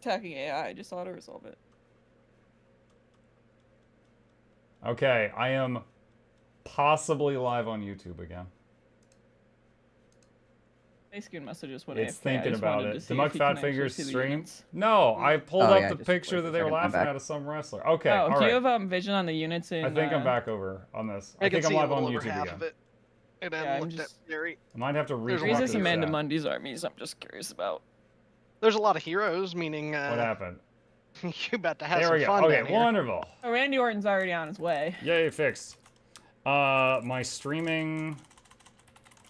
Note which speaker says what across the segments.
Speaker 1: attacking AI, just auto-resolve it.
Speaker 2: Okay, I am possibly live on YouTube again.
Speaker 1: Basically, messages when
Speaker 2: It's
Speaker 1: AFK.
Speaker 2: thinking about it. The Muck Fat Fingers stream? No, I pulled up the picture that they were laughing at of some wrestler. Okay,
Speaker 1: oh,
Speaker 2: all
Speaker 1: do
Speaker 2: right.
Speaker 1: you have vision on the units in...
Speaker 2: I think I'm back over on this. I think I'm live on YouTube again.
Speaker 3: It hadn't looked that scary.
Speaker 2: I might have to
Speaker 1: There's Amanda Mundy's armies I'm just curious about.
Speaker 3: There's a lot of heroes, meaning...
Speaker 2: what happened?
Speaker 3: You're about to have
Speaker 2: some
Speaker 3: fun
Speaker 2: Okay, wonderful.
Speaker 1: Oh, Randy Orton's already on his way.
Speaker 2: Yay, fixed. My streaming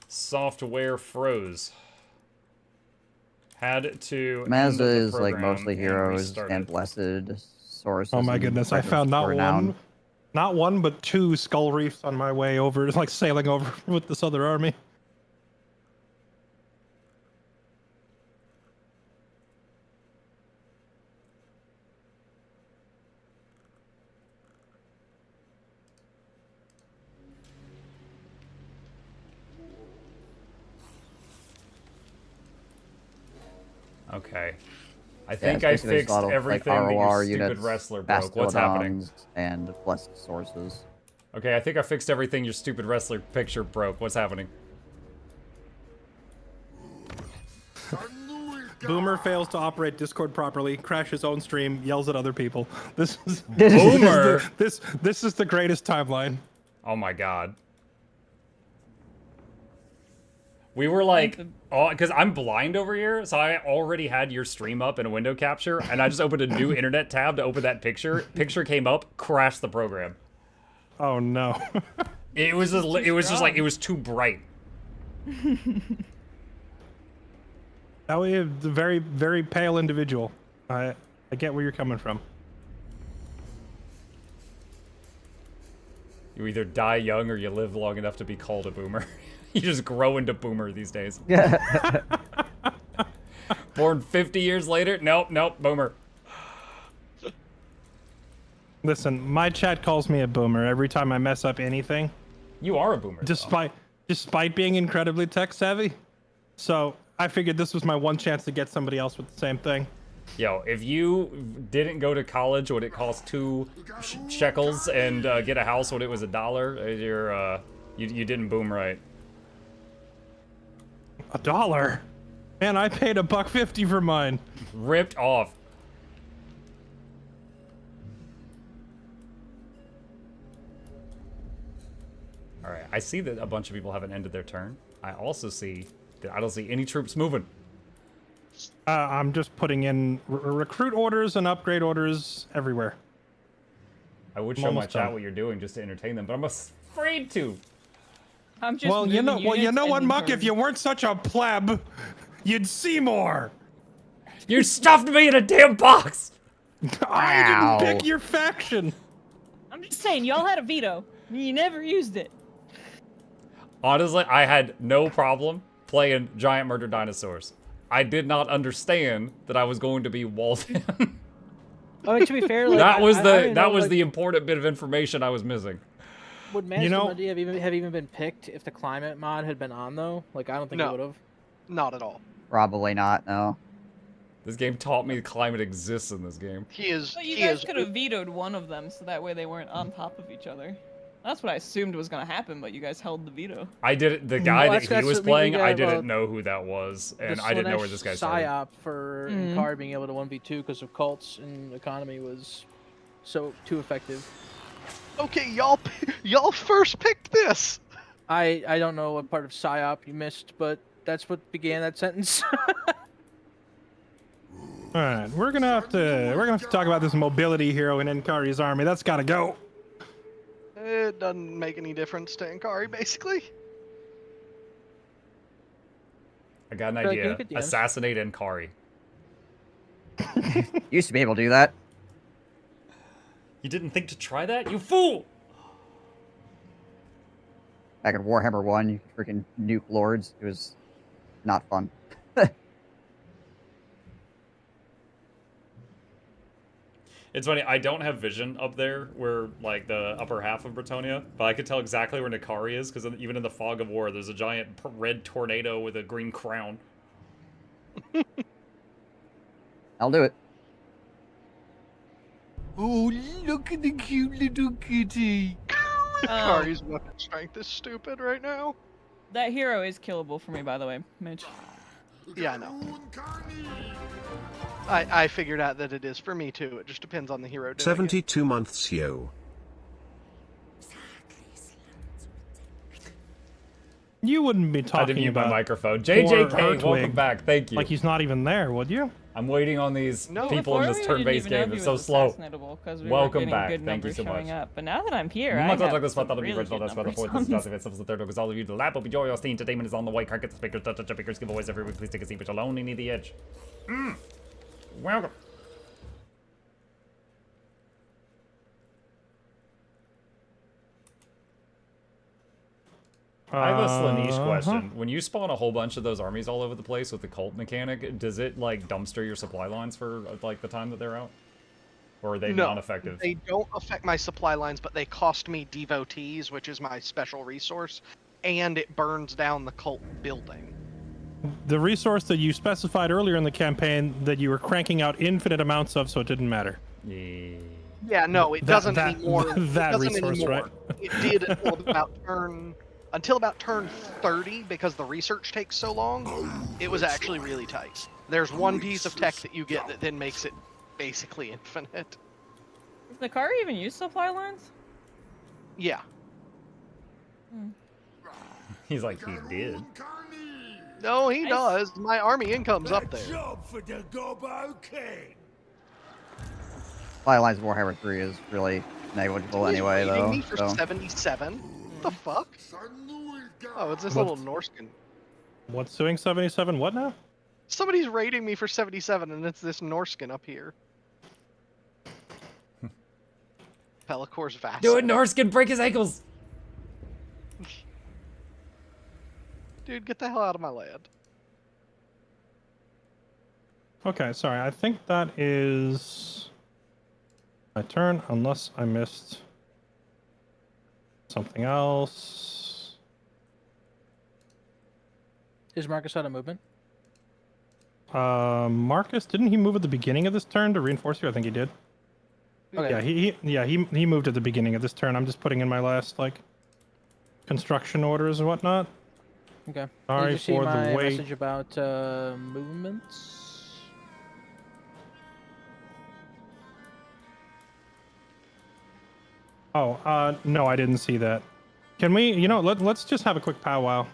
Speaker 2: software froze. Had to.
Speaker 4: Mazda is like mostly heroes and blessed sources.
Speaker 5: Oh my goodness! I found not one, but 2 skull reefs on my way over. It's like sailing over with this other army.
Speaker 2: Okay. I think I fixed everything that your stupid wrestler broke. What's happening?
Speaker 4: And blessed sources.
Speaker 2: Okay, I think I fixed everything your stupid wrestler picture broke. What's happening?
Speaker 5: Boomer fails to operate Discord properly, crashes own stream, yells at other people. This is
Speaker 2: Boomer.
Speaker 5: This is the greatest timeline.
Speaker 2: Oh my god. We were like, oh, because I'm blind over here, so I already had your stream up in a window capture, and I just opened a new internet tab to open that picture. Picture came up, crashed the program.
Speaker 5: Oh no.
Speaker 2: It was just like it was too bright.
Speaker 5: Now we have a very, very pale individual. I get where you're coming from.
Speaker 2: You either die young or you live long enough to be called a boomer. You just grow into boomer these days. Born 50 years later? Nope, boomer.
Speaker 5: Listen, my chat calls me a boomer every time I mess up anything.
Speaker 2: You are a boomer.
Speaker 5: Despite being incredibly tech savvy. So I figured this was my one chance to get somebody else with the same thing.
Speaker 2: Yo, if you didn't go to college when it cost 2 shekels and get a house when it was $1, you didn't boom right.
Speaker 5: $1? Man, I paid $1.50 for mine.
Speaker 2: Ripped off. Alright, I see that a bunch of people haven't ended their turn. I also see that I don't see any troops moving.
Speaker 5: I'm just putting in recruit orders and upgrade orders everywhere.
Speaker 2: I would show my chat what you're doing just to entertain them, but I'm afraid to.
Speaker 1: I'm just
Speaker 5: well, you know what, Muck? If you weren't such a pleb, you'd see more.
Speaker 2: You stuffed me in a damn box.
Speaker 5: I didn't pick your faction.
Speaker 1: I'm just saying, y'all had a veto. You never used it.
Speaker 2: Honestly, I had no problem playing Giant Murder Dinosaurs. I did not understand that I was going to be walled in.
Speaker 6: I mean, to be fair, like,
Speaker 2: that was the important bit of information I was missing.
Speaker 6: Would Master Mundy have even been picked if the climate mod had been on though? Like, I don't think it would have.
Speaker 3: Not at all.
Speaker 4: Probably not. No.
Speaker 2: This game taught me the climate exists in this game.
Speaker 1: But you guys could have vetoed one of them, so that way they weren't on top of each other. That's what I assumed was gonna happen, but you guys held the veto.
Speaker 2: I didn't. The guy that he was playing, I didn't know who that was, and I didn't know where this guy started.
Speaker 6: Psyop for Inkari being able to 1v2 because of cults and economy was so too effective.
Speaker 3: Okay, y'all first picked this.
Speaker 6: I don't know what part of Psyop you missed, but that's what began that sentence.
Speaker 5: All right, we're gonna have to talk about this mobility hero in Inkari's army. That's gotta go.
Speaker 3: It doesn't make any difference to Inkari, basically.
Speaker 2: I got an idea. Assassinate Inkari.
Speaker 4: Used to be able to do that.
Speaker 2: You didn't think to try that? You fool!
Speaker 4: Back in Warhammer 1, you freaking nuke lords. It was not fun.
Speaker 2: It's funny, I don't have vision up there where, like, the upper half of Bretonia, but I could tell exactly where Nikari is, because even in the fog of war, there's a giant red tornado with a green crown.
Speaker 4: I'll do it.
Speaker 7: Oh, look at the cute little kitty.
Speaker 3: Kari's weapon strength is stupid right now.
Speaker 1: That hero is killable for me, by the way, Mitch.
Speaker 3: Yeah, I know. I figured out that it is for me too. It just depends on the hero doing
Speaker 8: 72 months, yo.
Speaker 5: You wouldn't be
Speaker 2: I didn't
Speaker 5: talking
Speaker 2: mute my
Speaker 5: about
Speaker 2: microphone.
Speaker 5: poor
Speaker 2: JJK, welcome
Speaker 5: Earthwig
Speaker 2: back. Thank you.
Speaker 5: like he's not even there, would you?
Speaker 2: I'm waiting on these
Speaker 3: No.
Speaker 2: people in
Speaker 1: Before
Speaker 2: this
Speaker 1: we
Speaker 2: turn-based
Speaker 1: didn't even
Speaker 2: game.
Speaker 1: know
Speaker 2: It's
Speaker 1: he
Speaker 2: so
Speaker 1: was
Speaker 2: slow.
Speaker 1: assassinatable 'cause we
Speaker 2: Welcome
Speaker 1: were getting
Speaker 2: back.
Speaker 1: good
Speaker 2: Thank you
Speaker 1: numbers
Speaker 2: so
Speaker 1: showing
Speaker 2: much.
Speaker 1: up. But now that I'm here,
Speaker 2: Much
Speaker 1: I
Speaker 2: like
Speaker 1: have
Speaker 2: this,
Speaker 1: some
Speaker 2: that's
Speaker 1: really
Speaker 2: the
Speaker 1: good
Speaker 2: that's for the
Speaker 1: numbers
Speaker 2: fourth.
Speaker 1: on
Speaker 2: This
Speaker 1: me.
Speaker 2: is the fifth. The third because all of you the lap will be joyous. The entertainment is on the way. Can't get the speakers, touch the speakers, give a voice every week. Please take a seat, but you'll only need the edge. Welcome. I have a Slanesh question. When you spawn a whole bunch of those armies all over the place with the cult mechanic, does it like dumpster your supply lines for like the time that they're out? Or are they
Speaker 3: No,
Speaker 2: non-effective?
Speaker 3: They don't affect my supply lines, but they cost me devotees, which is my special resource, and it burns down the cult building.
Speaker 5: The resource that you specified earlier in the campaign that you were cranking out infinite amounts of, so it didn't matter.
Speaker 2: Yeah.
Speaker 3: Yeah, no, it doesn't anymore.
Speaker 5: That
Speaker 3: it doesn't
Speaker 5: resource,
Speaker 3: anymore.
Speaker 5: right?
Speaker 3: It did until about turn 30, because the research takes so long. It was actually really tight. There's one piece of tech that you get that then makes it basically infinite.
Speaker 1: Does the car even use supply lines?
Speaker 3: Yeah.
Speaker 2: He's like, he did.
Speaker 3: No, he does. My army income's up there.
Speaker 7: Job for the Gobbo King.
Speaker 4: Supply lines of Warhammer 3 is really negligible anyway,
Speaker 3: He's
Speaker 4: though.
Speaker 3: rating me for
Speaker 4: So.
Speaker 3: 77? What the fuck? Oh, it's this
Speaker 5: What?
Speaker 3: little Norskin.
Speaker 5: What's doing 77? What now?
Speaker 3: Somebody's rating me for 77, and it's this Norskin up here. Pelicor's vassal.
Speaker 2: Do it, Norskin, break his ankles!
Speaker 3: Dude, get the hell out of my land.
Speaker 5: Okay, sorry. I think that is my turn, unless I missed something else.
Speaker 6: Is Marcus out of movement?
Speaker 5: Marcus, didn't he move at the beginning of this turn to reinforce you? I think he did.
Speaker 6: Okay.
Speaker 5: Yeah, he moved at the beginning of this turn. I'm just putting in my last like construction orders and whatnot.
Speaker 6: Okay.
Speaker 5: Sorry
Speaker 6: Did you see
Speaker 5: for
Speaker 6: my
Speaker 5: the wait.
Speaker 6: message about movements?
Speaker 5: Oh, no, I didn't see that. Can we, let's just have a quick powwow.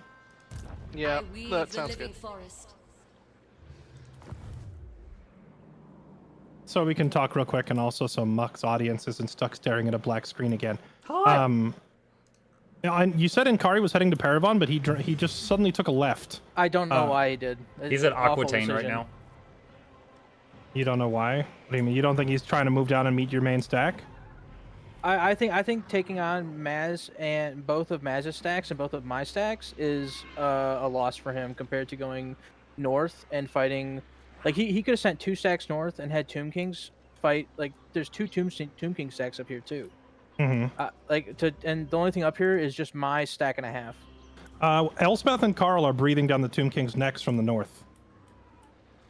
Speaker 3: Yeah, that sounds good.
Speaker 5: So we can talk real quick, and also so Muck's audience isn't stuck staring at a black screen again.
Speaker 2: Hi.
Speaker 5: You said Inkari was heading to Paravon, but he just suddenly took a left.
Speaker 6: I don't know why he did.
Speaker 2: He's at
Speaker 6: Awful
Speaker 2: Aquitaine right
Speaker 6: decision.
Speaker 2: now.
Speaker 5: You don't know why? What do you mean? You don't think he's trying to move down and meet your main stack?
Speaker 6: I think taking on Maz and both of Maz's stacks and both of my stacks is a loss for him compared to going north and fighting. Like he could have sent 2 stacks north and had Tomb Kings fight. Like there's 2 Tomb King stacks up here too.
Speaker 5: Mm-hmm.
Speaker 6: And the only thing up here is just my stack and a half.
Speaker 5: Elspeth and Carl are breathing down the Tomb King's necks from the north.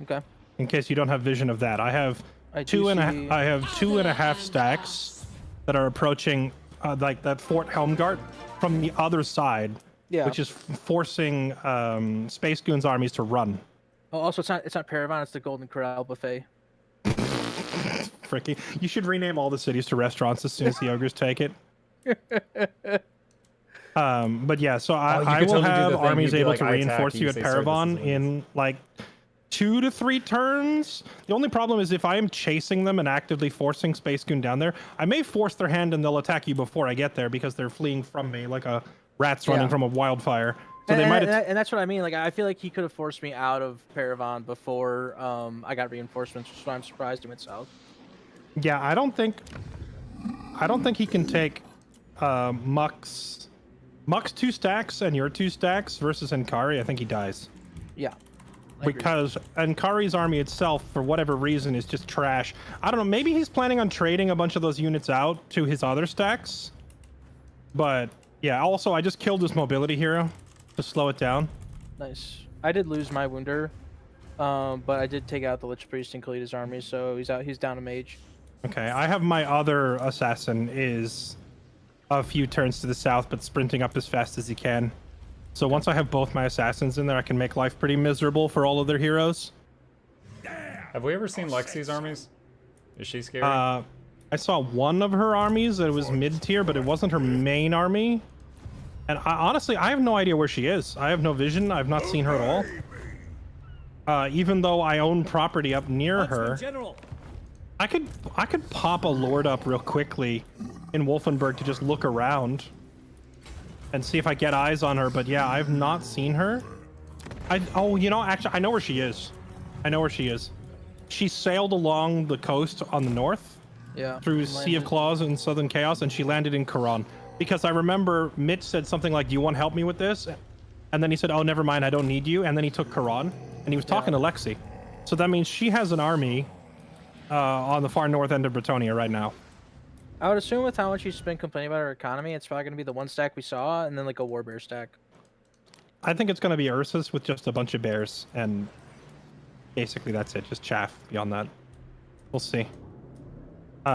Speaker 6: Okay.
Speaker 5: In case you don't have vision of that, I have
Speaker 6: I
Speaker 5: two and
Speaker 6: see-
Speaker 5: a half stacks that are approaching like that Fort Helmgart from the other side,
Speaker 6: Yeah.
Speaker 5: which is forcing Space Goon's armies to run.
Speaker 6: Oh, also it's not Paravon, it's the Golden Corral buffet.
Speaker 5: Fricky, you should rename all the cities to restaurants as soon as the ogres take it. But yeah, so I
Speaker 2: could
Speaker 5: will
Speaker 2: totally do
Speaker 5: have
Speaker 2: the thing.
Speaker 5: armies
Speaker 2: You'd be
Speaker 5: able
Speaker 2: like,
Speaker 5: to
Speaker 2: "I attack,"
Speaker 5: reinforce
Speaker 2: you
Speaker 5: you at
Speaker 2: say, "Sir, this
Speaker 5: Paravon
Speaker 2: is
Speaker 5: in like 2 to 3 turns. The only problem is if I am chasing them and actively forcing Space Goon down there, I may force their hand and they'll attack you before I get there because they're fleeing from me like a rat's running from a wildfire. So
Speaker 6: and,
Speaker 5: they might.
Speaker 6: and that's what I mean. Like I feel like he could have forced me out of Paravon before I got reinforcements, so I'm surprised he went south.
Speaker 5: Yeah, I don't think he can take Muck's 2 stacks and your 2 stacks versus Inkari. I think he dies.
Speaker 6: Yeah. I agree.
Speaker 5: Because Ankari's army itself, for whatever reason, is just trash. I don't know, maybe he's planning on trading a bunch of those units out to his other stacks. But, yeah, also, I just killed his mobility hero to slow it down.
Speaker 6: Nice. I did lose my Wounder, but I did take out the Lich Priest and Khalid's army, so he's down a mage.
Speaker 5: Okay, I have my other assassin is a few turns to the south, but sprinting up as fast as he can. So once I have both my assassins in there, I can make life pretty miserable for all of their heroes.
Speaker 2: Have we ever seen Lexi's armies? Is she scary?
Speaker 5: I saw one of her armies that was mid-tier, but it wasn't her main army. And honestly, I have no idea where she is. I have no vision. I've not seen her at all. Even though I own property up near her, I could pop a lord up real quickly in Wolfenburg to just look around and see if I get eyes on her. But yeah, I've not seen her. You know, actually, I know where she is. I know where she is. She sailed along the coast on the north.
Speaker 6: Yeah.
Speaker 5: Through Sea of Claws and Southern Chaos, and she landed in Quran. Because I remember Mitch said something like, "Do you want to help me with this?" And then he said, "Oh, never mind, I don't need you." And then he took Quran, and he was talking to Lexi. So that means she has an army on the far north end of Bretonia right now.
Speaker 6: I would assume with how much she's been complaining about her economy, it's probably going to be the one stack we saw, and then like a warbear stack.
Speaker 5: I think it's going to be Ursus with just a bunch of bears, and basically that's it. Just chaff beyond that. We'll see.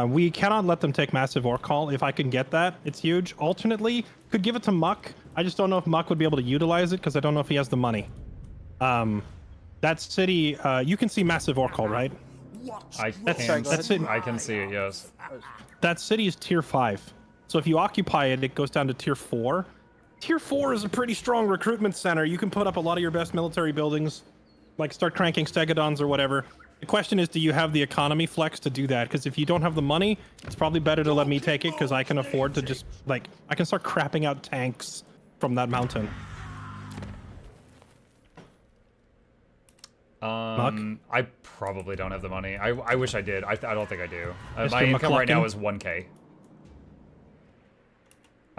Speaker 5: We cannot let them take massive ore call. If I can get that, it's huge. Alternately, could give it to Muck. I just don't know if Muck would be able to utilize it because I don't know if he has the money. That city, you can see massive ore call, right?
Speaker 2: I can see it, yes.
Speaker 5: That city is tier 5. So if you occupy it, it goes down to tier 4. Tier 4 is a pretty strong recruitment center. You can put up a lot of your best military buildings, like start cranking stegodons or whatever. The question is, do you have the economy flex to do that? Because if you don't have the money, it's probably better to let me take it because I can afford to just, like, I can start crapping out tanks from that mountain.
Speaker 2: I probably don't have the money. I wish I did. I don't think I do. My
Speaker 5: Mr.
Speaker 2: income right now is 1K.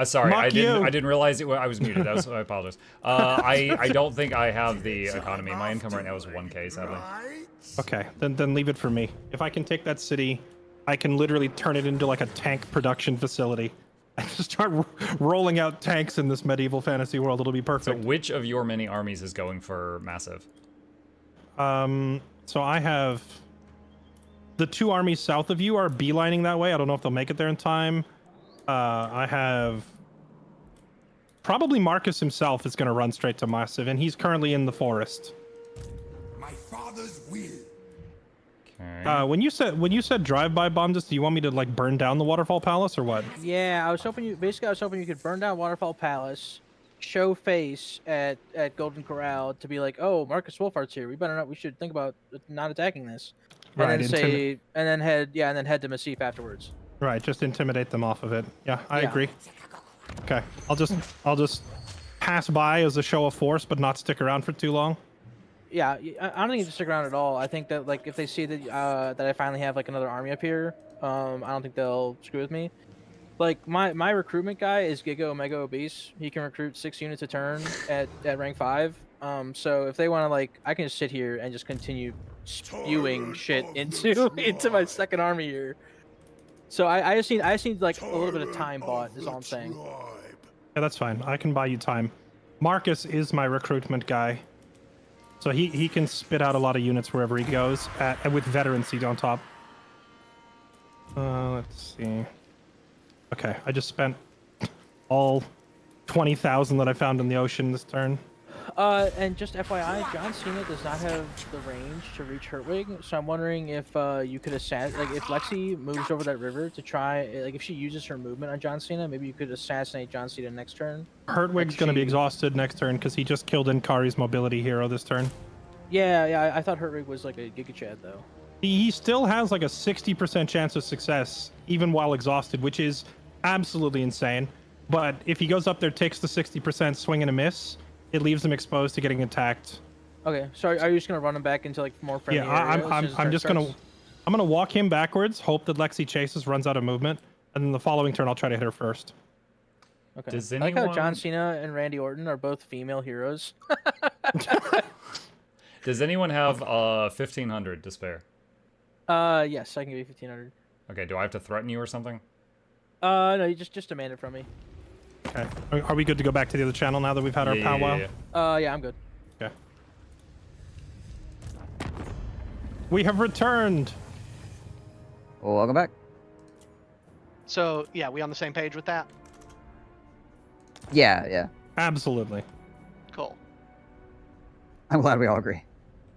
Speaker 2: Sorry, I didn't realize I was muted. I apologize. I don't think I have the economy. My income right now is 1K, sadly.
Speaker 5: Okay, then leave it for me. If I can take that city, I can literally turn it into like a tank production facility. I just start rolling out tanks in this medieval fantasy world. It'll be perfect.
Speaker 2: So which of your many armies is going for massive?
Speaker 5: So I have the 2 armies south of you are beelining that way. I don't know if they'll make it there in time. I have probably Marcus himself is going to run straight to massive, and he's currently in the forest.
Speaker 7: My father's will.
Speaker 2: Okay.
Speaker 5: When you said drive-by bomb this, do you want me to like burn down the Waterfall Palace or what?
Speaker 6: Yeah, I was hoping you could burn down Waterfall Palace, show face at Golden Corral to be like, "Oh, Marcus Wolfart's here. We should think about not attacking this." And
Speaker 5: Right,
Speaker 6: then head to Massif afterwards.
Speaker 5: Right, just intimidate them off of it. Yeah, I agree. Okay, I'll just pass by as a show of force, but not stick around for too long.
Speaker 6: Yeah, I don't think you have to stick around at all. I think that like if they see that that I finally have like another army up here, I don't think they'll screw with me. Like my recruitment guy is Giga Omega Obese. He can recruit 6 units a turn at rank 5. So if they want to, like, I can just sit here and just continue spewing shit into my second army here. So I just need like a little bit of time bought, is all I'm saying.
Speaker 5: Yeah, that's fine. I can buy you time. Marcus is my recruitment guy. So he can spit out a lot of units wherever he goes, with veteran seat on top. Let's see. Okay, I just spent all 20,000 that I found in the ocean this turn.
Speaker 6: And just FYI, John Cena does not have the range to reach Hertwig, so I'm wondering if you could if Lexi moves over that river to try, like if she uses her movement on John Cena, maybe you could assassinate John Cena next turn.
Speaker 5: Hertwig's going to be exhausted next turn because he just killed Inkari's mobility hero this turn.
Speaker 6: Yeah, I thought Hertwig was like a Giga Chad though.
Speaker 5: He still has like a 60% chance of success even while exhausted, which is absolutely insane. But if he goes up there, takes the 60% swing and a miss, it leaves him exposed to getting attacked.
Speaker 6: Okay, so are you just gonna run him back into like more friendly areas?
Speaker 5: I'm just gonna walk him backwards, hope that Lexi chases, runs out of movement, and then the following turn I'll try to hit her first.
Speaker 6: Okay.
Speaker 2: Does
Speaker 6: I like how John Cena and Randy Orton are both female heroes.
Speaker 2: Does anyone have 1,500 to spare?
Speaker 6: Yes, I can give you 1,500.
Speaker 2: Okay, do I have to threaten you or something?
Speaker 6: No, you just demand it from me.
Speaker 5: Okay. Are we good to go back to the other channel now that we've had our powwow?
Speaker 6: Yeah, I'm good.
Speaker 5: Okay. We have returned.
Speaker 4: Welcome back.
Speaker 3: So yeah, we on the same page with that?
Speaker 4: Yeah, yeah.
Speaker 5: Absolutely.
Speaker 3: Cool.
Speaker 4: I'm glad we all agree.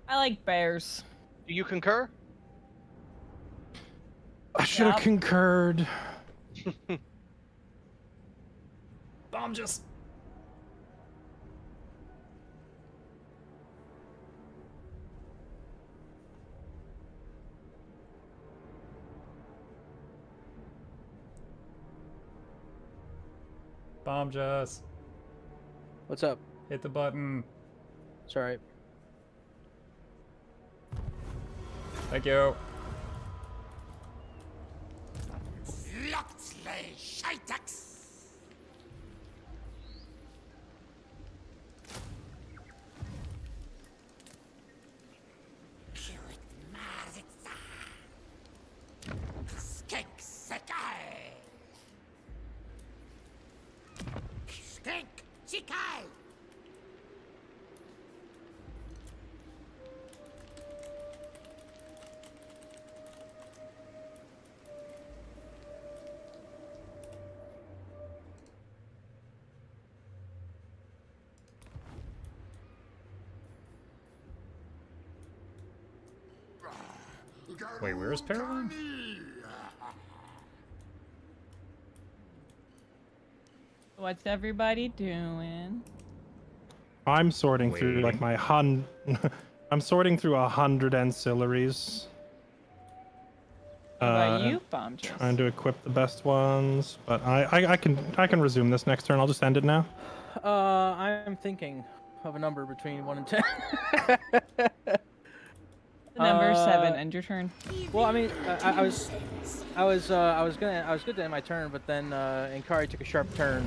Speaker 1: I like bears.
Speaker 3: Do you concur?
Speaker 5: I should have
Speaker 1: Yep.
Speaker 5: concurred.
Speaker 2: Bomb just. Bomb just.
Speaker 6: What's up?
Speaker 2: Hit the button.
Speaker 6: Sorry.
Speaker 2: Thank you.
Speaker 7: Noxxi Shitex. Skink Sekai. Skink Sekai.
Speaker 2: Wait, where's Paroline?
Speaker 1: What's everybody doing?
Speaker 5: I'm sorting through like
Speaker 2: Waiting.
Speaker 5: my I'm sorting through 100 ancillaries.
Speaker 1: What about you, Bomb Joe?
Speaker 5: Trying to equip the best ones, but I can resume this next turn. I'll just end it now.
Speaker 6: I'm thinking of a number between 1 and 10.
Speaker 1: Number 7,
Speaker 6: Uh,
Speaker 1: end your turn.
Speaker 6: Well, I mean, I was good to end my turn, but then Inkari took a sharp turn.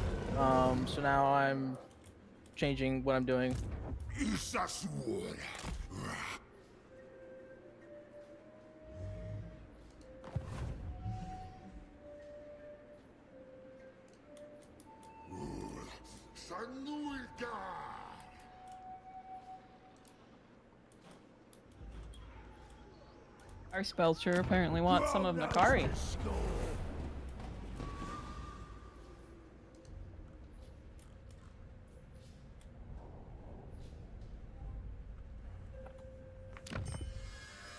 Speaker 6: So now I'm changing what I'm doing.
Speaker 7: Isasur. Sanuika.
Speaker 1: Our Spelcher apparently wants some of Nakari.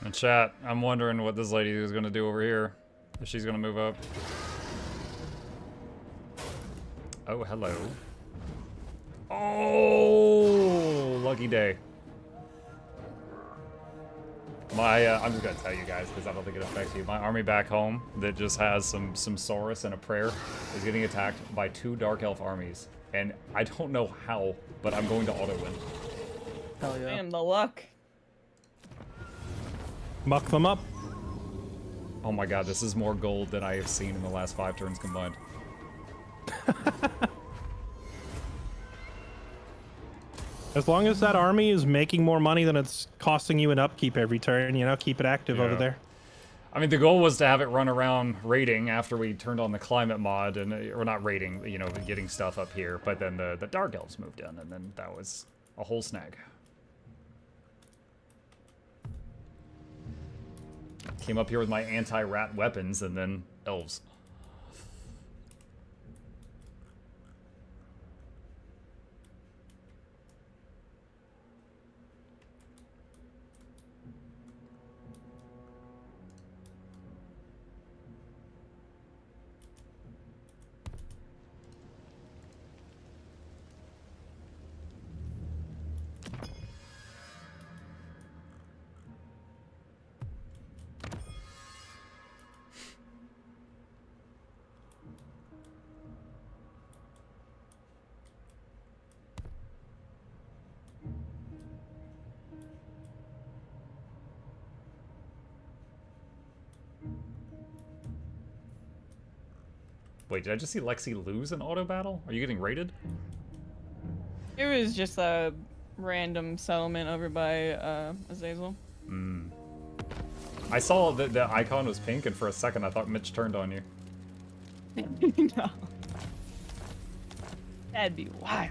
Speaker 2: In chat, I'm wondering what this lady is going to do over here. If she's going to move up. Oh, hello. Oh, lucky day. I'm just going to tell you guys because I don't think it affects you. My army back home that just has some Saurus and a prayer is getting attacked by 2 Dark Elf armies. And I don't know how, but I'm going to auto-win.
Speaker 6: Hell yeah.
Speaker 1: Damn, the luck.
Speaker 5: Muck them up.
Speaker 2: Oh my god, this is more gold than I have seen in the last 5 turns combined.
Speaker 5: As long as that army is making more money than it's costing you in upkeep every turn, you know, keep it active over
Speaker 2: Yeah.
Speaker 5: there.
Speaker 2: I mean, the goal was to have it run around raiding after we turned on the climate mod, and or not raiding, you know, getting stuff up here. But then the Dark Elves moved in, and then that was a whole snag. Came up here with my anti-rat weapons, and then elves. Wait, did I just see Lexi lose an auto battle? Are you getting raided?
Speaker 1: It was just a random settlement over by Azazel.
Speaker 2: I saw that the icon was pink, and for a second I thought Mitch turned on you.
Speaker 1: No. That'd be wild.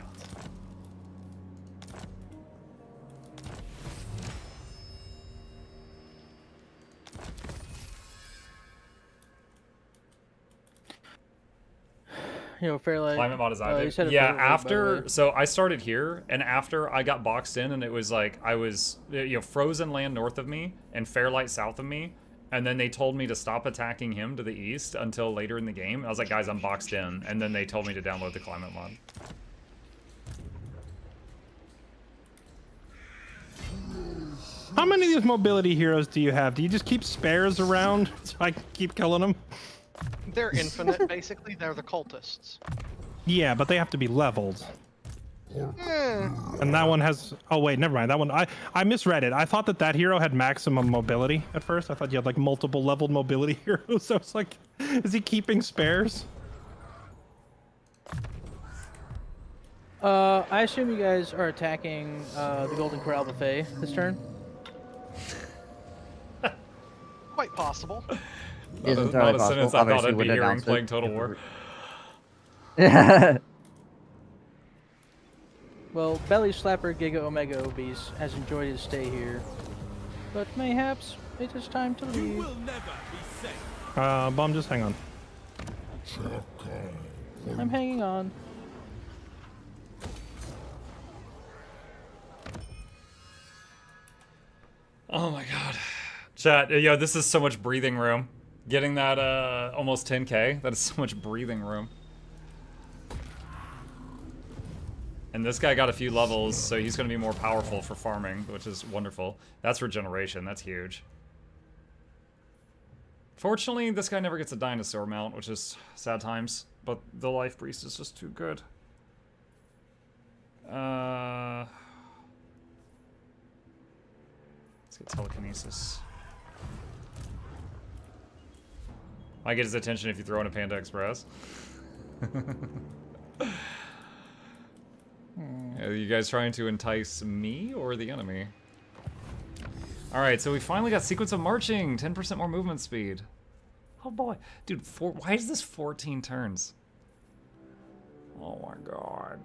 Speaker 6: Fairlight.
Speaker 2: Climate mod is
Speaker 6: you
Speaker 2: active.
Speaker 6: said it
Speaker 2: Yeah,
Speaker 6: Fairlight, by the
Speaker 2: after
Speaker 6: way.
Speaker 2: so I started here, and after I got boxed in, and it was like I was frozen land north of me and Fairlight south of me, and then they told me to stop attacking him to the east until later in the game. I was like, guys, I'm boxed in, and then they told me to download the climate mod.
Speaker 5: How many of these mobility heroes do you have? Do you just keep spares around so I can keep killing them?
Speaker 3: They're infinite, basically. They're the cultists.
Speaker 5: Yeah, but they have to be leveled.
Speaker 3: Eh,
Speaker 5: And that one has... Oh, wait, never mind. That one... I misread it. I thought that hero had maximum mobility at first. I thought you had, like, multiple leveled mobility heroes. So it's like, is he keeping spares?
Speaker 6: I assume you guys are attacking the Golden Corral buffet this turn.
Speaker 3: quite possible.
Speaker 4: It is
Speaker 2: Not
Speaker 4: entirely
Speaker 2: a
Speaker 4: possible.
Speaker 2: sentence I thought
Speaker 4: Obviously,
Speaker 2: I'd be
Speaker 4: wouldn't
Speaker 2: hearing
Speaker 4: announce
Speaker 2: playing
Speaker 4: it.
Speaker 2: Total War.
Speaker 6: Well, Belly Slapper Giga Omega Obese has enjoyed his stay here, but mayhaps it is time to leave.
Speaker 5: Bomb, just hang on.
Speaker 6: I'm hanging on.
Speaker 2: Oh my god. Chat, yo, this is so much breathing room. Getting that almost 10k, that is so much breathing room. And this guy got a few levels, so he's going to be more powerful for farming, which is wonderful. That's regeneration, that's huge. Fortunately, this guy never gets a dinosaur mount, which is sad times. But the Life Priest is just too good. Let's get telekinesis. I get his attention if you throw in a Panda Express. Are you guys trying to entice me or the enemy? Alright, so we finally got Sequence of Marching! 10% more movement speed. Oh boy. Dude, why is this 14 turns? Oh my god.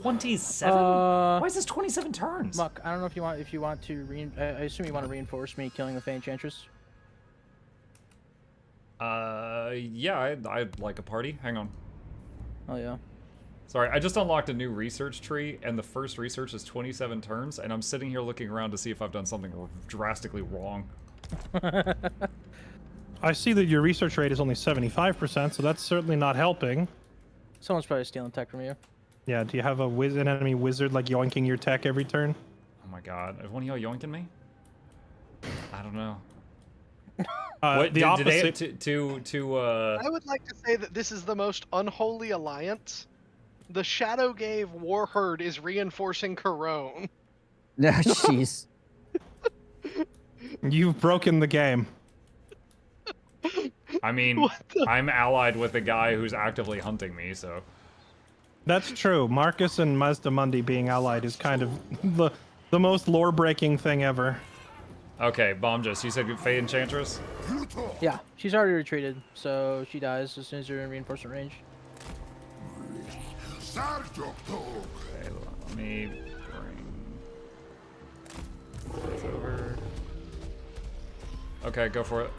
Speaker 2: Why is this 27 turns?
Speaker 6: Muck, I don't know if you want to I assume you want to reinforce me killing the Fey Enchantress.
Speaker 2: Yeah, I'd like a party. Hang on.
Speaker 6: Oh yeah.
Speaker 2: Sorry, I just unlocked a new research tree, and the first research is 27 turns, and I'm sitting here looking around to see if I've done something drastically wrong.
Speaker 5: I see that your research rate is only 75%, so that's certainly not helping.
Speaker 6: Someone's probably stealing tech from you.
Speaker 5: Yeah, do you have an enemy wizard like yoinking your tech every turn?
Speaker 2: Oh my god, is one of y'all yoinking me? I don't know.
Speaker 5: The opposite.
Speaker 3: I would like to say that this is the most unholy alliance. The Shadow Gave Warherd is reinforcing Corone.
Speaker 4: No, jeez.
Speaker 5: You've broken the game.
Speaker 2: I mean, I'm allied with a guy who's actively hunting me, so...
Speaker 5: That's true. Marcus and Mazdamundi being allied is kind of the most lore-breaking thing ever.
Speaker 2: Okay, Bombjus, you said Fey Enchantress?
Speaker 6: Yeah, she's already retreated, so she dies as soon as you're in reinforcement range.
Speaker 2: Okay, let me bring this over. Okay, go for it.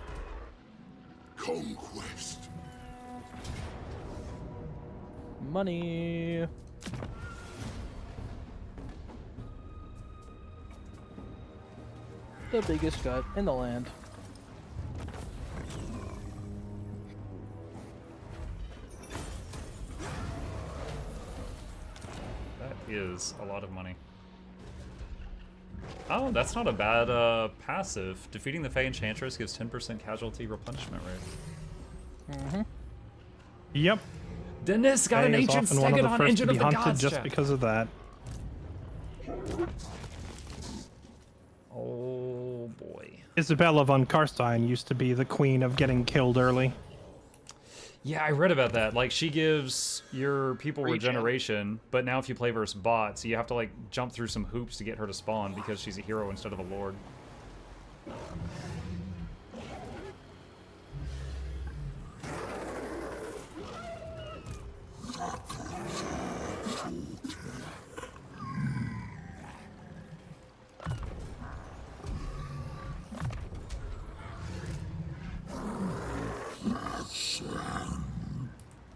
Speaker 7: Conquest.
Speaker 6: Money. The biggest gut in the land.
Speaker 2: That is a lot of money. Oh, that's not a bad passive. Defeating the Fey Enchantress gives 10% casualty replenishment rate.
Speaker 6: Mm-hmm.
Speaker 5: Yep.
Speaker 2: Dennis got an
Speaker 5: Faye is
Speaker 2: ancient
Speaker 5: often one of the
Speaker 2: stegodon
Speaker 5: first
Speaker 2: engine
Speaker 5: to
Speaker 2: of
Speaker 5: be
Speaker 2: the
Speaker 5: hunted
Speaker 2: gods.
Speaker 5: just
Speaker 2: Chat.
Speaker 5: because of that.
Speaker 2: Oh boy.
Speaker 5: Isabella von Karstein used to be the queen of getting killed early.
Speaker 2: Yeah, I read about that. Like, she gives your people
Speaker 3: Regen.
Speaker 2: regeneration, but now if you play versus bots, you have to, like, jump through some hoops to get her to spawn because she's a hero instead of a lord.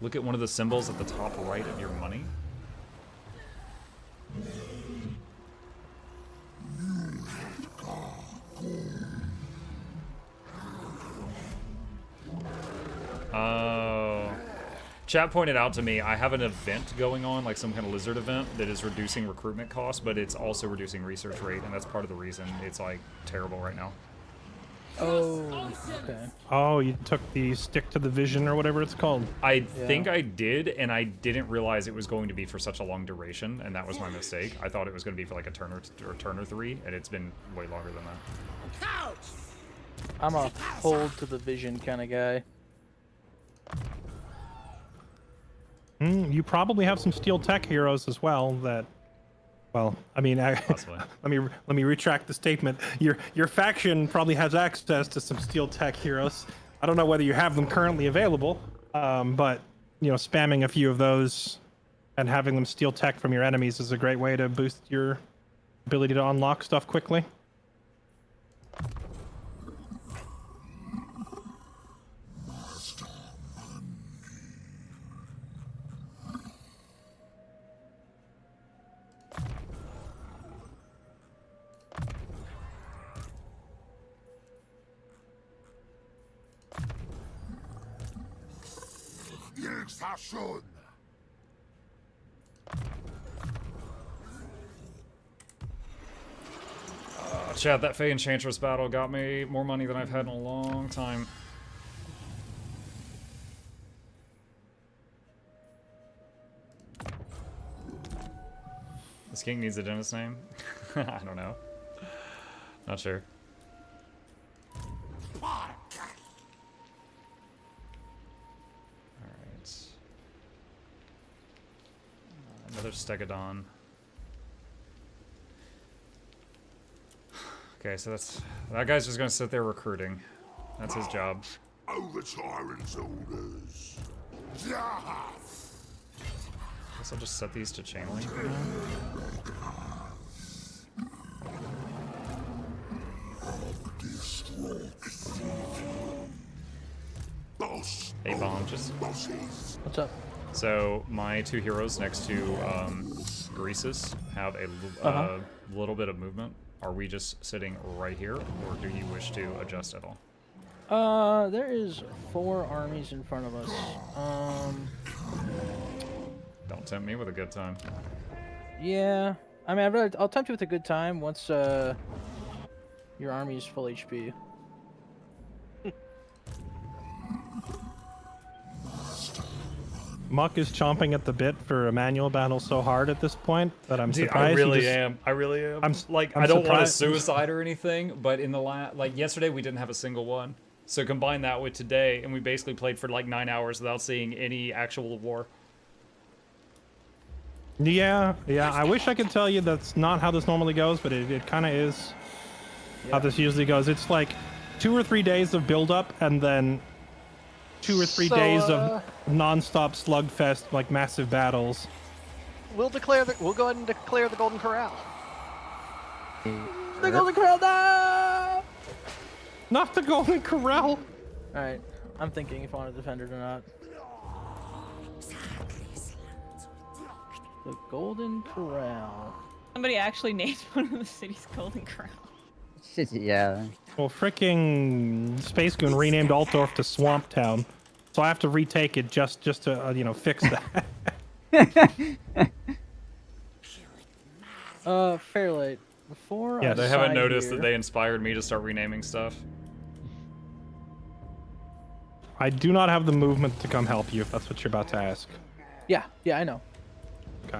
Speaker 2: Look at one of the symbols at the top right of your money. Oh. Chat pointed out to me, I have an event going on, like some kind of lizard event, that is reducing recruitment costs, but it's also reducing research rate, and that's part of the reason it's, like, terrible right now.
Speaker 6: Oh, okay.
Speaker 5: Oh, you took the stick to the vision or whatever it's called.
Speaker 2: I think I did, and I didn't realize it was going to be for such a long duration, and that was my mistake. I thought it was going to be for like a turn or turn or three, and it's been way longer than that.
Speaker 6: I'm a hold to the vision kind of guy.
Speaker 5: You probably have some steel tech heroes as well that, well, I mean,
Speaker 2: Possibly.
Speaker 5: let me retract the statement. Your faction probably has access to some steel tech heroes. I don't know whether you have them currently available, but you know, spamming a few of those and having them steal tech from your enemies is a great way to boost your ability to unlock stuff quickly.
Speaker 7: Assassination.
Speaker 2: Chat, that Fey Enchantress battle got me more money than I've had in a long time. This king needs a dentist name? I don't know. Not sure. Another Stegodon. Okay, so that guy's just gonna sit there recruiting. That's his job.
Speaker 7: Over tyrant's orders.
Speaker 2: Guess I'll just set these to chain link for now. Hey, Bomb, just...
Speaker 6: What's up?
Speaker 2: So, my two heroes next to Greasus have a little bit of movement. Are we just sitting right here, or do you wish to adjust at all?
Speaker 6: There is 4 armies in front of us.
Speaker 2: Don't tempt me with a good time.
Speaker 6: Yeah. I mean, I'll tempt you with a good time once, your army is full HP.
Speaker 5: Muck is chomping at the bit for a manual battle so hard at this point that I'm
Speaker 2: Dude,
Speaker 5: surprised.
Speaker 2: I really am. I really am.
Speaker 5: I'm
Speaker 2: I don't want to
Speaker 5: surprised-
Speaker 2: suicide or anything, but in the like yesterday we didn't have a single one. So combine that with today, and we basically played for like 9 hours without seeing any actual war.
Speaker 5: Yeah. I wish I could tell you that's not how this normally goes, but it kind of is how this usually goes. It's like 2 or 3 days of build-up, and then 2 or 3 days of non-stop slugfest, like massive battles.
Speaker 3: We'll go ahead and declare the Golden Corral.
Speaker 6: The Golden Corral, no!
Speaker 5: Not the Golden Corral.
Speaker 6: Alright, I'm thinking if I want to defend it or not. The Golden Corral.
Speaker 1: Somebody actually named one of the cities Golden Corral.
Speaker 4: Yeah.
Speaker 5: Well, fricking Space Goon renamed Altdorf to Swamp Town, so I have to retake it just to you know, fix that.
Speaker 6: Fairlight. Before
Speaker 5: Yeah,
Speaker 6: I
Speaker 2: They haven't
Speaker 6: side
Speaker 2: noticed
Speaker 6: here-
Speaker 2: that they inspired me to start renaming stuff.
Speaker 5: I do not have the movement to come help you, if that's what you're about to ask.
Speaker 6: Yeah, I know.
Speaker 5: Okay.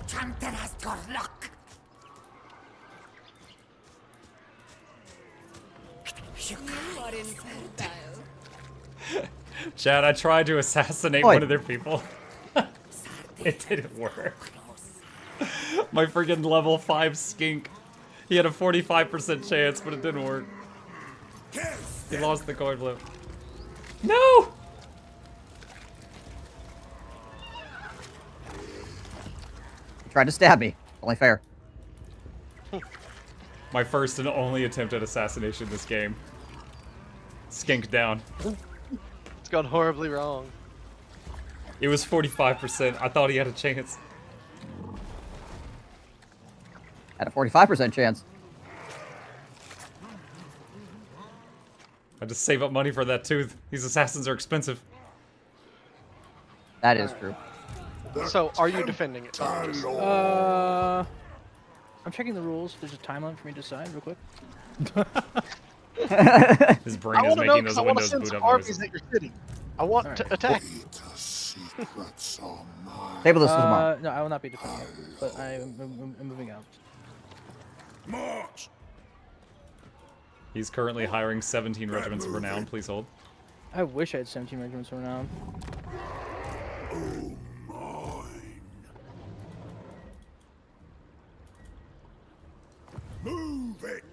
Speaker 7: Chanteras Gorlock.
Speaker 2: Chad, I tried to assassinate
Speaker 4: Oi.
Speaker 2: one of their people. It didn't work. My freaking level 5 skink. He had a 45% chance, but it didn't work. He lost the coin flip. No!
Speaker 4: tried to stab me. Only fair.
Speaker 2: My first and only attempt at assassination this game. Skinked down.
Speaker 3: It's gone horribly wrong.
Speaker 2: It was 45%. I thought he had a chance.
Speaker 4: Had a 45% chance.
Speaker 2: I just save up money for that tooth. These assassins are expensive.
Speaker 4: That is true.
Speaker 3: So, are you defending it? Just-
Speaker 6: I'm checking the rules. There's a time limit for me to decide real quick.
Speaker 2: His brain
Speaker 3: I
Speaker 2: is
Speaker 3: want to know
Speaker 2: making
Speaker 3: because
Speaker 2: those
Speaker 3: I want to
Speaker 2: Windows
Speaker 3: send
Speaker 2: boot
Speaker 3: some
Speaker 2: up
Speaker 3: armies
Speaker 2: noises.
Speaker 3: at your city. I want to attack.
Speaker 7: Secrets are mine.
Speaker 4: Table this for tomorrow.
Speaker 6: No, I will not be defending it, but I'm moving out.
Speaker 7: March.
Speaker 2: He's currently hiring 17 regiments of renown. Please hold.
Speaker 6: I wish I had 17 regiments from now.
Speaker 7: Move it.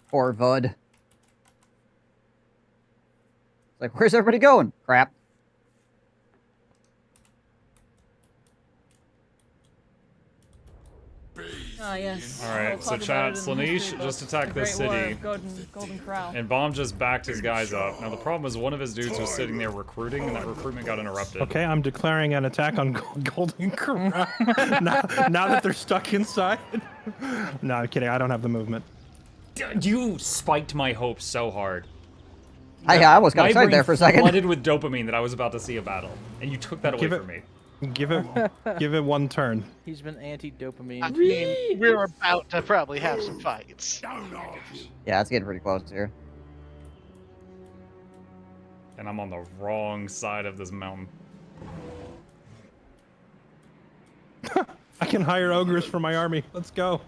Speaker 4: Poor Vud. It's like, where's everybody going? Crap.
Speaker 1: Ah, yes.
Speaker 2: Alright,
Speaker 1: We'll
Speaker 2: so
Speaker 1: talk
Speaker 2: chat,
Speaker 1: about it in the
Speaker 2: Slaanesh
Speaker 1: history
Speaker 2: just
Speaker 1: book.
Speaker 2: attacked
Speaker 1: The
Speaker 2: this
Speaker 1: Great War
Speaker 2: city.
Speaker 1: of Golden Corral.
Speaker 2: And Bomb just backed his guys up. Now the problem is one of his dudes was sitting there recruiting, and that recruitment got interrupted.
Speaker 5: Okay, I'm declaring an attack on Golden Corral. now that they're stuck inside. No, I'm kidding. I don't have the movement.
Speaker 2: You spiked my hopes so hard.
Speaker 4: I almost got
Speaker 2: My
Speaker 4: excited
Speaker 2: brain
Speaker 4: there for a second.
Speaker 2: flooded with dopamine that I was about to see a battle, and you took that away
Speaker 5: Give it-
Speaker 2: from me.
Speaker 5: Give it one turn.
Speaker 6: He's been anti-dopamine.
Speaker 3: I mean, we're about to probably have some fights.
Speaker 4: Yeah, it's getting pretty close here.
Speaker 2: And I'm on the wrong side of this mountain.
Speaker 5: I can hire ogres for my army. Let's go.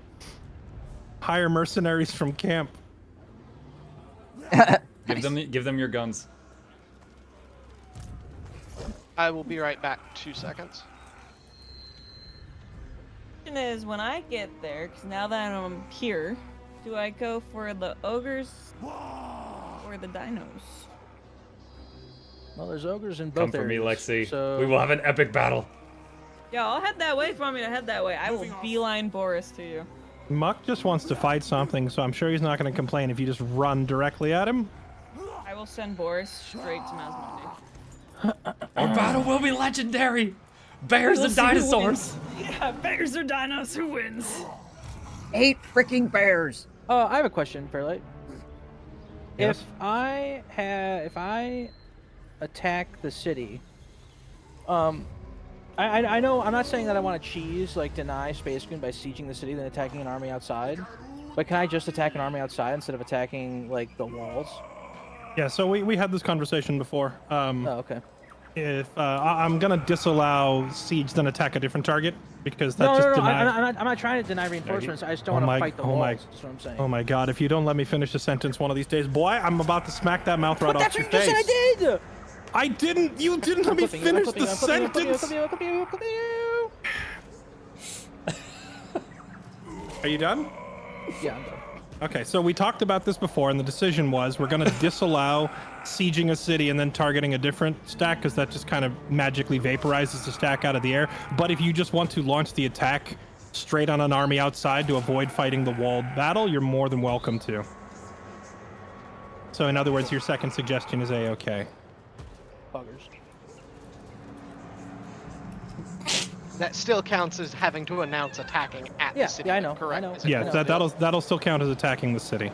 Speaker 5: Hire mercenaries from camp.
Speaker 2: Give them your guns.
Speaker 3: I will be right back. 2 seconds.
Speaker 1: Question is, when I get there, because now that I'm here, do I go for the ogres or the dinos?
Speaker 6: Well, there's ogres in both
Speaker 2: Come for me,
Speaker 6: areas,
Speaker 2: Lexi.
Speaker 6: So
Speaker 2: We will have an epic battle.
Speaker 1: Yeah, I'll head that way if you want me to head that way. I will beeline Boris to you.
Speaker 5: Muck just wants to fight something, so I'm sure he's not going to complain if you just run directly at him.
Speaker 1: I will send Boris straight to Masmundi.
Speaker 2: Our battle will be legendary. Bears and dinosaurs.
Speaker 1: Yeah, bears or dinos, who wins?
Speaker 4: 8 freaking bears.
Speaker 6: I have a question, Fairlight.
Speaker 5: Yes?
Speaker 6: If I attack the city, I know I'm not saying that I want to cheese like deny Space Goon by sieging the city then attacking an army outside, but can I just attack an army outside instead of attacking like the walls?
Speaker 5: Yeah, so we had this conversation before.
Speaker 6: Oh, okay.
Speaker 5: If I'm gonna disallow siege, then attack a different target because that
Speaker 6: No,
Speaker 5: just
Speaker 6: no, no.
Speaker 5: denies.
Speaker 6: I'm not trying to deny reinforcements. I just don't
Speaker 5: Oh
Speaker 6: want
Speaker 5: my-
Speaker 6: to fight the
Speaker 5: oh
Speaker 6: walls.
Speaker 5: my-
Speaker 6: That's what I'm saying.
Speaker 5: Oh my god! If you don't let me finish a sentence one of these days, boy, I'm about to smack that mouth right
Speaker 6: But
Speaker 5: off
Speaker 6: that's
Speaker 5: your
Speaker 6: what you
Speaker 5: face.
Speaker 6: just said I did.
Speaker 5: I didn't. You didn't let me finish the sentence. Are you done?
Speaker 6: Yeah, I'm done.
Speaker 5: Okay, so we talked about this before, and the decision was we're going to disallow sieging a city and then targeting a different stack, because that just kind of magically vaporizes the stack out of the air. But if you just want to launch the attack straight on an army outside to avoid fighting the walled battle, you're more than welcome to. So in other words, your second suggestion is A-okay.
Speaker 6: Buggers.
Speaker 3: that still counts as having to announce attacking at
Speaker 6: Yeah,
Speaker 3: the city.
Speaker 6: yeah, I know, I
Speaker 3: Correct.
Speaker 6: know.
Speaker 3: Is it
Speaker 5: Yeah,
Speaker 3: correct?
Speaker 5: that'll still count as attacking the city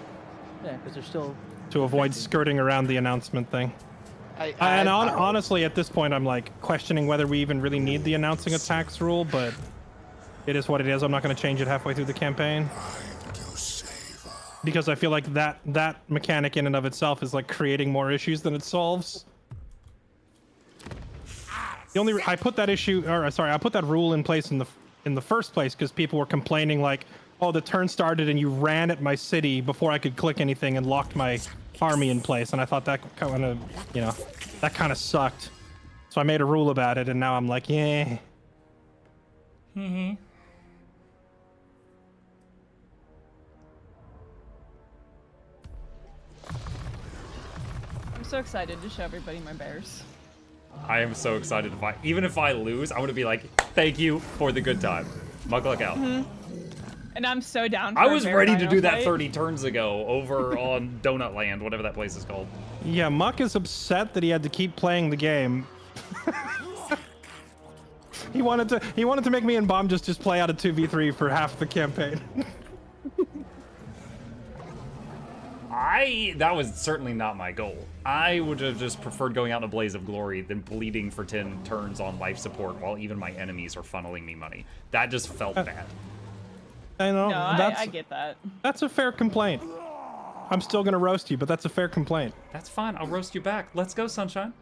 Speaker 6: Yeah, because they're still.
Speaker 5: to avoid
Speaker 6: Defending.
Speaker 5: skirting around the announcement thing. Honestly, at this point, I'm like questioning whether we even really need the announcing attacks rule, but it is what it is. I'm not going to change it halfway through the campaign because I feel like that mechanic in and of itself is like creating more issues than it solves. I put that rule in place in the first place because people were complaining like, oh, the turn started and you ran at my city before I could click anything and locked my army in place, and I thought that kind of, that kind of sucked. So I made a rule about it, and now I'm like, yeah.
Speaker 1: Mm-hmm. I'm so excited to show everybody my bears.
Speaker 2: I am so excited even if I lose, I'm gonna be like, thank you for the good time. Mukluk out.
Speaker 1: And I'm so down for
Speaker 2: I
Speaker 1: a
Speaker 2: was
Speaker 1: bear
Speaker 2: ready to
Speaker 1: dino
Speaker 2: do that
Speaker 1: fight.
Speaker 2: 30 turns ago over on Donut Land, whatever that place is called.
Speaker 5: Yeah, Muck is upset that he had to keep playing the game. He wanted to make me and Bomb just play out a 2v3 for half the campaign.
Speaker 2: That was certainly not my goal. I would have just preferred going out in a blaze of glory than bleeding for 10 turns on life support while even my enemies are funneling me money. That just felt bad.
Speaker 5: I know.
Speaker 1: No, I get that.
Speaker 5: That's a fair complaint. I'm still gonna roast you, but that's a fair complaint.
Speaker 2: That's fine. I'll roast you back. Let's go, Sunshine.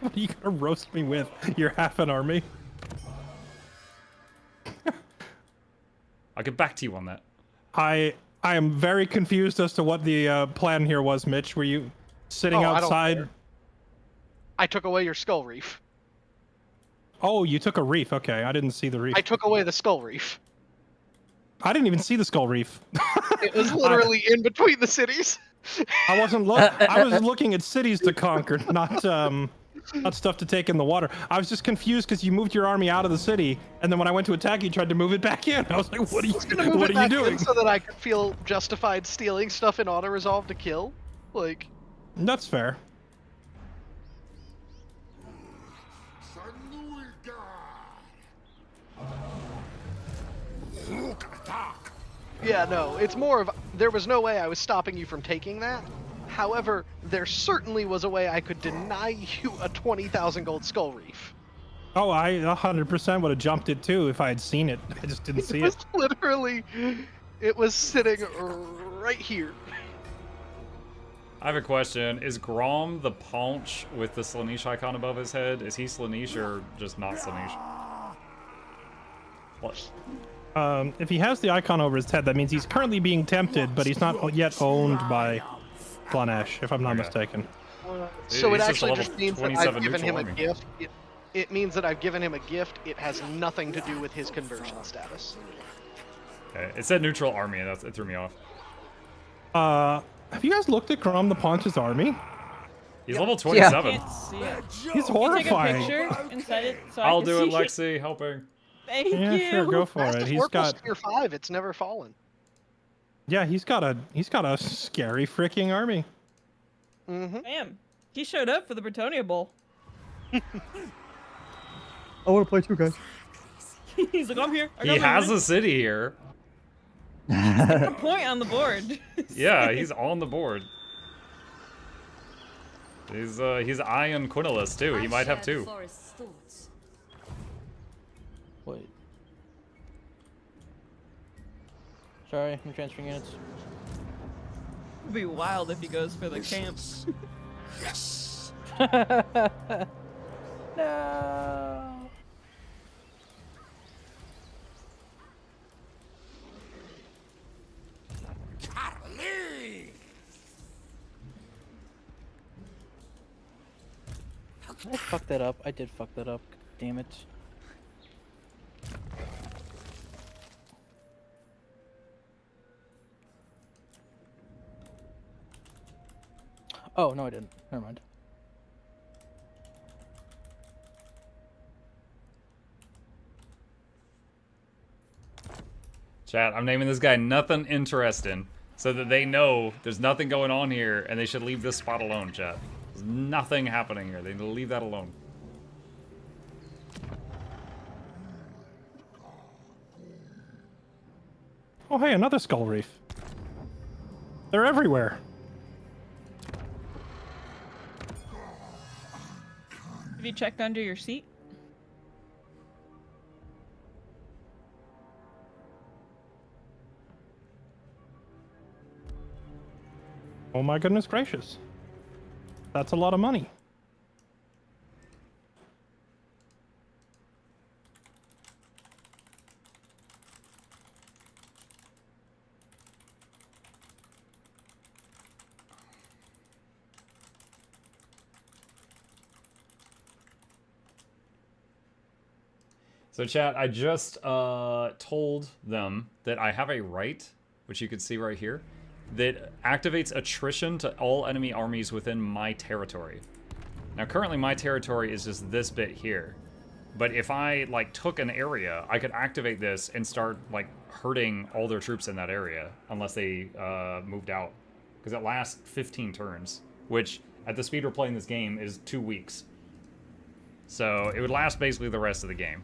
Speaker 5: What are you gonna roast me with? You're half an army.
Speaker 2: I'll get back to you on that.
Speaker 5: I am very confused as to what the plan here was, Mitch. Were you sitting
Speaker 3: Oh, I don't
Speaker 5: outside?
Speaker 3: care. I took away your skull reef.
Speaker 5: Oh, you took a reef. Okay, I didn't see the reef.
Speaker 3: I took away the skull reef.
Speaker 5: I didn't even see the skull reef.
Speaker 3: It was literally in between the cities.
Speaker 5: I wasn't I was looking at cities to conquer, not stuff to take in the water. I was just confused because you moved your army out of the city, and then when I went to attack, you tried to move it back in. I was like, "What are you doing?"
Speaker 3: So that I could feel justified stealing stuff in auto resolve to kill. Like,
Speaker 5: That's fair.
Speaker 3: yeah, no, it's more of there was no way I was stopping you from taking that. However, there certainly was a way I could deny you a 20,000 gold skull reef.
Speaker 5: Oh, I 100% would have jumped it too if I had seen it. I just didn't see
Speaker 3: It was
Speaker 5: it.
Speaker 3: literally, it was sitting right here.
Speaker 2: I have a question. Is Grom the paunch with the Slaanesh icon above his head? Is he Slaanesh or just not Slaanesh? What?
Speaker 5: If he has the icon over his head, that means he's currently being tempted, but he's not yet owned by Slaanesh, if I'm not mistaken.
Speaker 3: So it
Speaker 2: He's just a
Speaker 3: actually
Speaker 2: level
Speaker 3: just means that
Speaker 2: 27
Speaker 3: I've given him a
Speaker 2: neutral army.
Speaker 3: gift. It means that I've given him a gift. It has nothing to do with his conversion status.
Speaker 2: Okay. It said neutral army, and it threw me off.
Speaker 5: Have you guys looked at Grom the Paunch's army?
Speaker 2: He's level
Speaker 1: I
Speaker 2: 27.
Speaker 1: can't see it.
Speaker 5: He's
Speaker 1: Can you take a
Speaker 5: horrifying.
Speaker 1: picture and set it so I
Speaker 2: I'll
Speaker 1: can
Speaker 2: do it,
Speaker 1: see
Speaker 2: Lexi. Helping.
Speaker 1: Thank
Speaker 5: Yeah,
Speaker 1: you.
Speaker 5: sure, go for it.
Speaker 3: Mastiff
Speaker 5: He's
Speaker 3: Orc was
Speaker 5: got
Speaker 3: tier 5. It's never fallen.
Speaker 5: he's got a scary freaking army.
Speaker 3: Mm-hmm.
Speaker 1: Bam. He showed up for the Bretonia Bowl.
Speaker 4: I want to play too, guys.
Speaker 1: He's like, I'm here. I
Speaker 2: He
Speaker 1: got my
Speaker 2: has
Speaker 1: win.
Speaker 2: a city here.
Speaker 1: A point on the board.
Speaker 2: Yeah, he's on the board. He's eyeing Quinilus too. He might have two.
Speaker 6: Wait. Sorry, I'm transferring units.
Speaker 1: It'd be wild if he goes for the camp.
Speaker 7: Yes.
Speaker 6: No.
Speaker 7: Carly.
Speaker 6: I fucked that up. I did fuck that up. Damn it. Oh, no, I didn't. Never mind.
Speaker 2: Chat, I'm naming this guy nothing interesting so that they know there's nothing going on here and they should leave this spot alone, chat. There's nothing happening here. They need to leave that alone.
Speaker 5: Oh, hey, another skull reef. They're everywhere.
Speaker 1: Have you checked under your seat?
Speaker 5: Oh my goodness gracious. That's a lot of money.
Speaker 2: So chat, I just told them that I have a right, which you can see right here, that activates attrition to all enemy armies within my territory. Now currently my territory is just this bit here. But if I like took an area, I could activate this and start like hurting all their troops in that area unless they moved out. Because it lasts 15 turns, which at the speed we're playing this game is 2 weeks. So it would last basically the rest of the game.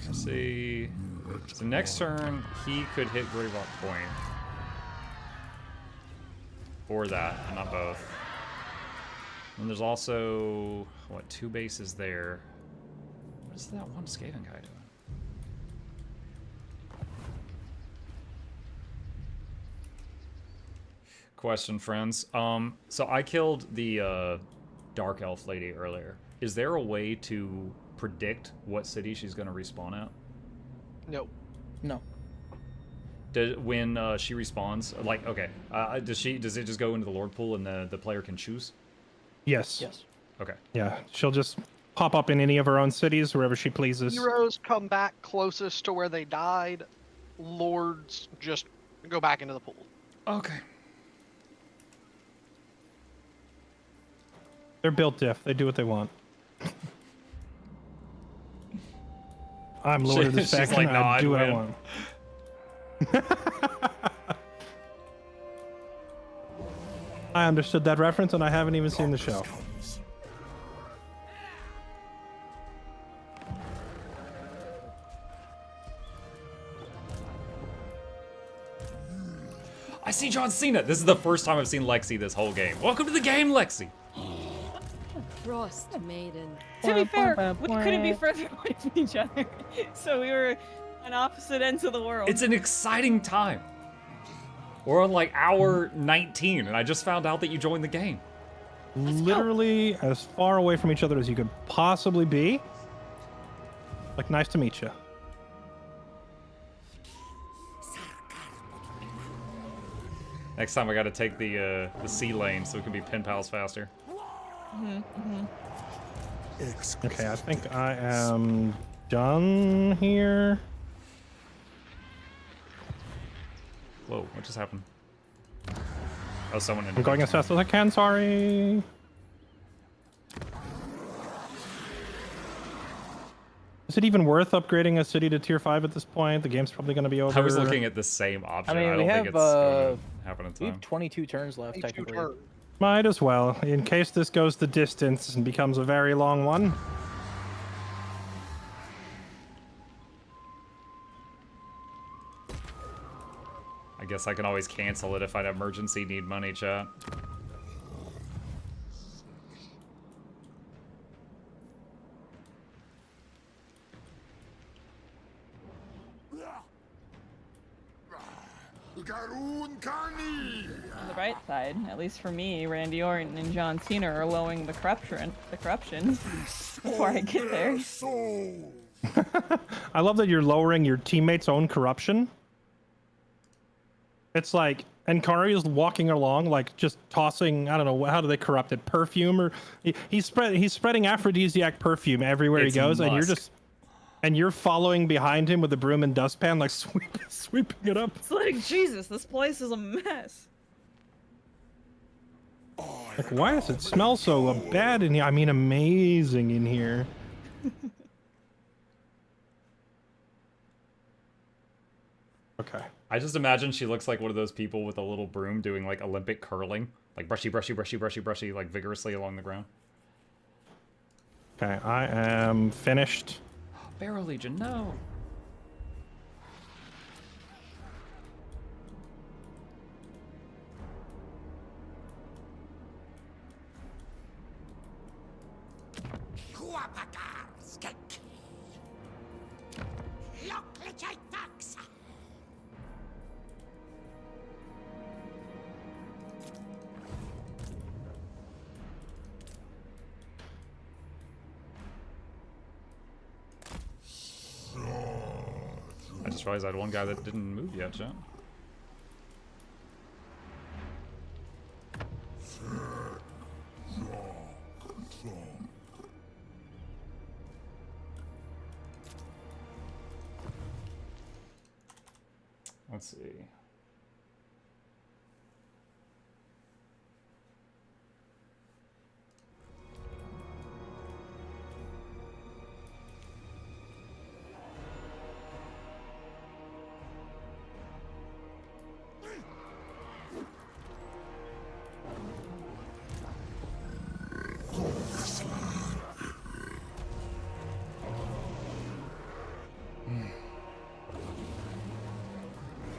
Speaker 2: Let's see. So next turn, he could hit Greyrock Point. Or that, not both. And there's also, what, 2 bases there. What is that one Skaven guy doing? Question, friends. So I killed the Dark Elf lady earlier. Is there a way to predict what city she's going to respawn at?
Speaker 3: Nope.
Speaker 6: No.
Speaker 2: When she respawns, like, okay, does it just go into the Lord pool and the player can choose?
Speaker 5: Yes.
Speaker 6: Yes.
Speaker 2: Okay.
Speaker 5: Yeah, she'll just pop up in any of her own cities, wherever she pleases.
Speaker 3: Heroes come back closest to where they died. Lords just go back into the pool.
Speaker 2: Okay.
Speaker 5: They're built diff. They do what they want. I'm Lord of this
Speaker 2: She's
Speaker 5: faction.
Speaker 2: like, "No,
Speaker 5: I
Speaker 2: I'd
Speaker 5: do what I
Speaker 2: win."
Speaker 5: want. I understood that reference, and I haven't even seen the show.
Speaker 2: I see John Cena. This is the first time I've seen Lexi this whole game. Welcome to the game, Lexi.
Speaker 8: Frost Maiden.
Speaker 1: To be fair, we couldn't be further away from each other. So we were on opposite ends of the world.
Speaker 2: It's an exciting time. We're on like hour 19, and I just found out that you joined the game.
Speaker 5: Literally as far away from each other as you could possibly be. Like, nice to meet you.
Speaker 2: Next time I gotta take the C lane so we can be pen pals faster.
Speaker 5: Okay, I think I am done here.
Speaker 2: Whoa, what just happened? Oh, someone
Speaker 5: I'm going as fast as I can, sorry. Is it even worth upgrading a city to tier 5 at this point? The game's probably going to be over.
Speaker 2: I was looking at the same option.
Speaker 6: I mean,
Speaker 2: I
Speaker 6: we
Speaker 2: don't think
Speaker 6: have,
Speaker 2: it's going to happen in
Speaker 6: We have
Speaker 2: time.
Speaker 6: 22 turns left,
Speaker 3: 22
Speaker 6: technically.
Speaker 3: turns.
Speaker 5: Might as well, in case this goes the distance and becomes a very long one.
Speaker 2: I guess I can always cancel it if I'd emergency need money, chat.
Speaker 1: On the bright side, at least for me, Randy Orton and John Cena are lowering the corruption before I get there.
Speaker 5: I love that you're lowering your teammates' own corruption. It's like, and Kari is walking along, like just tossing, I don't know, how do they corrupt it? Perfume, or he's spreading aphrodisiac perfume everywhere
Speaker 2: It's
Speaker 5: he goes, and
Speaker 2: musk.
Speaker 5: you're following behind him with a broom and dustpan, like sweeping it up.
Speaker 1: It's like, Jesus, this place is a mess.
Speaker 5: Like, why does it smell so bad in here? I mean, amazing in here. Okay.
Speaker 2: I just imagine she looks like one of those people with a little broom doing like Olympic curling. Like brushy, brushy, brushy, brushy, brushy, like vigorously along the ground.
Speaker 5: Okay, I am finished.
Speaker 2: Barrel Legion, no. I just realized I had one guy that didn't move yet, chat. Let's see.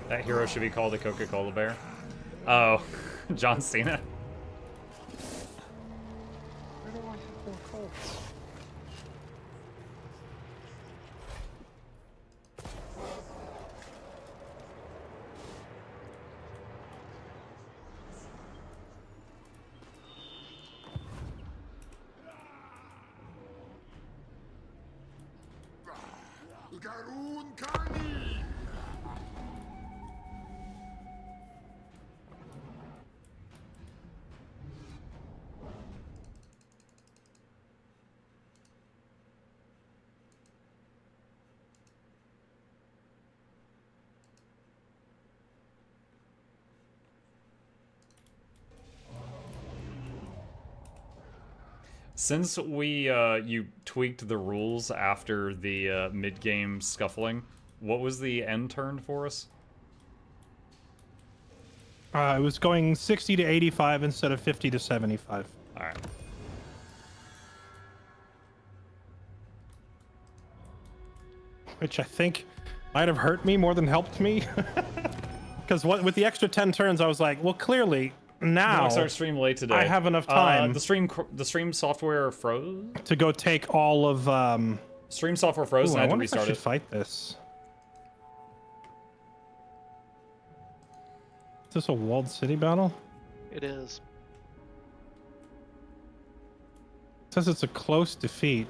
Speaker 2: That hero should be called a Coca-Cola bear. Oh, John Cena.
Speaker 3: Where do I have more Colts?
Speaker 7: Garun Kani!
Speaker 2: Since you tweaked the rules after the mid-game scuffling, what was the end turn for us?
Speaker 5: It was going 60 to 85 instead of 50 to 75.
Speaker 2: All right.
Speaker 5: Which I think might have hurt me more than helped me. Because with the extra 10 turns, I was like, well, clearly now
Speaker 2: Our stream late today.
Speaker 5: I have enough time.
Speaker 2: The stream software froze.
Speaker 5: To go take all of.
Speaker 2: Stream software froze, and I had to
Speaker 5: wonder if
Speaker 2: restart
Speaker 5: I should
Speaker 2: it.
Speaker 5: fight this. Is this a walled city battle?
Speaker 3: It is.
Speaker 5: It says it's a close defeat.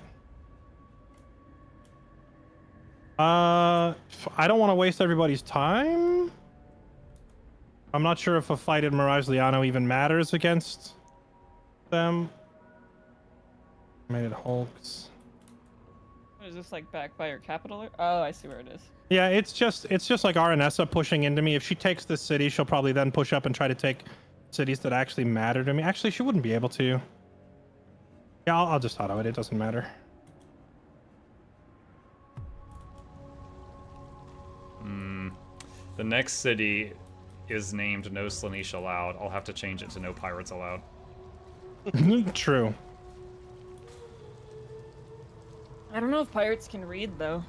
Speaker 5: I don't want to waste everybody's time. I'm not sure if a fight in Mirage Liano even matters against them. Made it Hulks.
Speaker 1: Is this like back by your capital? Oh, I see where it is.
Speaker 5: Yeah, it's just like Aranessa pushing into me. If she takes this city, she'll probably then push up and try to take cities that actually matter to me. Actually, she wouldn't be able to. Yeah, I'll just auto it. It doesn't matter.
Speaker 2: The next city is named No Slaanesh Allowed. I'll have to change it to No Pirates Allowed.
Speaker 5: True.
Speaker 1: I don't know if pirates can read though.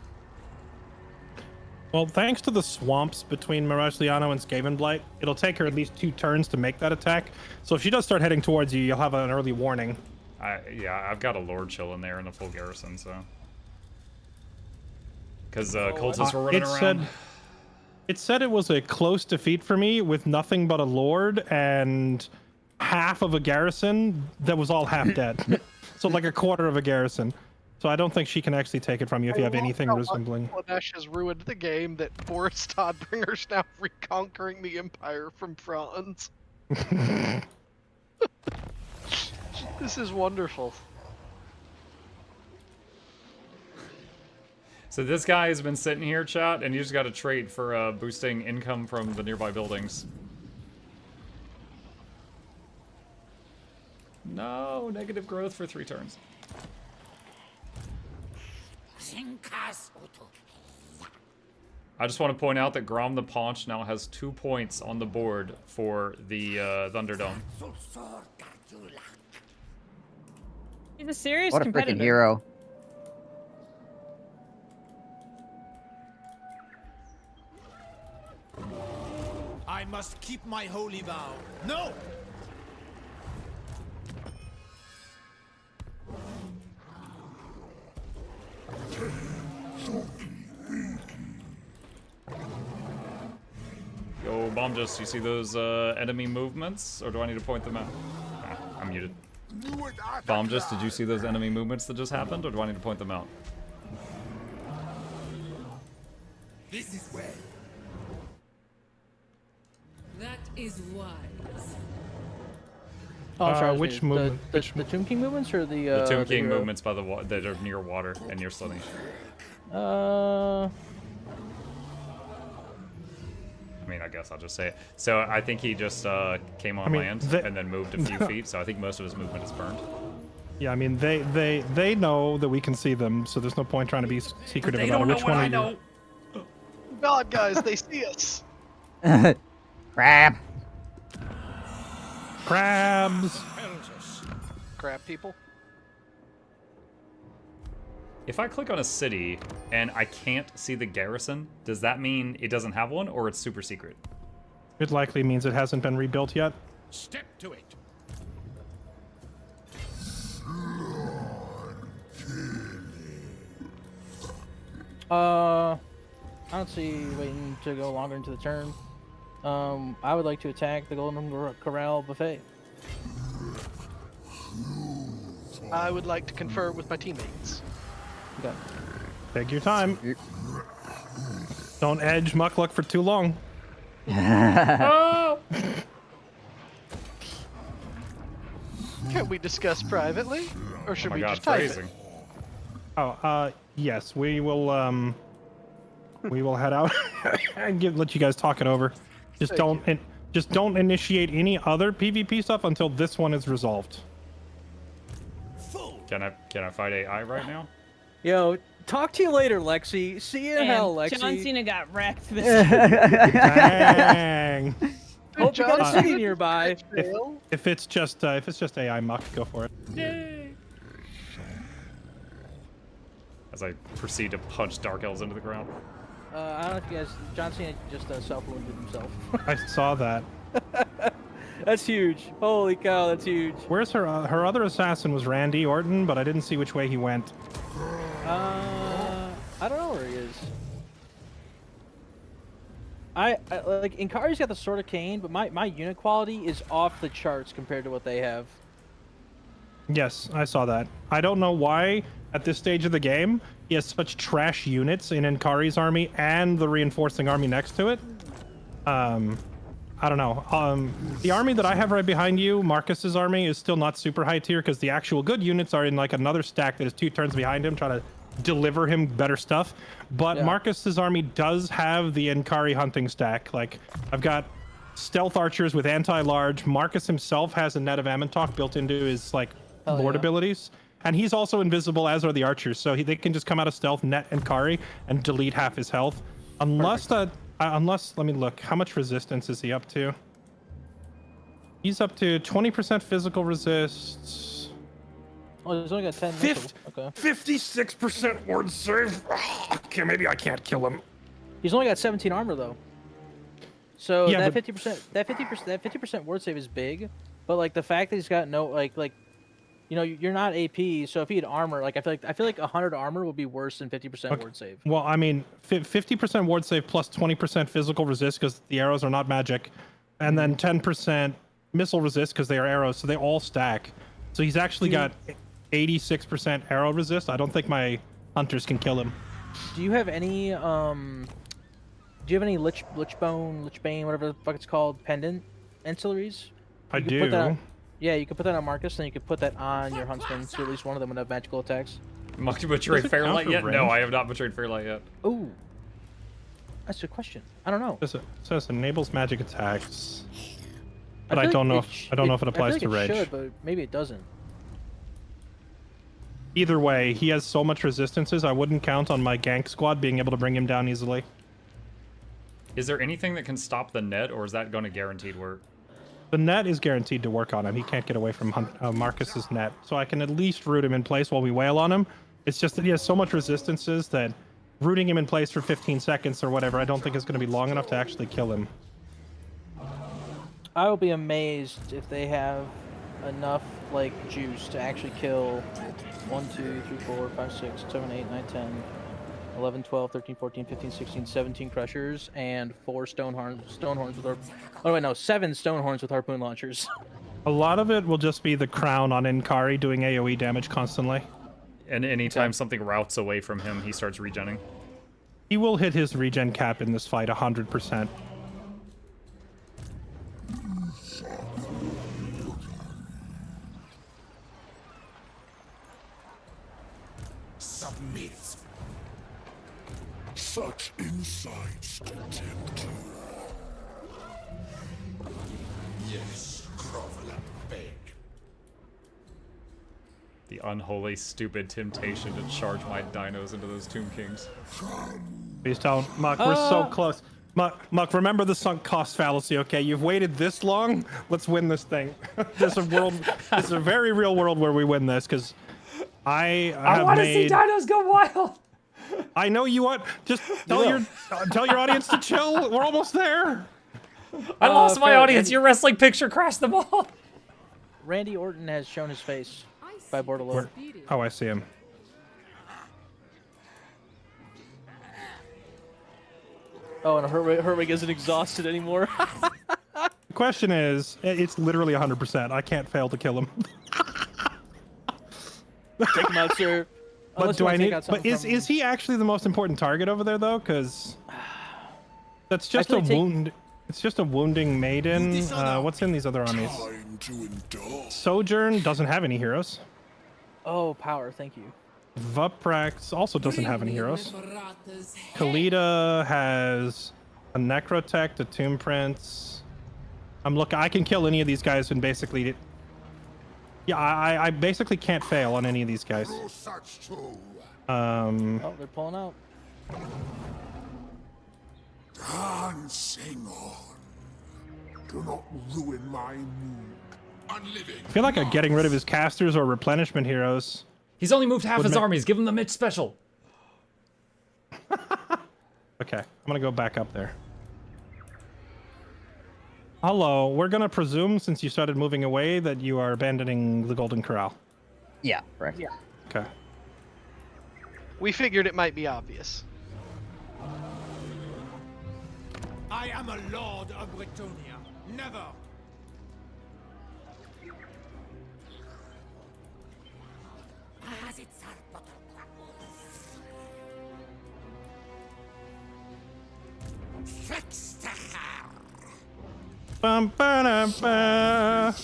Speaker 5: Well, thanks to the swamps between Mirage Liano and Skavenblight, it'll take her at least 2 turns to make that attack. So if she does start heading towards you, you'll have an early warning.
Speaker 2: Yeah, I've got a Lord chilling there in a full garrison, so. Because cultists were running around.
Speaker 5: It said it was a close defeat for me with nothing but a Lord and half of a garrison that was all half dead. So like a quarter of a garrison. So I don't think she can actually take it from you if you have anything resembling.
Speaker 3: Slaanesh has ruined the game that Boris Todbringer's now reconquering the Empire from Franz. This is wonderful.
Speaker 2: So this guy has been sitting here, chat, and you just got a trait for boosting income from the nearby buildings. No, negative growth for 3 turns. I just want to point out that Grom the Paunch now has 2 points on the board for the Thunderdome.
Speaker 1: He's a serious
Speaker 4: What a
Speaker 1: competitor.
Speaker 4: freaking hero.
Speaker 9: I must keep my holy vow. No!
Speaker 2: Yo, Bomb, just you see those enemy movements, or do I need to point them out? Ah, I'm muted. Bomb, just did you see those enemy movements that just happened, or do I need to point them out?
Speaker 9: This is well.
Speaker 8: That is wise.
Speaker 6: Oh, I'm sorry.
Speaker 5: Which movement?
Speaker 6: The Tomb King movements or the
Speaker 2: The Tomb King
Speaker 6: hero?
Speaker 2: movements by the that are near water and near Slithy. I mean, I guess I'll just say it. So I think he just came on land and then moved a few feet. So I think most of his movement is burned.
Speaker 5: Yeah, I mean, they know that we can see them, so there's no point trying to be secretive about which one are you.
Speaker 3: God, guys, they see us.
Speaker 4: Crap.
Speaker 5: Crabs.
Speaker 3: Crab people.
Speaker 2: If I click on a city and I can't see the garrison, does that mean it doesn't have one, or it's super secret?
Speaker 5: It likely means it hasn't been rebuilt yet.
Speaker 9: Step to it.
Speaker 6: I don't see waiting to go longer into the turn. I would like to attack the Golden Corral buffet.
Speaker 3: I would like to confer with my teammates.
Speaker 6: Okay.
Speaker 5: Take your time. Don't edge Mukluk for too long.
Speaker 2: Oh!
Speaker 3: Can we discuss privately, or should
Speaker 2: Oh my
Speaker 3: we
Speaker 2: god,
Speaker 3: just type
Speaker 2: phrasing.
Speaker 3: it?
Speaker 5: Oh, yes, we will head out and let you guys talk it over. Just don't initiate any other PvP stuff until this one is resolved.
Speaker 2: Can I fight AI right now?
Speaker 6: Yo, talk to you later, Lexi. See you in hell,
Speaker 1: Damn,
Speaker 6: Lexi.
Speaker 1: John Cena got wrecked this
Speaker 5: Dang.
Speaker 6: Hope you got a city nearby.
Speaker 5: If it's just AI muck, go for it.
Speaker 2: Yay! As I proceed to punch Dark Elves into the ground.
Speaker 6: I don't know if you guys. John Cena just self-wounded himself.
Speaker 5: I saw that.
Speaker 6: That's huge. Holy cow, that's huge.
Speaker 5: Where's her other assassin was Randy Orton, but I didn't see which way he went.
Speaker 6: I don't know where he is. I like Inkari's got the Sword of Cain, but my unit quality is off the charts compared to what they have.
Speaker 5: Yes, I saw that. I don't know why at this stage of the game he has such trash units in Inkari's army and the reinforcing army next to it. I don't know. The army that I have right behind you, Marcus's army, is still not super high tier because the actual good units are in like another stack that is 2 turns behind him, trying to deliver him better stuff. But
Speaker 6: Yeah.
Speaker 5: Marcus's army does have the Inkari hunting stack. Like, I've got stealth archers with anti-large. Marcus himself has a net of Amontok built into his like lord abilities. And he's also invisible, as are the archers. So they can just come out of stealth, net Inkari, and delete half his health. Unless let me look. How much resistance is he up to? He's up to 20% physical resist.
Speaker 6: Oh, he's only got 10 missiles. Okay.
Speaker 5: 56% ward save. Okay, maybe I can't kill him.
Speaker 6: He's only got 17 armor though. So
Speaker 5: Yeah,
Speaker 6: that 50% ward save is big, but like the fact that he's got no like you know, you're not AP, so if he had armor, like I feel like 100 armor would be worse than 50% ward save.
Speaker 5: Well, I mean, 50% ward save plus 20% physical resist because the arrows are not magic, and then 10% missile resist because they are arrows, so they all stack. So he's actually got 86% arrow resist. I don't think my hunters can kill him.
Speaker 6: Do you have any Lichbane, whatever the fuck it's called, pendant ancillaries?
Speaker 5: I
Speaker 6: You could put
Speaker 5: do.
Speaker 6: that- Yeah, you could put that on Marcus, and you could put that on your huntsman, so at least one of them would have magical attacks.
Speaker 2: Monkey betrayed
Speaker 5: Does it count
Speaker 2: Fairlight
Speaker 5: for
Speaker 2: yet? No,
Speaker 5: range?
Speaker 2: I have not betrayed Fairlight yet.
Speaker 6: Ooh, that's a good question. I don't know.
Speaker 5: It says enables magic attacks, but
Speaker 6: feel
Speaker 5: I
Speaker 6: like
Speaker 5: don't know.
Speaker 6: sh-
Speaker 5: I don't know if it applies
Speaker 6: I feel
Speaker 5: to
Speaker 6: like
Speaker 5: rage.
Speaker 6: it should, but maybe it doesn't.
Speaker 5: Either way, he has so much resistances. I wouldn't count on my gank squad being able to bring him down easily.
Speaker 2: Is there anything that can stop the net, or is that going to guaranteed work?
Speaker 5: The net is guaranteed to work on him. He can't get away from Marcus's net. So I can at least root him in place while we wail on him. It's just that he has so much resistances that rooting him in place for 15 seconds or whatever, I don't think is going to be long enough to actually kill him.
Speaker 6: I will be amazed if they have enough like juice to actually kill 1, 2, 3, 4, 5, 6, 7, 8, 9, 10, 11, 12, 13, 14, 15, 16, 17 crushers and 4 stonehorns with our... Oh wait, no, 7 stonehorns with harpoon launchers.
Speaker 5: A lot of it will just be the crown on Inkari doing AoE damage constantly.
Speaker 2: And anytime something routes away from him, he starts regenning.
Speaker 5: He will hit his regen cap in this fight 100%.
Speaker 7: Submit. Such insights to tempt you. Yes, grovel and beg.
Speaker 2: The unholy, stupid temptation to charge my dinos into those Tomb Kings.
Speaker 5: Please don't. Muck, we're so close. Muck, remember the sunk cost fallacy, okay? You've waited this long. Let's win this thing. This is a very real world where we win this, because I want to see
Speaker 2: dinos go wild.
Speaker 5: I know you want. Just tell your audience to chill. We're almost there.
Speaker 2: I lost my audience. Your wrestling picture crashed them all.
Speaker 6: Randy Orton has shown his face by Bordello.
Speaker 5: Oh, I see him.
Speaker 6: Oh, and Herwig isn't exhausted anymore.
Speaker 5: The question is, it's literally 100%. I can't fail to kill him.
Speaker 6: Take him out, sir.
Speaker 5: But do I need? But is he actually the most important target over there though? Because that's just a wound. It's just a wounding maiden. What's in these other armies? Sojourn doesn't have any heroes.
Speaker 6: Oh, power! Thank you.
Speaker 5: Vuprax also doesn't have any heroes. Kalita has a Necrotech, a Tomb Prince. I can kill any of these guys and basically... Yeah, I basically can't fail on any of these guys.
Speaker 6: Oh, they're pulling out.
Speaker 7: Dancing on. Do not ruin my mood. Unliving.
Speaker 5: I feel like getting rid of his casters or replenishment heroes.
Speaker 2: He's only moved half his armies. Give him the Mitch special.
Speaker 5: Okay, I'm gonna go back up there. Hello, we're gonna presume since you started moving away that you are abandoning the Golden Corral.
Speaker 4: Yeah, correct.
Speaker 6: Yeah.
Speaker 5: Okay.
Speaker 3: We figured it might be obvious.
Speaker 9: I am a lord of Britonia. Never.
Speaker 5: Bum, ba, da, ba.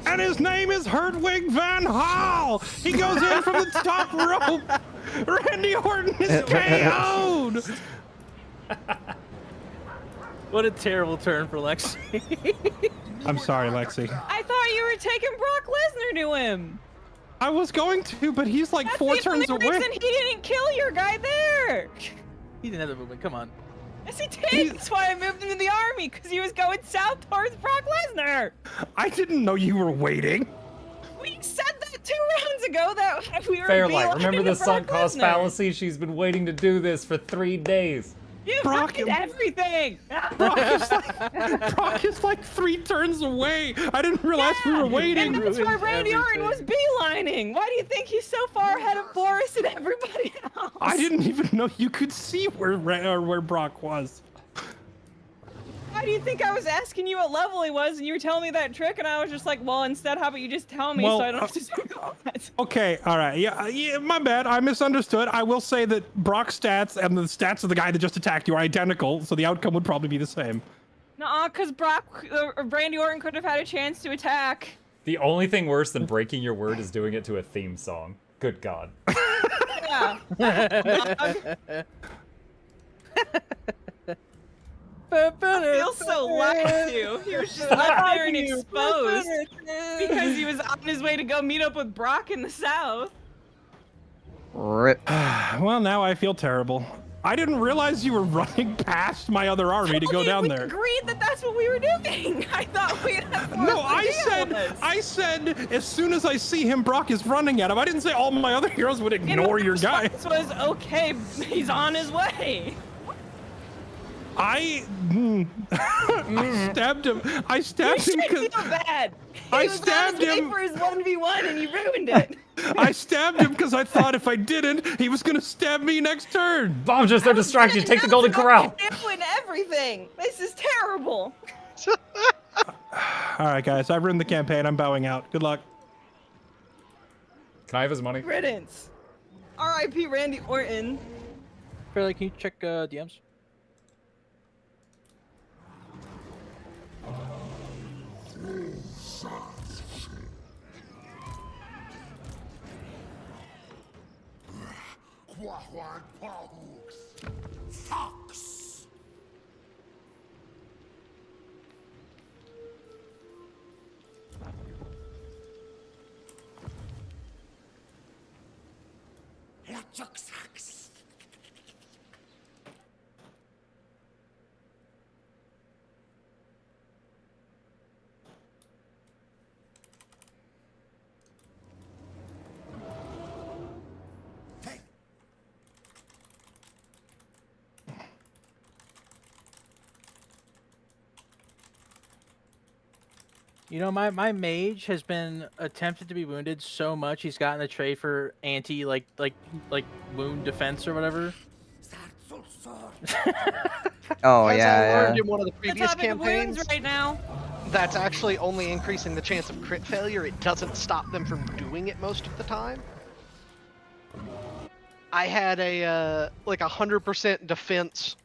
Speaker 5: And his name is Herdwig Van Hall. He goes in from the top rope. Randy Orton is KO'd.
Speaker 6: What a terrible turn for Lexi.
Speaker 5: I'm sorry, Lexi.
Speaker 1: I thought you were taking Brock Lesnar to him.
Speaker 5: I was going to, but he's like
Speaker 1: That's
Speaker 5: 4 turns
Speaker 1: the only
Speaker 5: away.
Speaker 1: reason he didn't kill your guy there.
Speaker 6: He didn't have the movement. Come on.
Speaker 1: Yes, he did. That's why I moved him to the army, because he was going south towards Brock Lesnar.
Speaker 5: I didn't know you were waiting.
Speaker 1: We said that 2 rounds ago that we were
Speaker 2: Fairlight, remember the
Speaker 1: Brock
Speaker 2: sunk cost
Speaker 1: Lesnar.
Speaker 2: fallacy? She's been waiting to do this for 3 days.
Speaker 1: You
Speaker 5: Brock-
Speaker 1: ruined everything.
Speaker 5: Brock is like 3 turns away. I didn't realize we were waiting.
Speaker 1: And that's why Randy Orton was beelining. Why do you think he's so far ahead of Boris and everybody else?
Speaker 5: I didn't even know you could see where Brock was.
Speaker 1: Why do you think I was asking you what level he was and you were telling me that trick and I was just like, well, instead, how about you just tell me
Speaker 5: Well,
Speaker 1: so I don't have to do that?
Speaker 5: Okay, all right. Yeah, my bad. I misunderstood. I will say that Brock's stats and the stats of the guy that just attacked you are identical, so the outcome would probably be the same.
Speaker 1: Nuh-uh, because Randy Orton could have had a chance to attack.
Speaker 2: The only thing worse than breaking your word is doing it to a theme song. Good God.
Speaker 1: Yeah. I feel so lied to. He was just left there and exposed because he was on his way to go meet up with Brock in the south.
Speaker 4: Rip.
Speaker 5: Well, now I feel terrible. I didn't realize you were running past my other army to go down there.
Speaker 1: We agreed that that's what we were doing. I thought we'd have more.
Speaker 5: No, I said as soon as I see him, Brock is running at him. I didn't say all my other heroes would ignore your guy.
Speaker 1: This was okay. He's on his way.
Speaker 5: I stabbed him. I stabbed him
Speaker 1: because
Speaker 5: because
Speaker 1: bad.
Speaker 5: I stabbed him
Speaker 1: for his 1v1 and you ruined it.
Speaker 5: I stabbed him because I thought if I didn't, he was gonna stab me next turn.
Speaker 2: Bomb just they're distracted. Take the golden corral.
Speaker 1: Doing everything. This is terrible.
Speaker 5: All right, guys. I've ruined the campaign. I'm bowing out. Good luck.
Speaker 2: Can I have his money?
Speaker 1: Riddance. R.I.P. Randy Orton.
Speaker 6: Fairly, can you check DMs?
Speaker 7: Fox.
Speaker 6: You know, my mage has been attempted to be wounded so much he's gotten a trait for anti like wound defense or whatever.
Speaker 4: Oh
Speaker 3: As I
Speaker 4: yeah.
Speaker 3: learned in one of the previous campaigns,
Speaker 1: right now.
Speaker 3: that's actually only increasing the chance of crit failure. It doesn't stop them from doing it most of the time. I had a like 100% defense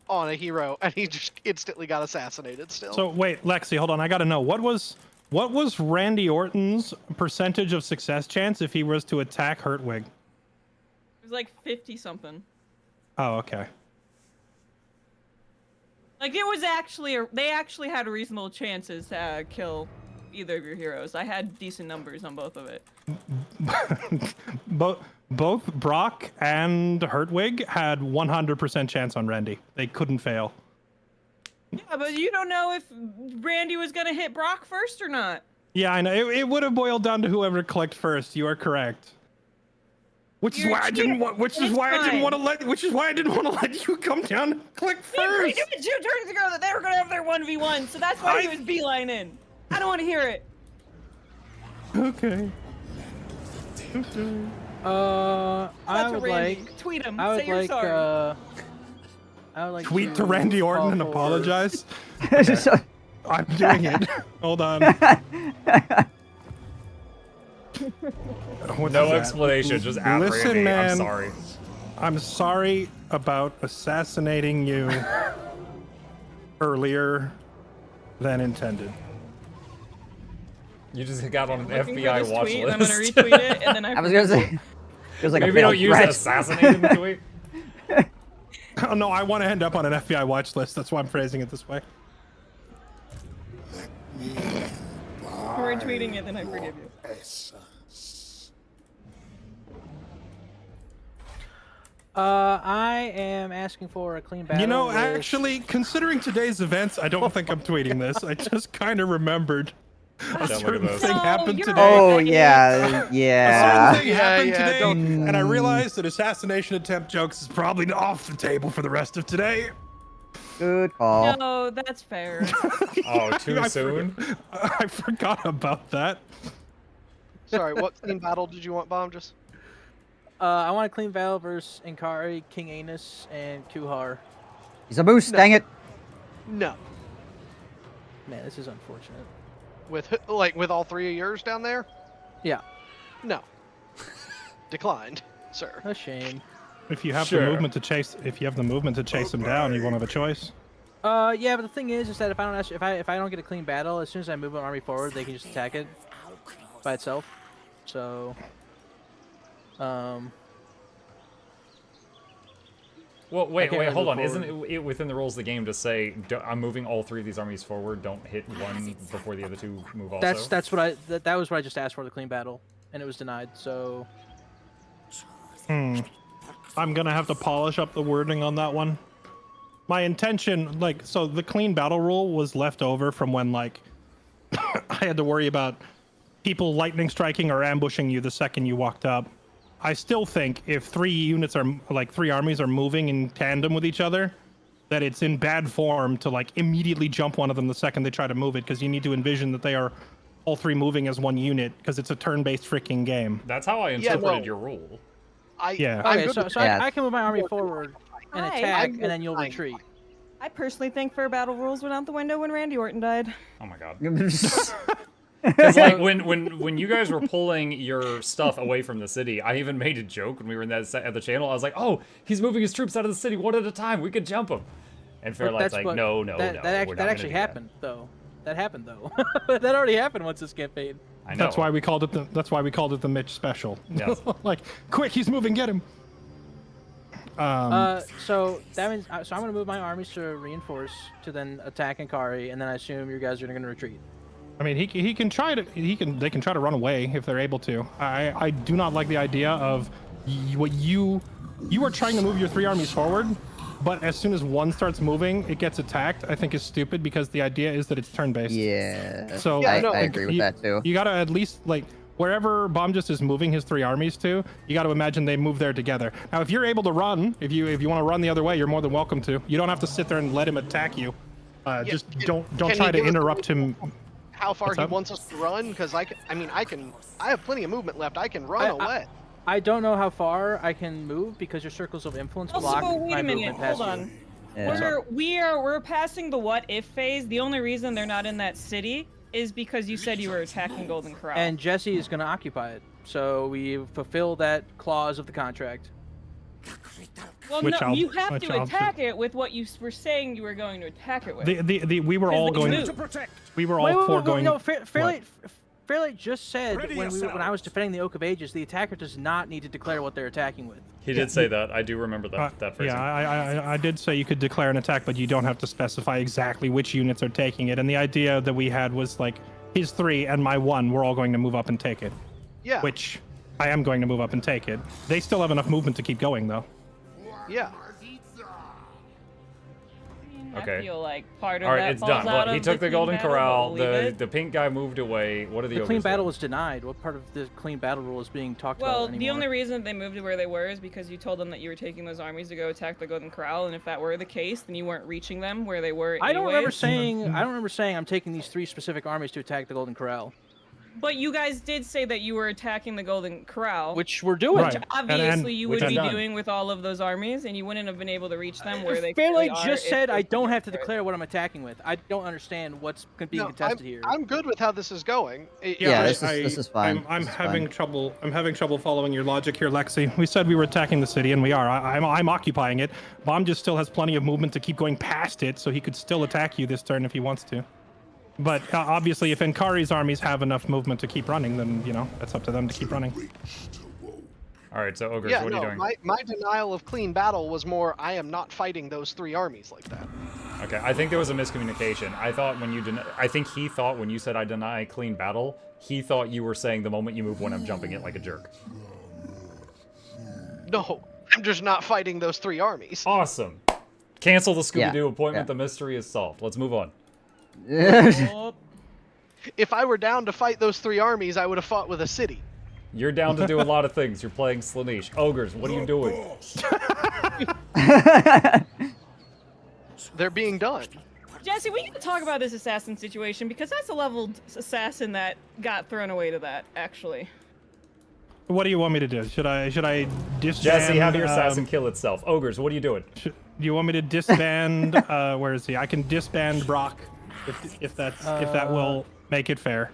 Speaker 3: on a hero, and he just instantly got assassinated. Still.
Speaker 5: So wait, Lexi, hold on. I gotta know what was Randy Orton's percentage of success chance if he was to attack Hurtwig?
Speaker 1: It was like 50 something.
Speaker 5: Oh, okay.
Speaker 1: Like it was actually they actually had reasonable chances to kill either of your heroes. I had decent numbers on both of it.
Speaker 5: Both Brock and Hurtwig had 100% chance on Randy. They couldn't fail.
Speaker 1: Yeah, but you don't know if Randy was gonna hit Brock first or not.
Speaker 5: Yeah, I know. It would have boiled down to whoever clicked first. You are correct. Which is why I didn't want to let you come down and click first.
Speaker 1: We knew it 2 turns ago that they were gonna have their 1v1, so that's why he was beelining. I don't want to hear it.
Speaker 5: Okay.
Speaker 6: I would like
Speaker 1: tweet him.
Speaker 6: I would
Speaker 1: Say you're
Speaker 6: like
Speaker 1: sorry.
Speaker 6: I would like
Speaker 5: Tweet to Randy Orton and apologize.
Speaker 4: So-
Speaker 5: I'm doing it. Hold on. What's
Speaker 2: No
Speaker 5: that?
Speaker 2: explanation, just at
Speaker 5: Listen,
Speaker 2: Randy.
Speaker 5: man.
Speaker 2: I'm sorry.
Speaker 5: I'm sorry about assassinating you earlier than intended.
Speaker 2: You just got on an
Speaker 1: Looking for
Speaker 2: FBI
Speaker 1: this
Speaker 2: watch
Speaker 1: tweet,
Speaker 2: list.
Speaker 1: I'm gonna retweet it, and then
Speaker 4: I was gonna say. It was like
Speaker 2: Maybe
Speaker 4: a
Speaker 2: don't
Speaker 4: failed
Speaker 2: use
Speaker 4: threat.
Speaker 2: assassinate in the tweet.
Speaker 5: Oh no, I want to end up on an FBI watch list. That's why I'm phrasing it this way.
Speaker 1: We're retweeting it, then I forgive you.
Speaker 6: I am asking for a clean battle.
Speaker 5: You know,
Speaker 6: with-
Speaker 5: actually, considering today's events, I don't think I'm tweeting this. I just kind of remembered a
Speaker 2: look at
Speaker 5: certain
Speaker 2: this.
Speaker 5: thing
Speaker 1: No,
Speaker 5: happened
Speaker 1: you're
Speaker 5: today.
Speaker 4: Oh
Speaker 1: right.
Speaker 4: yeah,
Speaker 5: A certain
Speaker 4: yeah.
Speaker 5: thing happened
Speaker 3: Yeah,
Speaker 5: today,
Speaker 3: don't-
Speaker 5: and I realized that assassination attempt jokes is probably off the table for the rest of today.
Speaker 4: Good call.
Speaker 1: No, that's fair.
Speaker 2: Oh, too
Speaker 5: I
Speaker 2: soon?
Speaker 5: I forgot about that.
Speaker 3: Sorry, what team battle did you want, Bomb? Just
Speaker 6: I want a clean battle versus Inkari, King Anus, and Kuhar.
Speaker 4: He's a moose. Dang it.
Speaker 3: no.
Speaker 6: Man, this is unfortunate.
Speaker 3: With all 3 of yours down there?
Speaker 6: Yeah,
Speaker 3: No. Declined, sir.
Speaker 6: a shame.
Speaker 5: If you have
Speaker 2: Sure.
Speaker 5: the movement to chase, him down, you won't have a choice.
Speaker 6: Yeah, but the thing is that if I don't get a clean battle, as soon as I move an army forward, they can just attack it by itself. So,
Speaker 2: Well, wait,
Speaker 6: can't really
Speaker 2: hold
Speaker 6: move
Speaker 2: on. Isn't
Speaker 6: forward.
Speaker 2: it within the rules of the game to say I'm moving all 3 of these armies forward? Don't hit one before the other 2 move also.
Speaker 6: that's what that was what I just asked for, the clean battle, and it was denied. So,
Speaker 5: I'm gonna have to polish up the wording on that one. My intention, like, so the clean battle rule was left over from when, like, I had to worry about people lightning striking or ambushing you the second you walked up. I still think if 3 units are, like, 3 armies are moving in tandem with each other, that it's in bad form to, like, immediately jump one of them the second they try to move it, because you need to envision that they are all 3 moving as one unit, because it's a turn-based freaking game.
Speaker 2: That's how I interpreted your rule.
Speaker 5: Yeah.
Speaker 6: Okay, so I can move my army forward and attack, and then you'll retreat.
Speaker 1: I personally think fair battle rules went out the window when Randy Orton died.
Speaker 2: Oh my god. Because like when you guys were pulling your stuff away from the city, I even made a joke when we were in that at the channel. I was like, "Oh, he's moving his troops out of the city one at a time. We could jump him." And Fairlight's like, "No,
Speaker 6: that actually happened though. That happened though. That already happened once this campaign.
Speaker 2: I know.
Speaker 5: That's why we called it the Mitch special.
Speaker 2: Yes.
Speaker 5: Like, quick, he's moving, get him.
Speaker 6: So that means so I'm gonna move my armies to reinforce to then attack Ankari, and then I assume you guys are gonna retreat.
Speaker 5: I mean, they can try to run away if they're able to. I do not like the idea of what you are trying to move your 3 armies forward, but as soon as one starts moving, it gets attacked. I think is stupid because the idea is that it's turn-based.
Speaker 4: Yeah.
Speaker 5: So
Speaker 4: I agree with that too.
Speaker 5: You gotta at least, like, wherever Bomb just is moving his 3 armies to, you got to imagine they move there together. Now, if you're able to run, if you want to run the other way, you're more than welcome to. You don't have to sit there and let him attack you. Just don't try to interrupt him.
Speaker 3: How far he wants us to run? Because I have plenty of movement left. I can run away.
Speaker 6: I don't know how far I can move because your circles of influence block my movement past you.
Speaker 1: Hold on.
Speaker 4: Yeah.
Speaker 1: We're passing the what if phase. The only reason they're not in that city is because you said you were attacking Golden Corral.
Speaker 6: And Jesse is going to occupy it. So we fulfill that clause of the contract.
Speaker 1: Well, no, you have to attack it with what you were saying you were going to attack it with.
Speaker 5: We were all going to protect. We were all four going.
Speaker 6: No, Fairlight just said when I was defending the Oak of Ages, the attacker does not need to declare what they're attacking with.
Speaker 2: He did say that. I do remember that phrasing.
Speaker 5: Yeah, I did say you could declare an attack, but you don't have to specify exactly which units are taking it. And the idea that we had was like his 3 and my 1, we're all going to move up and take it.
Speaker 3: Yeah.
Speaker 5: Which I am going to move up and take it. They still have enough movement to keep going, though.
Speaker 3: Yeah.
Speaker 2: Okay.
Speaker 1: I feel like part of
Speaker 2: all right,
Speaker 1: that
Speaker 2: it's
Speaker 1: falls
Speaker 2: done.
Speaker 1: out
Speaker 2: Look, he
Speaker 1: of
Speaker 2: took the Golden
Speaker 1: battle,
Speaker 2: Corral.
Speaker 1: we'll
Speaker 2: The pink guy moved away. What are the
Speaker 6: clean battle
Speaker 2: doing?
Speaker 6: was denied. What part of the clean battle rule is being talked
Speaker 1: Well,
Speaker 6: about anymore?
Speaker 1: the only reason they moved to where they were is because you told them that you were taking those armies to go attack the Golden Corral, and if that were the case, then you weren't reaching them where they were.
Speaker 6: I don't remember
Speaker 1: anyways.
Speaker 6: saying I'm taking these 3 specific armies to attack the Golden Corral.
Speaker 1: But you guys did say that you were attacking the Golden Corral,
Speaker 6: which we're doing.
Speaker 1: Which obviously you would be
Speaker 5: done.
Speaker 1: doing with all of those armies, and you wouldn't have been able to reach them where they
Speaker 6: Fairlight
Speaker 1: clearly
Speaker 6: just
Speaker 1: are
Speaker 6: said
Speaker 1: if
Speaker 6: I
Speaker 1: they
Speaker 6: don't have to
Speaker 1: were.
Speaker 6: declare what I'm attacking with. I don't understand what's being contested here.
Speaker 3: I'm good with how this is going.
Speaker 4: Yeah, this is fine.
Speaker 5: I'm having trouble following your logic here, Lexi. We said we were attacking the city, and we are. I'm occupying it. Bomb just still has plenty of movement to keep going past it, so he could still attack you this turn if he wants to. But obviously, if Ankari's armies have enough movement to keep running, then, you know, that's up to them to keep running.
Speaker 2: All right, so Ogres,
Speaker 3: Yeah,
Speaker 2: what are you doing?
Speaker 3: my denial of clean battle was more, I am not fighting those 3 armies like that.
Speaker 2: Okay, I think there was a miscommunication. I thought when you I think he thought when you said I deny clean battle, he thought you were saying the moment you move one, I'm jumping it like a jerk.
Speaker 3: No, I'm just not fighting those 3 armies.
Speaker 2: Awesome. Cancel the Scooby-Doo appointment.
Speaker 4: Yeah.
Speaker 2: The mystery is solved. Let's move on.
Speaker 3: If I were down to fight those 3 armies, I would have fought with a city.
Speaker 2: You're down to do a lot of things. You're playing Slanesh. Ogres, what are you doing?
Speaker 3: They're being done.
Speaker 1: Jesse, we can talk about this assassin situation because that's a leveled assassin that got thrown away to that, actually.
Speaker 5: What do you want me to do? Should I disband?
Speaker 2: Jesse, have your assassin kill itself. Ogres, what are you doing?
Speaker 5: Do you want me to disband? Where is he? I can disband Brock, if that will make it fair.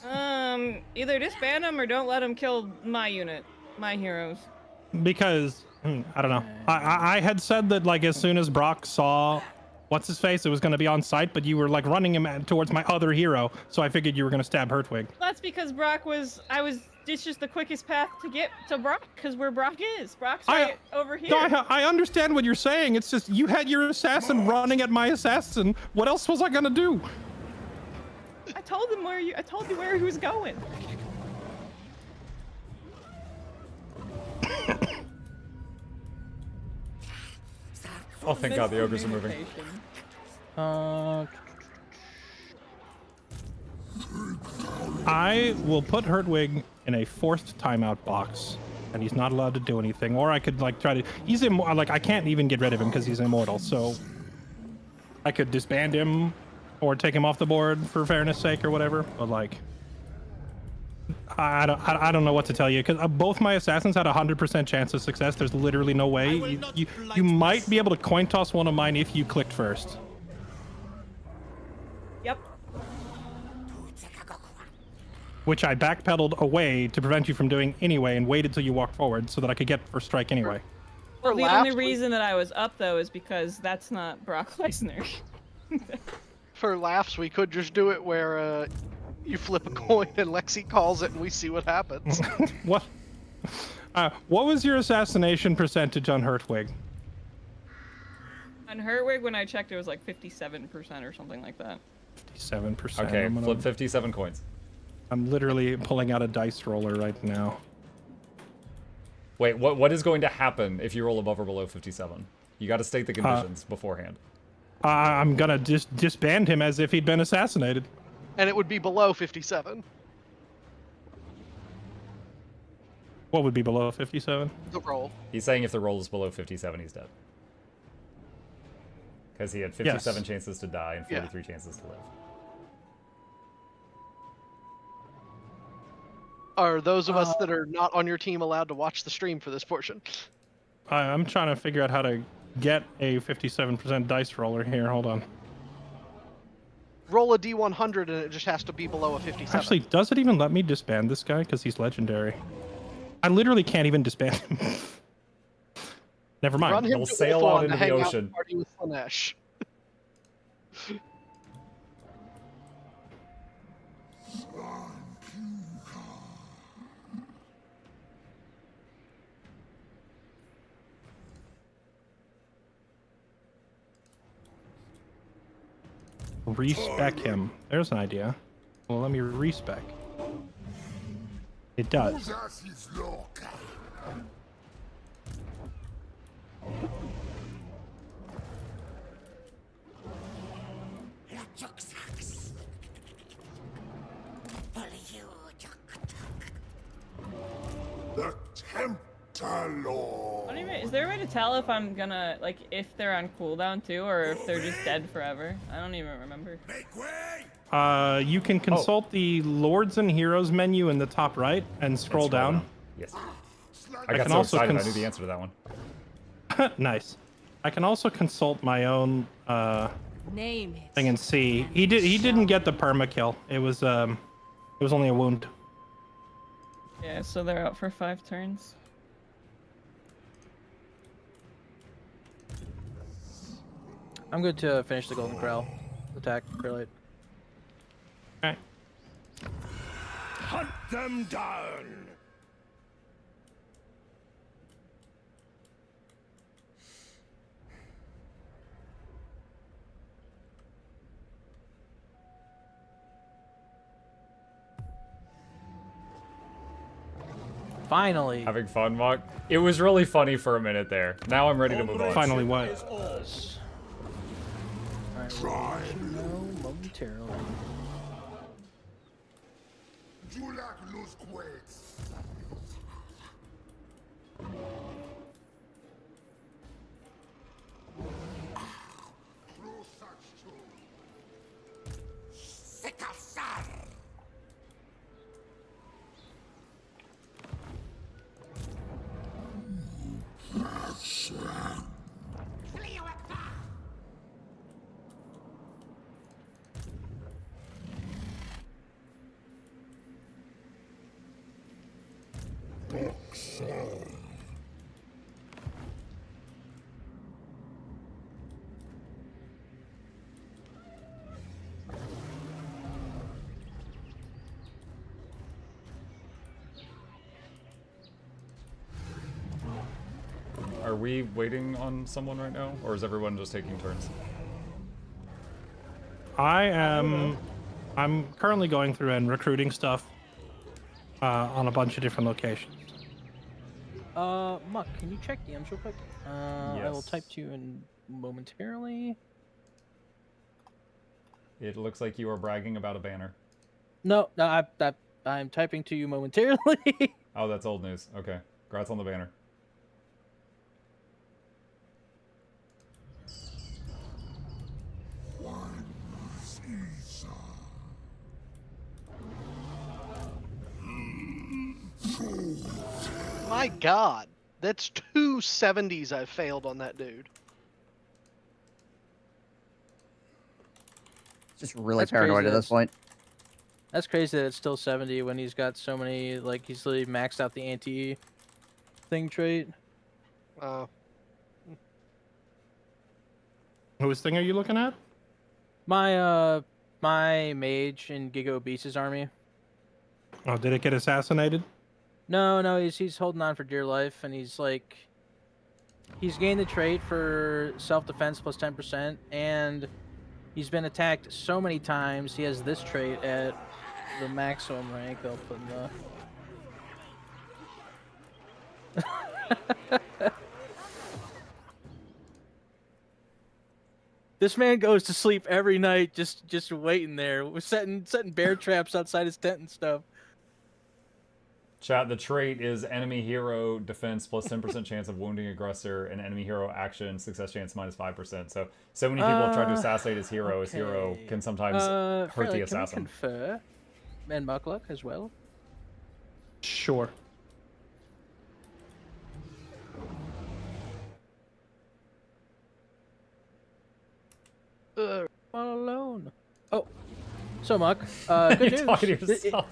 Speaker 1: Either disband him or don't let him kill my unit, my heroes.
Speaker 5: Because I don't know. I had said that, like, as soon as Brock saw what's his face, it was going to be on site, but you were like running him towards my other hero, so I figured you were going to stab Hertwig.
Speaker 1: That's because it's just the quickest path to get to Brock, because where Brock is. Brock's right over here.
Speaker 5: No, I understand what you're saying. It's just you had your assassin running at my assassin. What else was I going to do?
Speaker 1: I told you where he was going.
Speaker 2: Oh, thank God, the ogres are moving.
Speaker 6: Uh,
Speaker 5: I will put Hertwig in a forced timeout box, and he's not allowed to do anything. Or I could like try to. He's like I can't even get rid of him because he's immortal. So I could disband him or take him off the board for fairness sake or whatever. But like, I don't know what to tell you because both my assassins had 100% chance of success. There's literally no way. You might be able to coin toss one of mine if you clicked first.
Speaker 1: Yep.
Speaker 5: Which I backpedaled away to prevent you from doing anyway and waited till you walked forward so that I could get first strike anyway.
Speaker 1: Well, the only reason that I was up, though, is because that's not Brock Lesnar.
Speaker 3: For laughs, we could just do it where you flip a coin and Lexi calls it and we see what happens.
Speaker 5: What? What was your assassination percentage on Hertwig?
Speaker 1: On Hertwig, when I checked, it was like 57% or something like that.
Speaker 5: 57%.
Speaker 2: Okay, flip 57 coins.
Speaker 5: I'm literally pulling out a dice roller right now.
Speaker 2: Wait, what is going to happen if you roll above or below 57? You got to state the conditions beforehand.
Speaker 5: I'm gonna just disband him as if he'd been assassinated.
Speaker 3: And it would be below 57.
Speaker 5: What would be below 57?
Speaker 3: The roll.
Speaker 2: He's saying if the roll is below 57, he's dead. Because he had 57 chances to die and 43 chances to live.
Speaker 3: Are those of us that are not on your team allowed to watch the stream for this portion?
Speaker 5: I'm trying to figure out how to get a 57% dice roller here. Hold on.
Speaker 3: Roll a D100 and it just has to be below a 57.
Speaker 5: Actually, does it even let me disband this guy? Because he's legendary. I literally can't even disband him. Never mind.
Speaker 3: Run him
Speaker 2: He'll
Speaker 3: to
Speaker 2: sail
Speaker 3: Ulthuan
Speaker 2: out into
Speaker 3: to hang
Speaker 2: the
Speaker 3: out
Speaker 2: ocean.
Speaker 3: and party with Slanesh.
Speaker 5: Respec him. There's an idea. Well, let me respec. It does.
Speaker 7: The Tempter Lord.
Speaker 1: Is there a way to tell if I'm gonna, like, if they're on cooldown too, or if they're just dead forever? I don't even remember.
Speaker 5: You can consult the Lords and Heroes menu in the top right and scroll down.
Speaker 2: Yes. I got so excited I knew the answer to that one.
Speaker 5: Nice. I can also consult my own
Speaker 8: Name it.
Speaker 5: thing and see. He didn't get the perma kill. It was only a wound.
Speaker 1: Yeah, so they're out for 5 turns.
Speaker 6: I'm good to finish the Golden Corral. Attack, Correlate.
Speaker 5: Okay.
Speaker 7: Hunt them down.
Speaker 6: Finally.
Speaker 2: Having fun, Muk? It was really funny for a minute there. Now I'm ready to move on.
Speaker 5: Finally what?
Speaker 6: Alright, we'll let you know momentarily.
Speaker 2: Are we waiting on someone right now, or is everyone just taking turns?
Speaker 5: I'm currently going through and recruiting stuff on a bunch of different locations.
Speaker 6: Muck, can you check DMs real quick? I will
Speaker 2: Yes.
Speaker 6: type to you in momentarily.
Speaker 2: It looks like you are bragging about a banner.
Speaker 6: No, I'm typing to you momentarily.
Speaker 2: Oh, that's old news. Okay. Congrats on the banner.
Speaker 3: My God, that's 2 70s I failed on that dude.
Speaker 4: Just really
Speaker 6: That's
Speaker 4: paranoid
Speaker 6: crazy,
Speaker 4: at this point.
Speaker 6: That's crazy that it's still 70 when he's got so many, like, he's literally maxed out the anti-thing trait.
Speaker 5: Whose thing are you looking at?
Speaker 6: My mage in Giga Beast's army.
Speaker 5: Oh, did it get assassinated?
Speaker 6: No, he's holding on for dear life, and he's like, he's gained the trait for self-defense plus 10%, and he's been attacked so many times, he has this trait at the maximum rank. I'll put in the... This man goes to sleep every night just waiting there. We're setting bear traps outside his tent and stuff.
Speaker 2: Chat, the trait is enemy hero defense plus 10% chance of wounding aggressor and enemy hero action success chance minus 5%. So many people have tried to assassinate his hero.
Speaker 6: Okay.
Speaker 2: His hero can sometimes hurt the assassin.
Speaker 6: Can we confer? And Mukluk as well?
Speaker 5: Sure.
Speaker 6: All alone. Oh, so Muck. Good
Speaker 2: You're
Speaker 6: news.
Speaker 2: talking to yourself.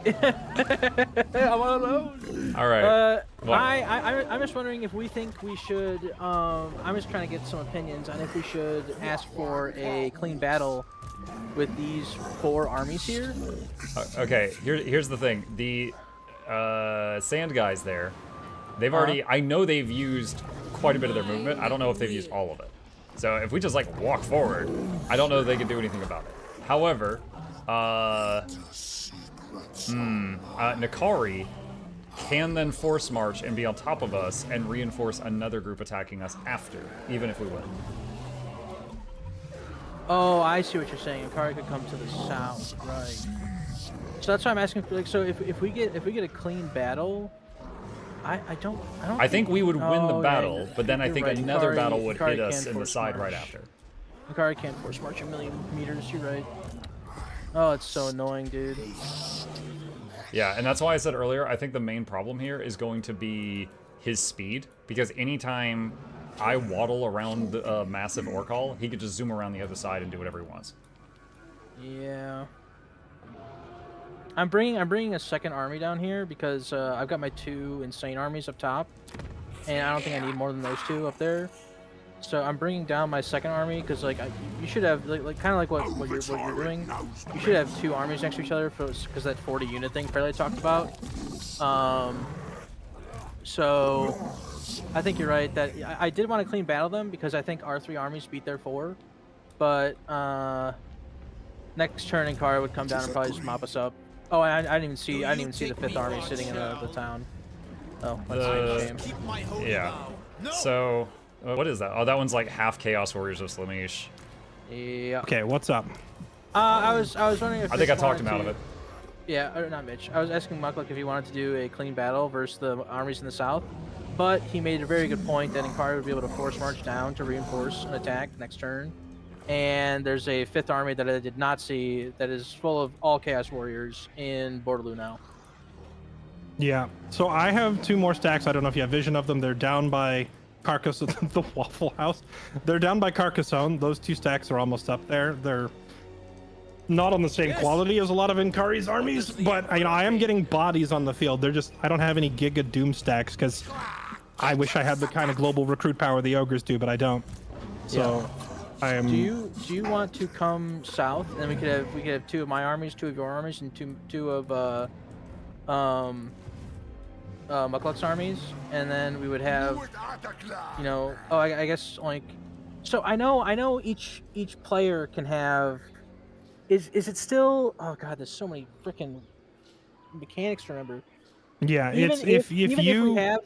Speaker 6: I'm all alone.
Speaker 2: All right.
Speaker 6: I'm just wondering if we think we should. I'm just trying to get some opinions on if we should ask for a clean battle with these 4 armies here.
Speaker 2: Okay. Here's the thing. The sand guys there, they've already. I know they've used quite a bit of their movement. I don't know if they've used all of it. So if we just like walk forward, I don't know if they can do anything about it. However, Nakari can then force march and be on top of us and reinforce another group attacking us after, even if we win.
Speaker 6: Oh, I see what you're saying. Akari could come to the south, right? So that's why I'm asking. Like, so if we get a clean battle, I don't.
Speaker 2: I think we would win the
Speaker 6: Oh,
Speaker 2: battle,
Speaker 6: yeah,
Speaker 2: but then I
Speaker 6: you're
Speaker 2: think
Speaker 6: right.
Speaker 2: another battle would
Speaker 6: Akari
Speaker 2: hit us
Speaker 6: can
Speaker 2: in the
Speaker 6: force
Speaker 2: side
Speaker 6: march.
Speaker 2: right after.
Speaker 6: Akari can't force march a million meters. You're right. Oh, it's so annoying, dude.
Speaker 2: Yeah, and that's why I said earlier, I think the main problem here is going to be his speed, because anytime I waddle around the massive orc hall, he could just zoom around the other side and do whatever he wants.
Speaker 6: Yeah. I'm bringing a second army down here because I've got my 2 insane armies up top, and I don't think I need more than those 2 up there. So I'm bringing down my second army because like you should have like kind of like what you're doing. You should have 2 armies next to each other because that 40 unit thing Fairly talked about. So I think you're right that I did want to clean battle them because I think our 3 armies beat their 4, but next turn Inkara would come down and probably just mop us up. Oh, I didn't even see the 5th army sitting in the town. Oh, that's a shame.
Speaker 2: Yeah. So what is that? Oh, that one's like half Chaos Warriors of Slamish.
Speaker 6: Yeah.
Speaker 5: Okay, what's up?
Speaker 6: I was wondering if
Speaker 2: I think I
Speaker 6: Mitch
Speaker 2: talked him
Speaker 6: wanted
Speaker 2: out of
Speaker 6: to-
Speaker 2: it.
Speaker 6: Yeah, or not Mitch. I was asking Mukluk if he wanted to do a clean battle versus the armies in the south, but he made a very good point that Inkari would be able to force march down to reinforce an attack next turn. And there's a 5th army that I did not see that is full of all Chaos Warriors in Bordeloo now.
Speaker 5: Yeah, so I have 2 more stacks. I don't know if you have vision of them. They're down by Carcassonne, the Waffle House. They're down by Carcassonne. Those 2 stacks are almost up there. They're not on the same quality as a lot of Inkari's armies, but I am getting bodies on the field. They're just, I don't have any Giga Doom stacks because I wish I had the kind of global recruit power the ogres do, but I don't. So I am.
Speaker 6: Do you want to come south and we could have 2 of my armies, 2 of your armies, and two of Mukluk's armies, and then we would have, I guess like, so I know each player can have. Is it still? Oh god, there's so many freaking mechanics to remember.
Speaker 5: Yeah,
Speaker 6: Even
Speaker 5: it's if
Speaker 6: we
Speaker 5: you
Speaker 6: have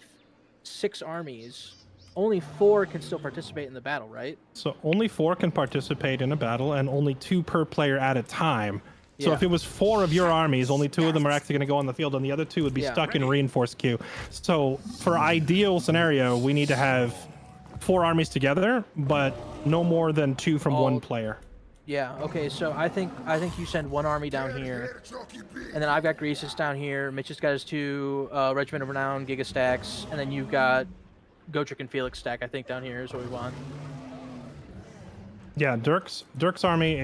Speaker 6: 6 armies, only 4 can still participate in the battle, right?
Speaker 5: So only 4 can participate in a battle, and only 2 per player at a time. So
Speaker 6: Yeah.
Speaker 5: if it was 4 of your armies, only 2 of them are actually going to go on the field, and the other 2 would be
Speaker 6: Yeah.
Speaker 5: stuck in reinforced queue. So for ideal scenario, we need to have 4 armies together, but no more than 2 from one player.
Speaker 6: Yeah. Okay. So I think you send 1 army down here, and then I've got Greasus down here. Mitch has got his 2 Regiment of Renown Giga stacks, and then you've got Gotrek and Felix stack. I think down here is what we want.
Speaker 5: Yeah, Dirk's army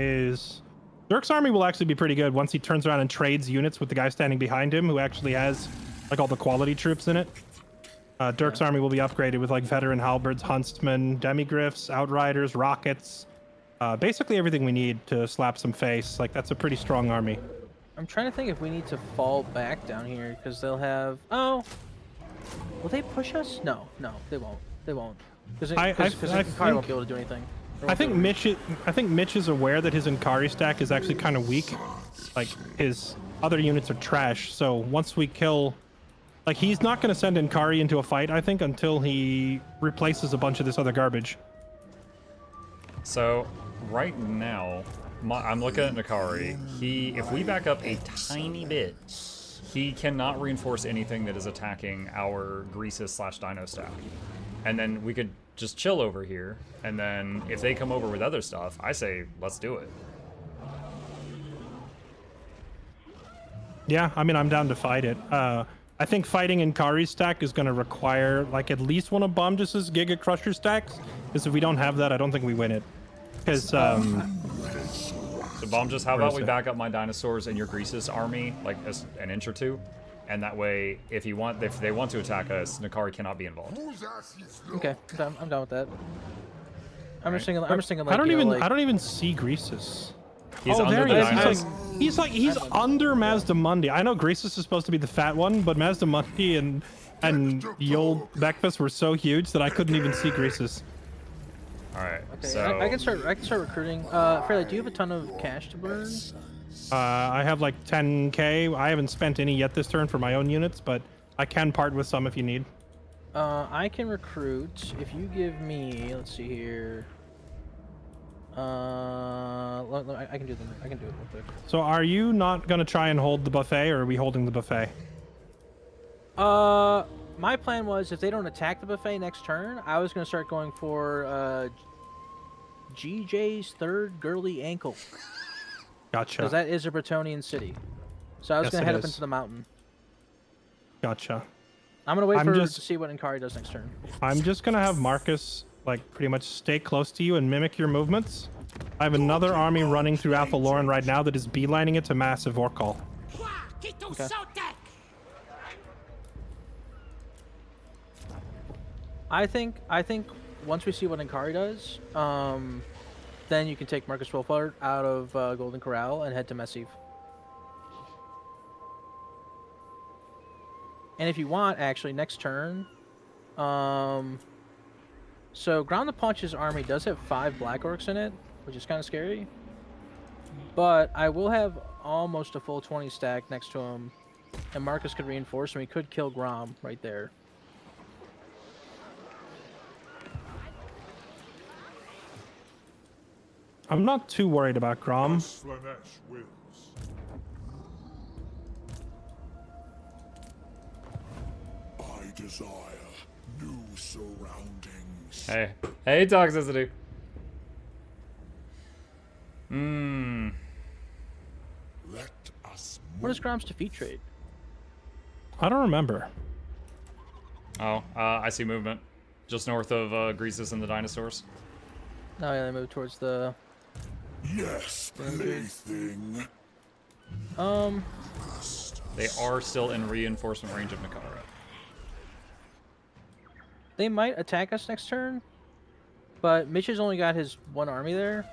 Speaker 5: will actually be pretty good once he turns around and trades units with the guy standing behind him, who actually has like all the quality troops in it. Dirk's army will be upgraded with like veteran halberds, huntsmen, demigriffs, outriders, rockets. Basically everything we need to slap some face. Like, that's a pretty strong army.
Speaker 6: I'm trying to think if we need to fall back down here because they'll have. Oh, will they push us? No, they won't. They won't. Because Inkari won't be able to do anything.
Speaker 5: I think Mitch is aware that his Inkari stack is actually kind of weak. Like, his other units are trash. So once we kill, like, he's not going to send Inkari into a fight, I think, until he replaces a bunch of this other garbage.
Speaker 2: So right now, I'm looking at Nikari. If we back up a tiny bit, he cannot reinforce anything that is attacking our Greasus/Dino stack. And then we could just chill over here, and then if they come over with other stuff, I say, let's do it.
Speaker 5: Yeah, I mean, I'm down to fight it. I think fighting Inkari's stack is going to require, like, at least one of Bomjus's Giga Crusher stacks, because if we don't have that, I don't think we win it. Because,
Speaker 2: So Bomjus, how about we back up my dinosaurs and your Greasus army, like, an inch or 2? And that way, if they want to attack us, Nikari cannot be involved.
Speaker 6: Okay, I'm done with that. I'm just thinking like,
Speaker 5: I don't even see Greasus.
Speaker 2: He's under
Speaker 5: there
Speaker 2: the dinos.
Speaker 5: He's under Mazdamundi. I know Greasus is supposed to be the fat one, but Mazdamundi and the old Bekfus were so huge that I couldn't even see Greasus.
Speaker 2: All right.
Speaker 6: Okay,
Speaker 2: so
Speaker 6: I can start recruiting. Fairly, do you have a ton of cash to burn?
Speaker 5: I have like 10k. I haven't spent any yet this turn for my own units, but I can part with some if you need.
Speaker 6: I can recruit if you give me. Let's see here. I can do them. I can do it real quick.
Speaker 5: So, are you not gonna try and hold the buffet, or are we holding the buffet?
Speaker 6: My plan was if they don't attack the buffet next turn, I was gonna start going for GJ's third girly ankle.
Speaker 5: Gotcha.
Speaker 6: Because that is a Bretonian city. So I was gonna head up into the mountain.
Speaker 5: Gotcha.
Speaker 6: I'm gonna wait to see what Inkari does next turn.
Speaker 5: I'm just gonna have Marcus like pretty much stay close to you and mimic your movements. I have another army running through Alpha Lauren right now that is beelining it to massive Orcal.
Speaker 6: Okay. I think once we see what Inkari does, then you can take Marcus Wolfhard out of Golden Corral and head to Messive. And if you want, actually, next turn, so Ground the Punch's army does have 5 Black Orcs in it, which is kind of scary. But I will have almost a full 20 stack next to him, and Marcus could reinforce, and we could kill Grom right there.
Speaker 5: I'm not too worried about Grom.
Speaker 7: I desire new surroundings.
Speaker 2: Hey, toxicity.
Speaker 7: Let us
Speaker 6: What is Grom's defeat trade?
Speaker 5: I don't remember.
Speaker 2: Oh, I see movement. Just north of Greasus and the dinosaurs.
Speaker 6: Oh yeah, they moved towards the...
Speaker 7: Yes, plaything.
Speaker 2: They are still in reinforcement range of Nikara.
Speaker 6: They might attack us next turn, but Mitch has only got his 1 army there.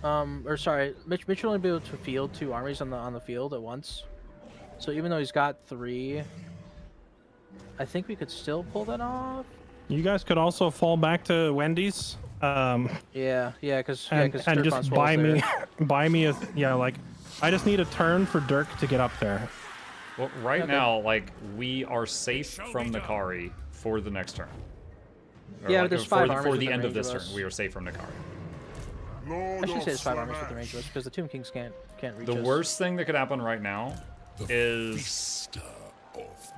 Speaker 6: Or sorry, Mitch will only be able to field 2 armies on the field at once. So even though he's got 3, I think we could still pull that off.
Speaker 5: You guys could also fall back to Wendy's.
Speaker 6: Yeah, because
Speaker 5: and just buy me a like. I just need a turn for Dirk to get up there.
Speaker 2: Well, right now, like, we are safe from Nikari for the next turn. Or
Speaker 6: Yeah,
Speaker 2: like,
Speaker 6: but there's
Speaker 2: for
Speaker 6: 5
Speaker 2: the,
Speaker 6: armies
Speaker 2: for the
Speaker 6: within
Speaker 2: end of
Speaker 6: range
Speaker 2: this
Speaker 6: of
Speaker 2: turn.
Speaker 6: us.
Speaker 2: We are safe from Nakari.
Speaker 6: I should say there's 5 armies within range of us because the Tomb Kings can't reach
Speaker 2: The
Speaker 6: us.
Speaker 2: worst thing that could happen right now is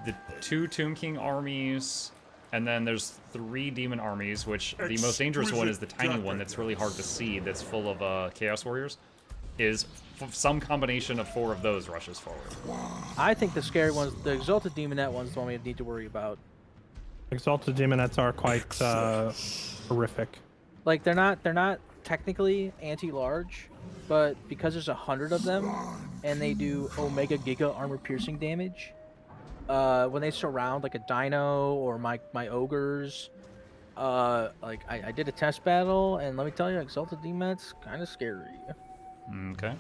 Speaker 2: the 2 Tomb King armies, and then there's 3 demon armies, which the most dangerous one is the tiny one that's really hard to see, that's full of Chaos Warriors, is some combination of 4 of those rushes forward.
Speaker 6: I think the scary ones, the Exalted Demonette one's the one we need to worry about.
Speaker 5: Exalted Demonettes are quite horrific.
Speaker 6: Like they're not technically anti-large, but because there's 100 of them and they do Omega Giga armor piercing damage, when they surround like a dino or my ogres, like I did a test battle and let me tell you, Exalted Demonette's kind of scary.
Speaker 2: Okay.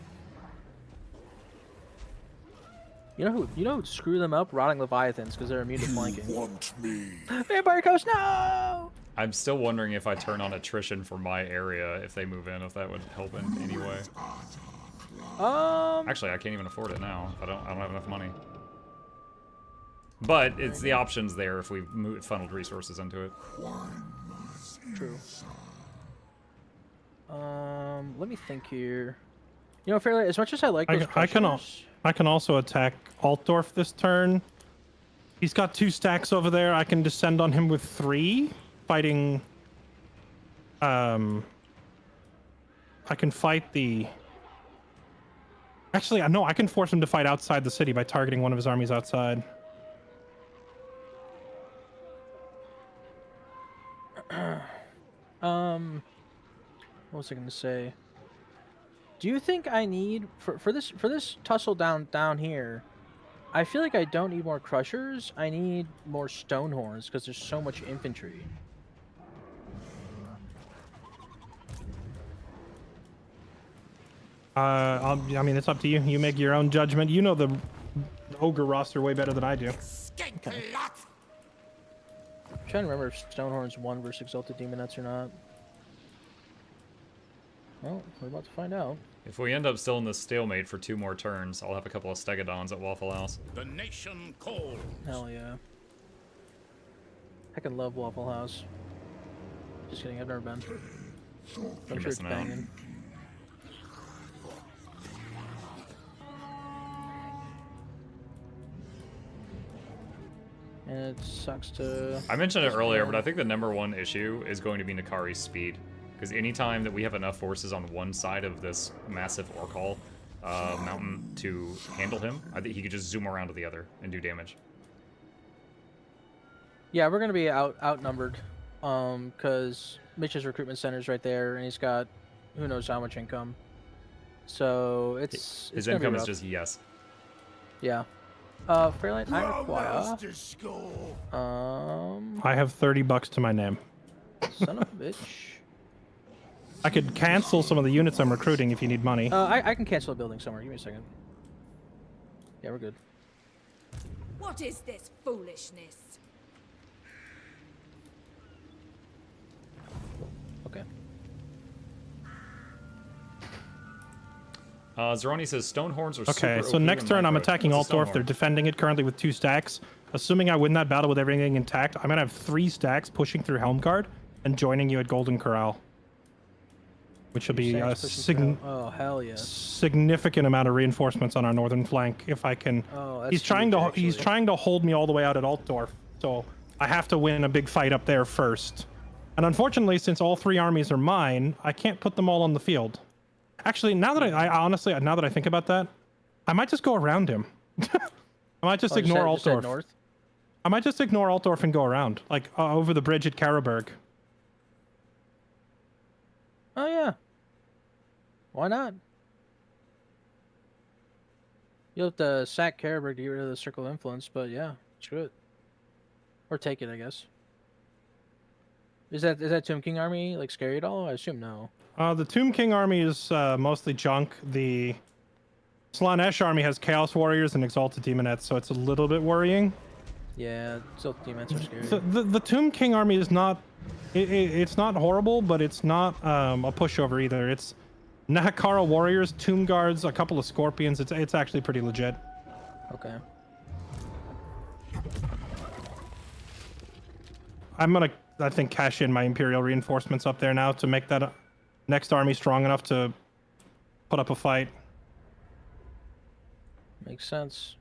Speaker 6: You know who would screw them up? Rotting Leviathans, because they're immune to flanking.
Speaker 7: Want me?
Speaker 6: Vampire Coast, no!
Speaker 2: I'm still wondering if I turn on attrition for my area, if they move in, if that would help in any way. Actually, I can't even afford it now. I don't have enough money. But it's the options there if we funneled resources into it.
Speaker 6: True. Let me think here. You know, fairly as much as I like those
Speaker 5: I can also attack Altdorf this turn. He's got 2 stacks over there. I can descend on him with 3, fighting. I can fight the. Actually, no, I can force him to fight outside the city by targeting one of his armies outside.
Speaker 6: What was I gonna say? Do you think I need for this tussle down here? I feel like I don't need more crushers. I need more stone horns because there's so much infantry.
Speaker 5: I mean, it's up to you. You make your own judgment. You know the ogre roster way better than I do.
Speaker 6: Okay. I'm trying to remember if Stonehorn's 1 versus Exalted Demonettes or not. Well, we're about to find out.
Speaker 2: If we end up still in this stalemate for 2 more turns, I'll have a couple of Stegodons at Waffle House.
Speaker 9: The nation calls.
Speaker 6: Hell yeah. I can love Waffle House. Just kidding, I've never been. I'm sure it's
Speaker 2: missing out.
Speaker 6: banging. And it sucks to...
Speaker 2: I mentioned it earlier, but I think the #1 issue is going to be Nakari's speed. Because anytime that we have enough forces on one side of this massive Orc Hall mountain to handle him, I think he could just zoom around to the other and do damage.
Speaker 6: Yeah, we're going to be outnumbered. Because Mitch's recruitment center is right there, and he's got who knows how much income. So it's
Speaker 2: His
Speaker 6: gonna be
Speaker 2: income is
Speaker 6: rough.
Speaker 2: just yes.
Speaker 6: Yeah. Fairlight, I require...
Speaker 5: I have $30 to my name.
Speaker 6: Son of a bitch.
Speaker 5: I could cancel some of the units I'm recruiting if you need money.
Speaker 6: I can cancel a building somewhere. Give me a second. Yeah, we're good.
Speaker 8: What is this foolishness?
Speaker 6: Okay.
Speaker 2: Zeroni says Stonehorns are
Speaker 5: Okay,
Speaker 2: super
Speaker 5: so
Speaker 2: OP
Speaker 5: next
Speaker 2: in
Speaker 5: turn I'm
Speaker 2: Minecraft.
Speaker 5: attacking
Speaker 2: What's a
Speaker 5: Altdorf. They're
Speaker 2: Stonehorn?
Speaker 5: defending it currently with 2 stacks. Assuming I win that battle with everything intact, I'm gonna have 3 stacks pushing through Helmguard and joining you at Golden Corral, which will be a
Speaker 6: oh hell yeah!
Speaker 5: significant amount of reinforcements on our northern flank. If I can,
Speaker 6: Oh, that's
Speaker 5: he's trying
Speaker 6: huge,
Speaker 5: to
Speaker 6: actually.
Speaker 5: he's trying to hold me all the way out at Altdorf, so I have to win a big fight up there first. And unfortunately, since all 3 armies are mine, I can't put them all on the field. Actually, now that I honestly, now that I think about that, I might just go around him. I might just ignore
Speaker 6: just head
Speaker 5: Altdorf.
Speaker 6: north.
Speaker 5: I might just ignore Altdorf and go around, like over the bridge at Karaberg.
Speaker 6: Oh yeah. Why not? You'll have to sack Karaberg to get rid of the circle of influence, but yeah, screw it. Or take it, I guess. Is that Tomb King army like scary at all? I assume no.
Speaker 5: The Tomb King army is mostly junk. The Slanesh army has Chaos Warriors and Exalted Demonettes, so it's a little bit worrying.
Speaker 6: Yeah, still demons are scary.
Speaker 5: The Tomb King army is not... It's not horrible, but it's not a pushover either. It's Nahakara Warriors, Tomb Guards, a couple of Scorpions. It's actually pretty legit.
Speaker 6: Okay.
Speaker 5: I'm gonna I think, cash in my Imperial reinforcements up there now to make that next army strong enough to put up a fight.
Speaker 6: Makes sense.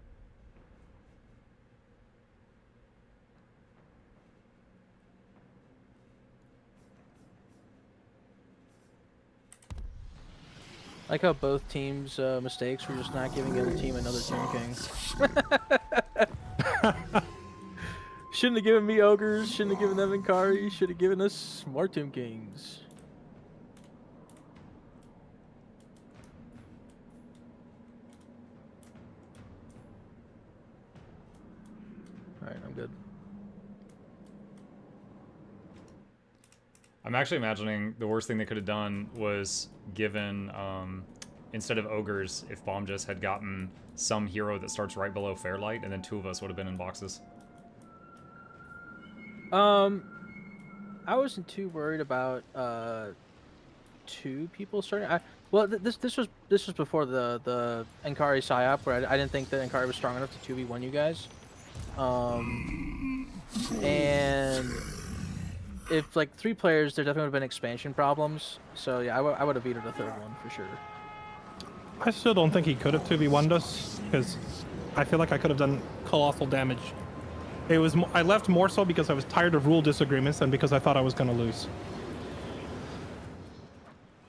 Speaker 6: I like how both teams' mistakes were just not giving the other team another Tomb King. Shouldn't have given me ogres, shouldn't have given them Inkari, should have given us more Tomb Kings. Alright, I'm good.
Speaker 2: I'm actually imagining the worst thing they could have done was given, instead of ogres, if Bomb just had gotten some hero that starts right below Fairlight, and then 2 of us would have been in boxes.
Speaker 6: I wasn't too worried about 2 people starting. Well, this was before the Inkari psyop, where I didn't think that Inkari was strong enough to 2v1 you guys. And if like 3 players, there definitely would have been expansion problems. So yeah, I would have vetoed a 3rd one for sure.
Speaker 5: I still don't think he could have 2v1'd us, because I feel like I could have done colossal damage. It was I left more so because I was tired of rule disagreements than because I thought I was going to lose.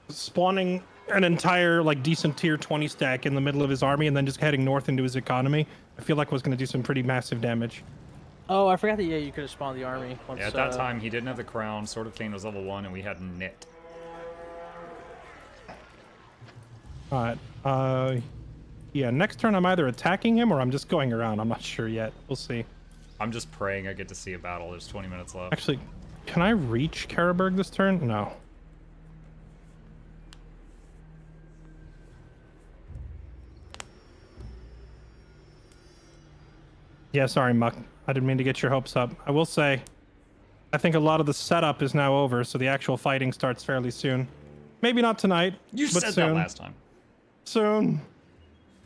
Speaker 5: Spawning an entire like decent tier 20 stack in the middle of his army and then just heading north into his economy, I feel like was going to do some pretty massive damage.
Speaker 6: Oh, I forgot that. Yeah, you could have spawned the army. Once,
Speaker 2: Yeah, at that time he didn't have the crown. Sword of Cain was level 1, and we had knit.
Speaker 5: All right. Yeah. Next turn, I'm either attacking him or I'm just going around. I'm not sure yet. We'll see.
Speaker 2: I'm just praying I get to see a battle. There's 20 minutes left.
Speaker 5: Actually, can I reach Karaberg this turn? No. Yeah, sorry, Muck. I didn't mean to get your hopes up. I will say, I think a lot of the setup is now over, so the actual fighting starts fairly soon. Maybe not tonight,
Speaker 2: You
Speaker 5: but
Speaker 2: said
Speaker 5: soon.
Speaker 2: that last time.
Speaker 5: Soon,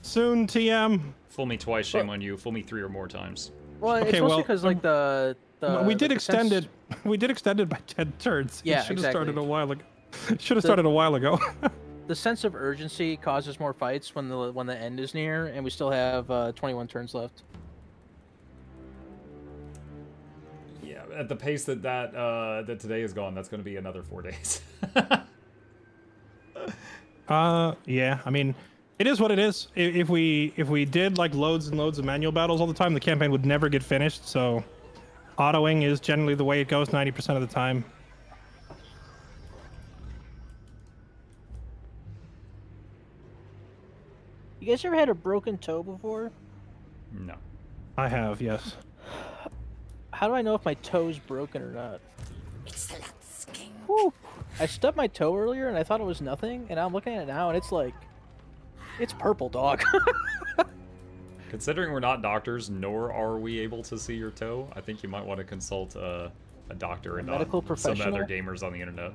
Speaker 5: TM.
Speaker 2: Fool me twice, shame on you. Fool me 3 or more times.
Speaker 6: Well, it's
Speaker 5: Okay,
Speaker 6: mostly
Speaker 5: well,
Speaker 6: because like the
Speaker 5: we did
Speaker 6: like,
Speaker 5: extend it. We did extend it by 10 turns.
Speaker 6: Yeah,
Speaker 5: it should have started
Speaker 6: exactly.
Speaker 5: a while ago. Should have started a while ago.
Speaker 6: The sense of urgency causes more fights when the end is near, and we still have 21 turns left.
Speaker 2: Yeah, at the pace that today is gone, that's going to be another 4 days.
Speaker 5: Yeah. I mean, it is what it is. If we did like loads and loads of manual battles all the time, the campaign would never get finished. So, autoing is generally the way it goes 90% of the time.
Speaker 6: You guys ever had a broken toe before?
Speaker 2: No.
Speaker 5: I have, yes.
Speaker 6: How do I know if my toe's broken or not? Whew. I stubbed my toe earlier and I thought it was nothing, and I'm looking at it now and it's like, it's purple, dog.
Speaker 2: Considering we're not doctors, nor are we able to see your toe, I think you might want to consult a doctor and not
Speaker 6: medical
Speaker 2: some
Speaker 6: professional?
Speaker 2: other gamers on the internet.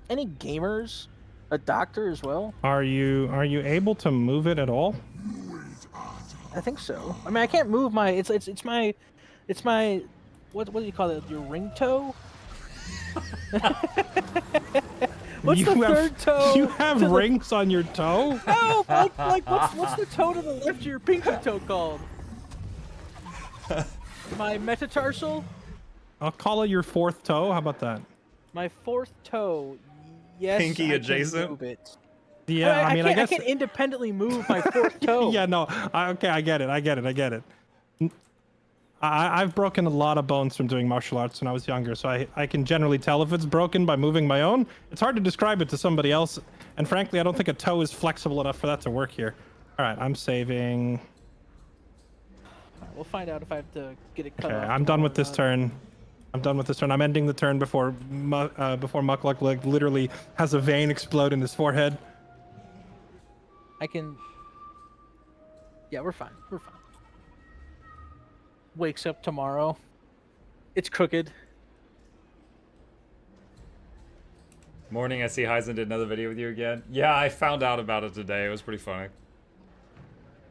Speaker 6: Any gamers? A doctor as well?
Speaker 5: Are you able to move it at all?
Speaker 6: I think so. I mean, I can't move my. It's my what do you call it? Your ring toe? What's the third toe?
Speaker 5: You have rings on your toe?
Speaker 6: Oh, like what's the toe to the left of your pinky toe called? My metatarsal?
Speaker 5: I'll call it your 4th toe. How about that?
Speaker 6: My 4th toe. Yes,
Speaker 2: Pinky
Speaker 6: I
Speaker 2: adjacent?
Speaker 6: Can move it.
Speaker 5: Yeah, I mean, I guess.
Speaker 6: I can't independently move my 4th toe.
Speaker 5: Yeah, no. Okay, I get it. I've broken a lot of bones from doing martial arts when I was younger, so I can generally tell if it's broken by moving my own. It's hard to describe it to somebody else, and frankly, I don't think a toe is flexible enough for that to work here. All right, I'm saving.
Speaker 6: We'll find out if I have to get it cut
Speaker 5: Okay,
Speaker 6: off.
Speaker 5: I'm done with
Speaker 6: or
Speaker 5: this
Speaker 6: not.
Speaker 5: turn. I'm ending the turn before Mukluk like literally has a vein explode in his forehead.
Speaker 6: I can. Yeah, we're fine. We're fine. Wakes up tomorrow. It's crooked.
Speaker 2: Morning, I see Heisen did another video with you again. Yeah, I found out about it today. It was pretty funny.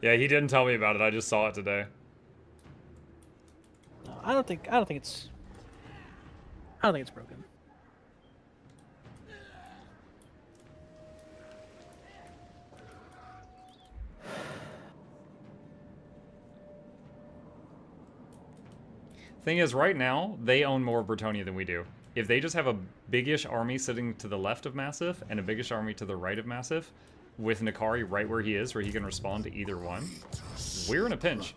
Speaker 2: Yeah, he didn't tell me about it. I just saw it today.
Speaker 6: I don't think it's broken.
Speaker 2: Thing is, right now, they own more of Bretonia than we do. If they just have a biggish army sitting to the left of Massive and a biggish army to the right of Massive, with Nakari right where he is, where he can respond to either one, we're in a pinch.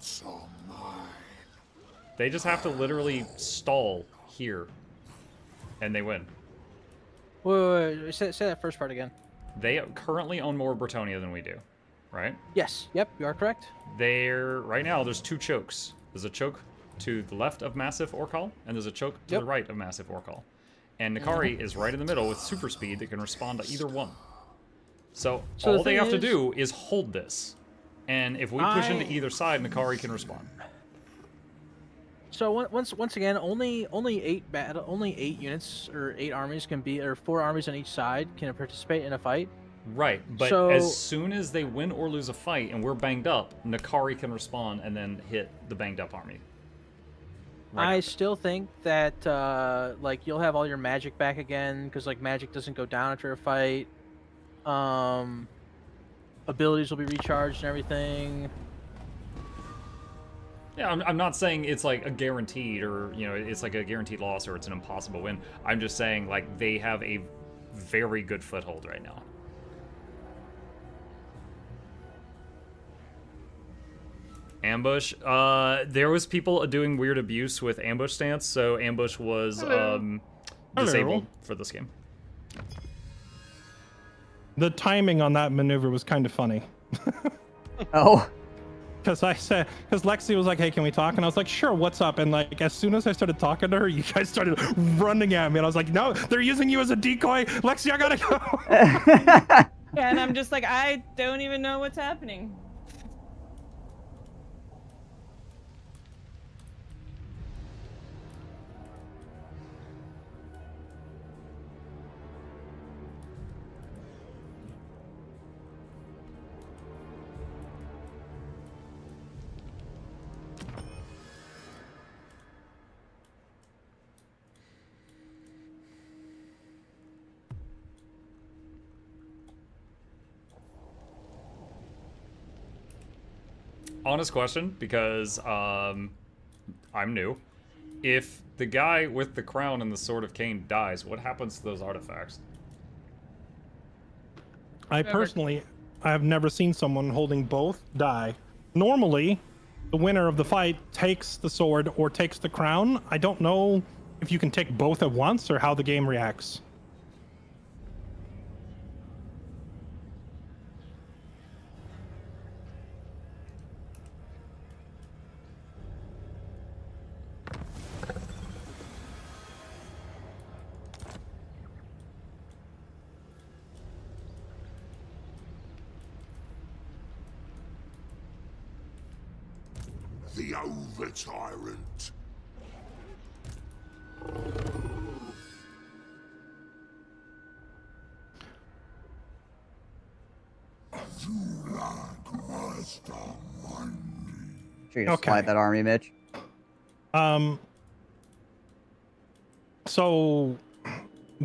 Speaker 2: They just have to literally stall here, and they win.
Speaker 6: Wait, say that first part again.
Speaker 2: They currently own more of Bretonia than we do, right?
Speaker 6: Yes. Yep. You are correct.
Speaker 2: Right now, there's 2 chokes. There's a choke to the left of Massive Orcal, and there's a choke to the right of Massive Orcal. And Nakari is right in the middle with super speed that can respond to either one. So all they have to do is hold this. And if we push into either side, Nakari can respond.
Speaker 6: So once again, only 8 units or 8 armies can be, or 4 armies on each side can participate in a fight.
Speaker 2: Right, but as soon as they win or lose a fight and we're banged up, Nakari can respond and then hit the banged up army. Right.
Speaker 6: I still think that like you'll have all your magic back again, because like magic doesn't go down after a fight. Abilities will be recharged and everything.
Speaker 2: Yeah, I'm not saying it's like a guaranteed, or it's like a guaranteed loss or it's an impossible win. I'm just saying like they have a very good foothold right now. Ambush. There was people doing weird abuse with ambush stance, so ambush was disabled for this game.
Speaker 5: The timing on that maneuver was kind of funny.
Speaker 4: Oh.
Speaker 5: Because Lexi was like, hey, can we talk? And I was like, sure, what's up? And like, as soon as I started talking to her, you guys started running at me. And I was like, no, they're using you as a decoy. Lexi, I gotta go.
Speaker 1: Yeah, and I'm just like, I don't even know what's happening.
Speaker 2: Honest question, because I'm new. If the guy with the crown and the sword of Cain dies, what happens to those artifacts?
Speaker 5: I have never seen someone holding both die. Normally, the winner of the fight takes the sword or takes the crown. I don't know if you can take both at once or how the game reacts.
Speaker 7: The over-tyrant.
Speaker 4: Sure, you slide that army, Mitch.
Speaker 5: So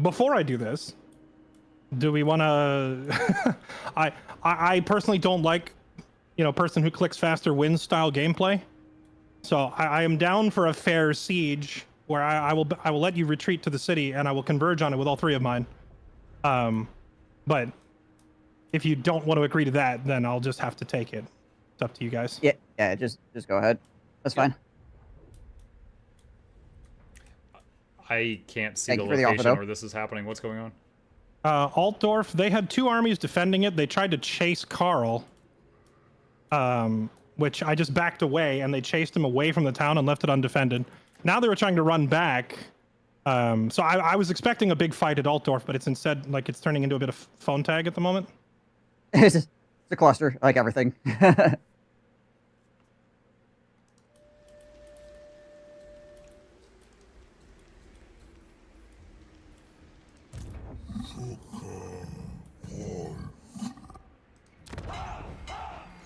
Speaker 5: before I do this, do we want to? I personally don't like, person who clicks faster wins style gameplay. So I am down for a fair siege where I will let you retreat to the city and I will converge on it with all 3 of mine. But if you don't want to agree to that, then I'll just have to take it. It's up to you guys.
Speaker 4: Yeah, just go ahead. That's fine.
Speaker 2: I can't see
Speaker 4: Thank
Speaker 2: the
Speaker 4: you for the
Speaker 2: location
Speaker 4: offer,
Speaker 2: where this is happening. What's going on?
Speaker 5: Altdorf, they had 2 armies defending it. They tried to chase Carl, which I just backed away, and they chased him away from the town and left it undefended. Now they were trying to run back. So I was expecting a big fight at Altdorf, but it's instead like it's turning into a bit of phone tag at the moment.
Speaker 4: It's a cluster, like everything.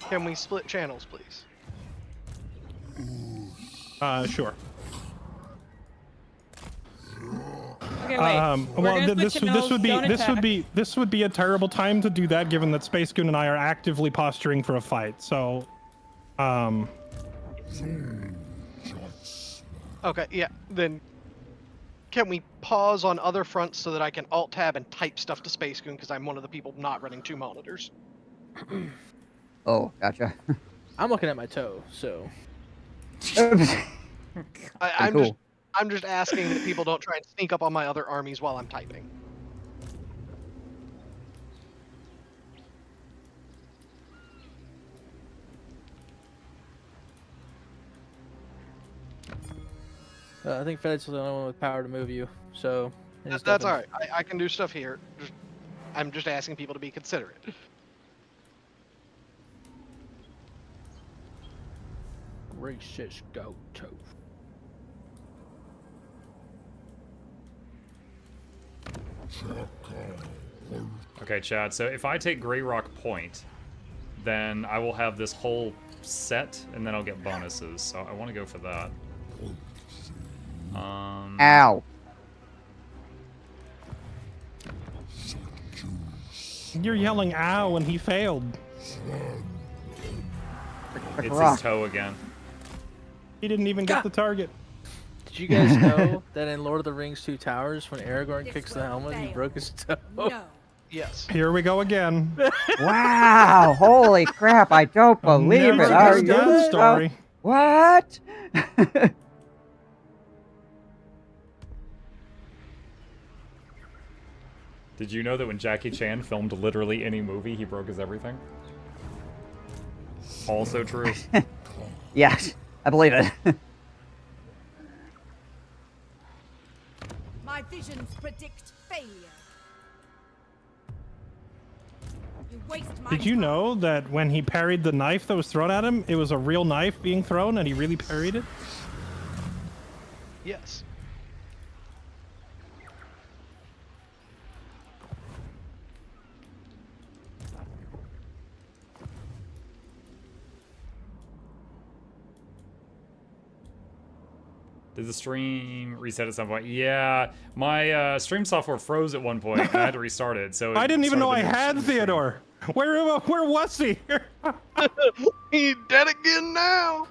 Speaker 3: Can we split channels, please?
Speaker 5: Sure.
Speaker 1: Okay, wait. We're gonna
Speaker 5: this
Speaker 1: switch to nose, don't
Speaker 5: this would be a terrible time to do that, given that Space Goon and I are actively posturing for a fight. So,
Speaker 3: Okay, yeah. Then can we pause on other fronts so that I can alt tab and type stuff to Space Goon because I'm one of the people not running 2 monitors.
Speaker 4: Oh, gotcha.
Speaker 6: I'm looking at my toe, so.
Speaker 3: I'm just asking that people don't try and sneak up on my other armies while I'm typing.
Speaker 6: I think Fed's the only one with power to move you, so.
Speaker 3: That's all right. I can do stuff here. I'm just asking people to be considerate.
Speaker 6: Racist goat toe.
Speaker 2: Okay, Chad, so if I take Grey Rock Point, then I will have this whole set, and then I'll get bonuses, so I want to go for that.
Speaker 4: Ow.
Speaker 5: You're yelling "ow" and he failed.
Speaker 2: It's his toe again.
Speaker 5: He didn't even get the target.
Speaker 6: Did you guys know that in Lord of the Rings 2 Towers, when Aragorn kicks the helmet, he broke his toe?
Speaker 8: No.
Speaker 3: Yes.
Speaker 5: Here we go again.
Speaker 4: Wow! Holy crap! I don't believe
Speaker 5: Never
Speaker 4: it. Are
Speaker 5: heard
Speaker 4: you?
Speaker 5: that story.
Speaker 4: What?
Speaker 2: Did you know that when Jackie Chan filmed literally any movie, he broke his everything? Also true.
Speaker 4: Yes, I believe it.
Speaker 8: My visions predict failure. You waste my
Speaker 5: Did you know that when he parried the knife that was thrown at him, it was a real knife being thrown and he really parried it?
Speaker 3: Yes.
Speaker 2: Did the stream reset at some point? Yeah, my stream software froze at one point, and I had to restart it. So
Speaker 5: I didn't even know I
Speaker 2: started the
Speaker 5: had
Speaker 2: new stream.
Speaker 5: Theodore. Where was he?
Speaker 3: He dead again now.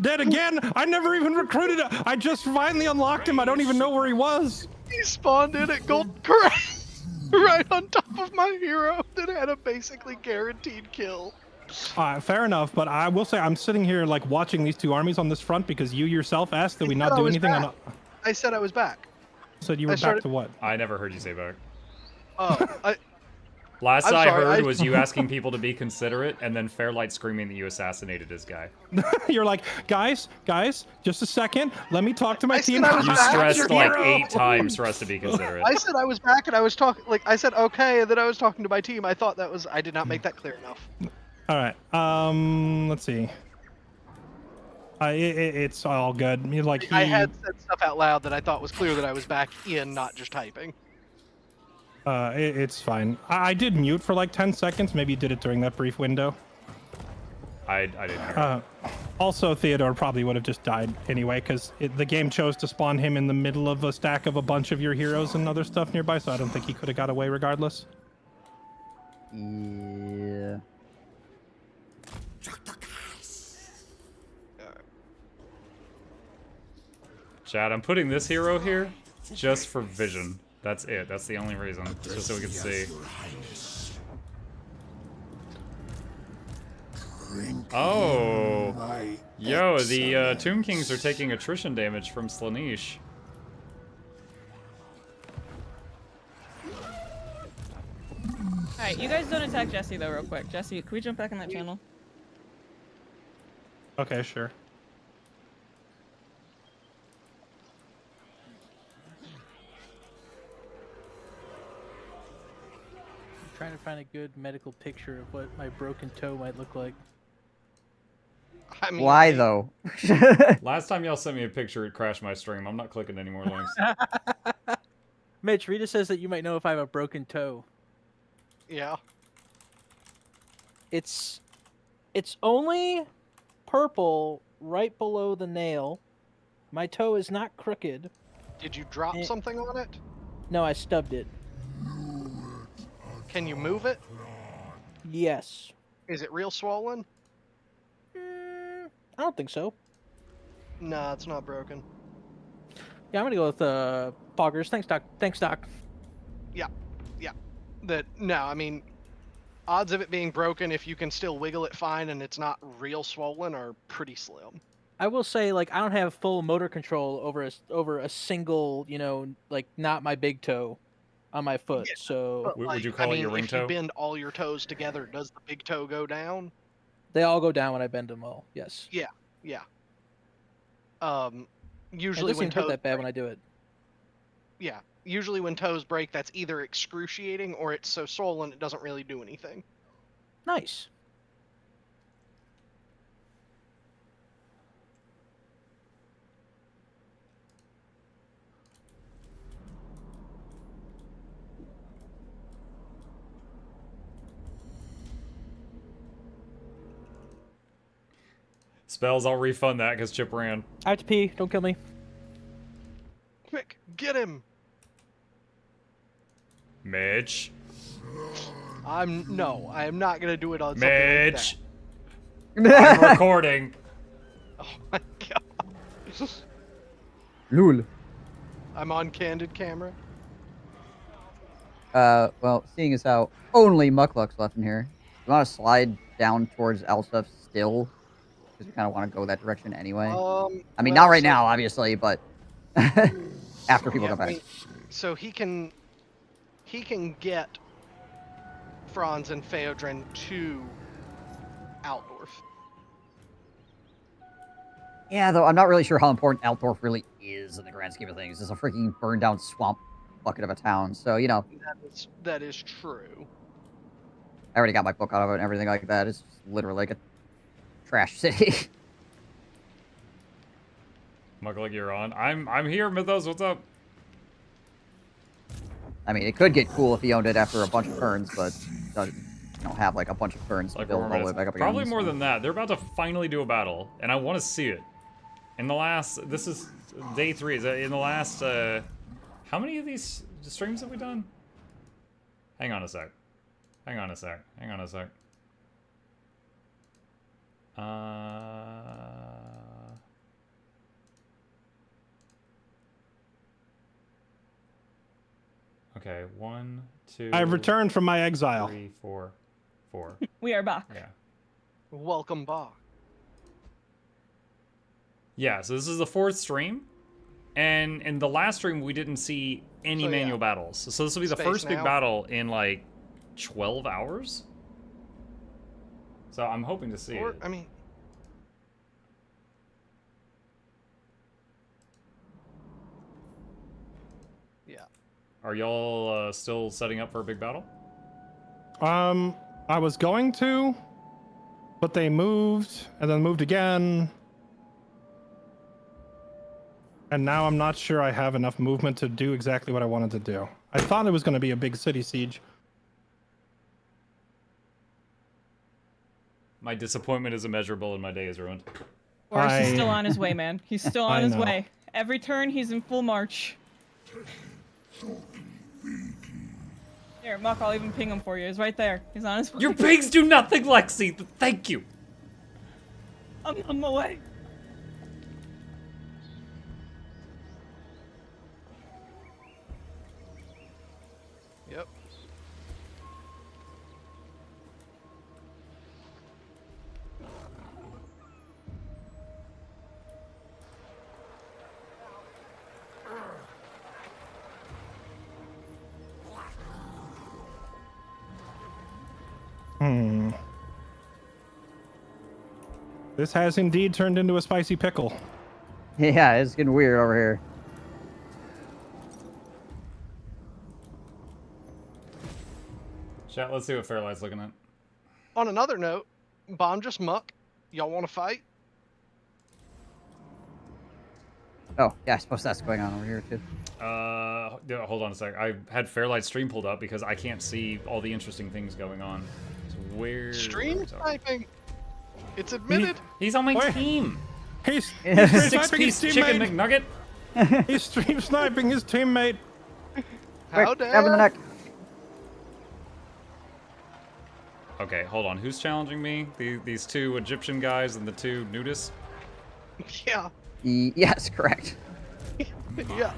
Speaker 5: Dead again? I never even recruited him. I just finally unlocked him. I don't even know where he was.
Speaker 3: He spawned in at Golden Corral, right on top of my hero that had a basically guaranteed kill.
Speaker 5: Fair enough, but I will say I'm sitting here like watching these 2 armies on this front because you yourself asked that we not do anything on.
Speaker 3: I said I was back.
Speaker 5: Said you were back to what?
Speaker 2: I never heard you say back.
Speaker 3: Oh,
Speaker 2: Last
Speaker 3: I'm
Speaker 2: I
Speaker 3: sorry,
Speaker 2: heard was you asking people to be considerate, and then Fairlight screaming that you assassinated his guy.
Speaker 5: You're like, guys, just a second. Let me talk to my team.
Speaker 2: You stressed like 8 times for us to be considerate.
Speaker 3: I said I was back and I was talking, like, I said okay, and then I was talking to my team. I thought that was, I did not make that clear enough.
Speaker 5: All right. Let's see. It's all good. I mean, like
Speaker 3: I had said stuff out loud that I thought was clear that I was back in, not just typing.
Speaker 5: It's fine. I did mute for like 10 seconds. Maybe you did it during that brief window.
Speaker 2: I didn't hear it.
Speaker 5: Also, Theodore probably would have just died anyway, because the game chose to spawn him in the middle of a stack of a bunch of your heroes and other stuff nearby, so I don't think he could have got away regardless.
Speaker 4: Yeah.
Speaker 2: Chad, I'm putting this hero here just for vision. That's it. That's the only reason. Just so we can see. Oh. Yo, the Tomb Kings are taking attrition damage from Slaanesh.
Speaker 1: Alright, you guys don't attack Jesse though, real quick. Jesse, can we jump back in that channel?
Speaker 5: Okay, sure.
Speaker 6: I'm trying to find a good medical picture of what my broken toe might look like.
Speaker 3: I mean,
Speaker 4: Why though?
Speaker 2: Last time y'all sent me a picture, it crashed my stream. I'm not clicking any more links.
Speaker 6: Mitch, Rita says that you might know if I have a broken toe.
Speaker 3: Yeah.
Speaker 6: It's only purple right below the nail. My toe is not crooked.
Speaker 3: Did you drop something on it?
Speaker 6: No, I stubbed it.
Speaker 3: Can you move it?
Speaker 6: Yes.
Speaker 3: Is it real swollen?
Speaker 6: I don't think so.
Speaker 3: Nah, it's not broken.
Speaker 6: Yeah, I'm gonna go with Poggers. Thanks, Doc. Thanks, Doc.
Speaker 3: Yeah. No, I mean, odds of it being broken if you can still wiggle it fine and it's not real swollen are pretty slim.
Speaker 6: I will say, like, I don't have full motor control over a single, you know, like, not my big toe on my foot.
Speaker 3: Yeah,
Speaker 6: So
Speaker 3: But,
Speaker 2: Would you
Speaker 3: like,
Speaker 2: call
Speaker 3: I
Speaker 2: it
Speaker 3: mean,
Speaker 2: your ring
Speaker 3: if
Speaker 2: toe?
Speaker 3: you bend all your toes together, does the big toe go down?
Speaker 6: they all go down when I bend them all. Yes.
Speaker 3: Yeah.
Speaker 6: It
Speaker 3: Usually
Speaker 6: doesn't
Speaker 3: when
Speaker 6: even hurt
Speaker 3: toes
Speaker 6: that bad
Speaker 3: break,
Speaker 6: when I do it.
Speaker 3: yeah, usually when toes break, that's either excruciating or it's so swollen it doesn't really do anything.
Speaker 6: Nice.
Speaker 2: Spells, I'll refund that because Chip ran.
Speaker 6: I have to pee. Don't kill me.
Speaker 3: Quick, get him!
Speaker 2: Mitch.
Speaker 3: I am not gonna do it on
Speaker 2: Mitch.
Speaker 3: something like
Speaker 2: I'm recording.
Speaker 3: that. Oh my god.
Speaker 4: Lul.
Speaker 3: I'm on candid camera.
Speaker 4: Well, seeing as how only Mukluk's left in here, you want to slide down towards Elspeth still? Because we kind of want to go that direction anyway. I mean,
Speaker 3: well,
Speaker 4: not right
Speaker 3: so-
Speaker 4: now, obviously, but after people
Speaker 3: Yeah,
Speaker 4: come back.
Speaker 3: I mean, so he can get Franz and Feodrin to Altdorf.
Speaker 4: Yeah, though I'm not really sure how important Altdorf really is in the grand scheme of things. It's a freaking burned down swamp bucket of a town, so you know.
Speaker 3: That is true.
Speaker 4: I already got my book out of it and everything like that. It's literally like a trash city.
Speaker 2: Mukluk, you're on. I'm here, Mythos. What's up?
Speaker 4: I mean, it could get cool if he owned it after a bunch of turns, but doesn't, have like a bunch of turns to
Speaker 2: Like
Speaker 4: build
Speaker 2: 4
Speaker 4: all the way
Speaker 2: minutes.
Speaker 4: back up
Speaker 2: Probably
Speaker 4: again.
Speaker 2: more
Speaker 4: so.
Speaker 2: than that. They're about to finally do a battle, and I want to see it. In the last, this is day 3. In the last, how many of these streams have we done? Hang on a sec. Hang on a sec. Okay, 1, 2.
Speaker 5: I've returned from my exile.
Speaker 2: 3, 4.
Speaker 1: We are back.
Speaker 2: Yeah.
Speaker 3: Welcome back.
Speaker 2: Yeah, so this is the 4th stream. And in the last stream, we didn't see any
Speaker 3: So, yeah.
Speaker 2: manual battles. So this will be the
Speaker 3: Space
Speaker 2: first big
Speaker 3: now.
Speaker 2: battle in, like, 12 hours? So I'm hoping to see
Speaker 3: Or,
Speaker 2: it.
Speaker 3: I mean, yeah.
Speaker 2: Are y'all still setting up for a big battle?
Speaker 5: I was going to, but they moved and then moved again. And now I'm not sure I have enough movement to do exactly what I wanted to do. I thought it was going to be a big city siege.
Speaker 2: My disappointment is immeasurable and my day is ruined.
Speaker 1: Boris is still
Speaker 5: I-
Speaker 1: on his way, man. He's still on
Speaker 5: I
Speaker 1: his
Speaker 5: know.
Speaker 1: way. Every turn, he's in full march. Here, Muck, I'll even ping him for you. He's right there. He's on his way.
Speaker 2: Your pigs do nothing, Lexi! Thank you!
Speaker 1: I'm on my way.
Speaker 3: Yep.
Speaker 5: This has indeed turned into a spicy pickle.
Speaker 4: Yeah, it's getting weird over here.
Speaker 2: Chat, let's see what Fairlight's looking at.
Speaker 3: On another note, Bomb just muck. Y'all want to fight?
Speaker 4: Oh, yeah, I suppose that's going on over here too.
Speaker 2: Yeah, hold on a sec. I had Fairlight's stream pulled up because I can't see all the interesting things going on. So where...
Speaker 3: Stream sniping. It's admitted.
Speaker 2: He's on my
Speaker 5: Wait.
Speaker 2: team!
Speaker 5: He's stream sniping his
Speaker 2: Six-piece chicken
Speaker 5: teammate.
Speaker 2: McNugget!
Speaker 5: He's stream sniping his teammate.
Speaker 3: How
Speaker 4: Quick, stab in the neck.
Speaker 2: Okay, hold on. Who's challenging me? These two Egyptian guys and the two nudists?
Speaker 3: Yeah.
Speaker 4: Yes, correct.
Speaker 3: Yeah.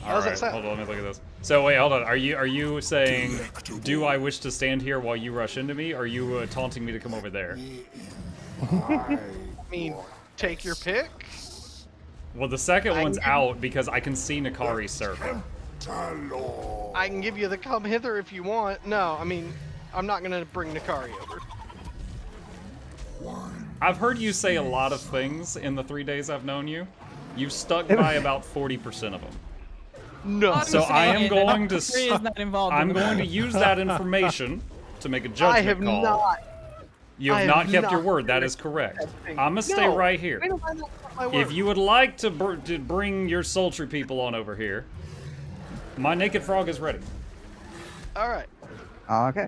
Speaker 3: How does that sound?
Speaker 2: Hold on, let me look at this. So wait, hold on. Are you saying, do I wish to stand here while you rush into me, or are you taunting me to come over there?
Speaker 3: I mean, take your pick.
Speaker 2: Well, the second one's out because I can see Nakari's circle.
Speaker 3: I can give you the come hither if you want. No, I mean, I'm not gonna bring Nakari over.
Speaker 2: I've heard you say a lot of things in the 3 days I've known you. You've stuck by about 40% of them.
Speaker 3: No.
Speaker 2: So I am going to
Speaker 1: I'm
Speaker 2: going to use that information to make a judgment
Speaker 3: I have
Speaker 2: call.
Speaker 3: not.
Speaker 2: You have not kept your word. That is correct. I'm gonna stay right here. If you would like to bring your sultry people on over here, my naked frog is ready.
Speaker 3: All right.
Speaker 4: Okay.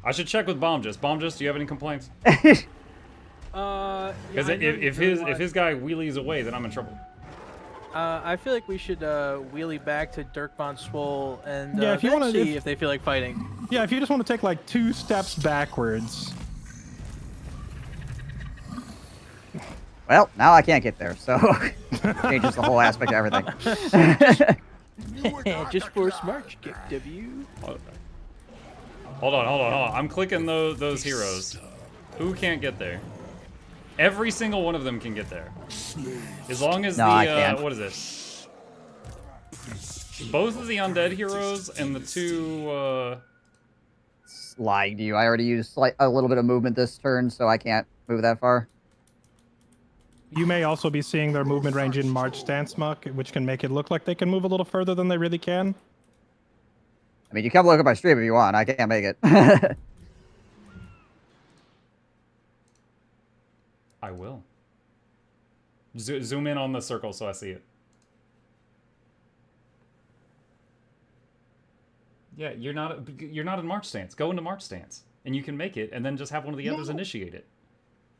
Speaker 2: I should check with Bombjust. Bombjust, do you have any complaints?
Speaker 6: Yeah,
Speaker 2: Because if his guy wheelies away, then I'm in trouble.
Speaker 6: I feel like we should wheelie back to Dirk Von Swole and
Speaker 5: Yeah, if you wanna-
Speaker 6: see if they feel like fighting.
Speaker 5: Yeah, if you just want to take like 2 steps backwards.
Speaker 4: Well, now I can't get there, so changes the whole aspect of everything.
Speaker 6: Just for a smart kick, W.
Speaker 2: Hold on. I'm clicking those heroes. Who can't get there? Every single one of them can get there. As long as
Speaker 4: No, I can't.
Speaker 2: what is it? Both of the undead heroes and the two,
Speaker 4: Lying to you. I already used a little bit of movement this turn, so I can't move that far.
Speaker 5: You may also be seeing their movement range in March stance, Muck, which can make it look like they can move a little further than they really can.
Speaker 4: I mean, you can look at my stream if you want. I can't make it.
Speaker 2: I will. Zoom in on the circle so I see it. Yeah, you're not in March stance. Go into March stance, and you can make it, and then just have one of the others initiate it.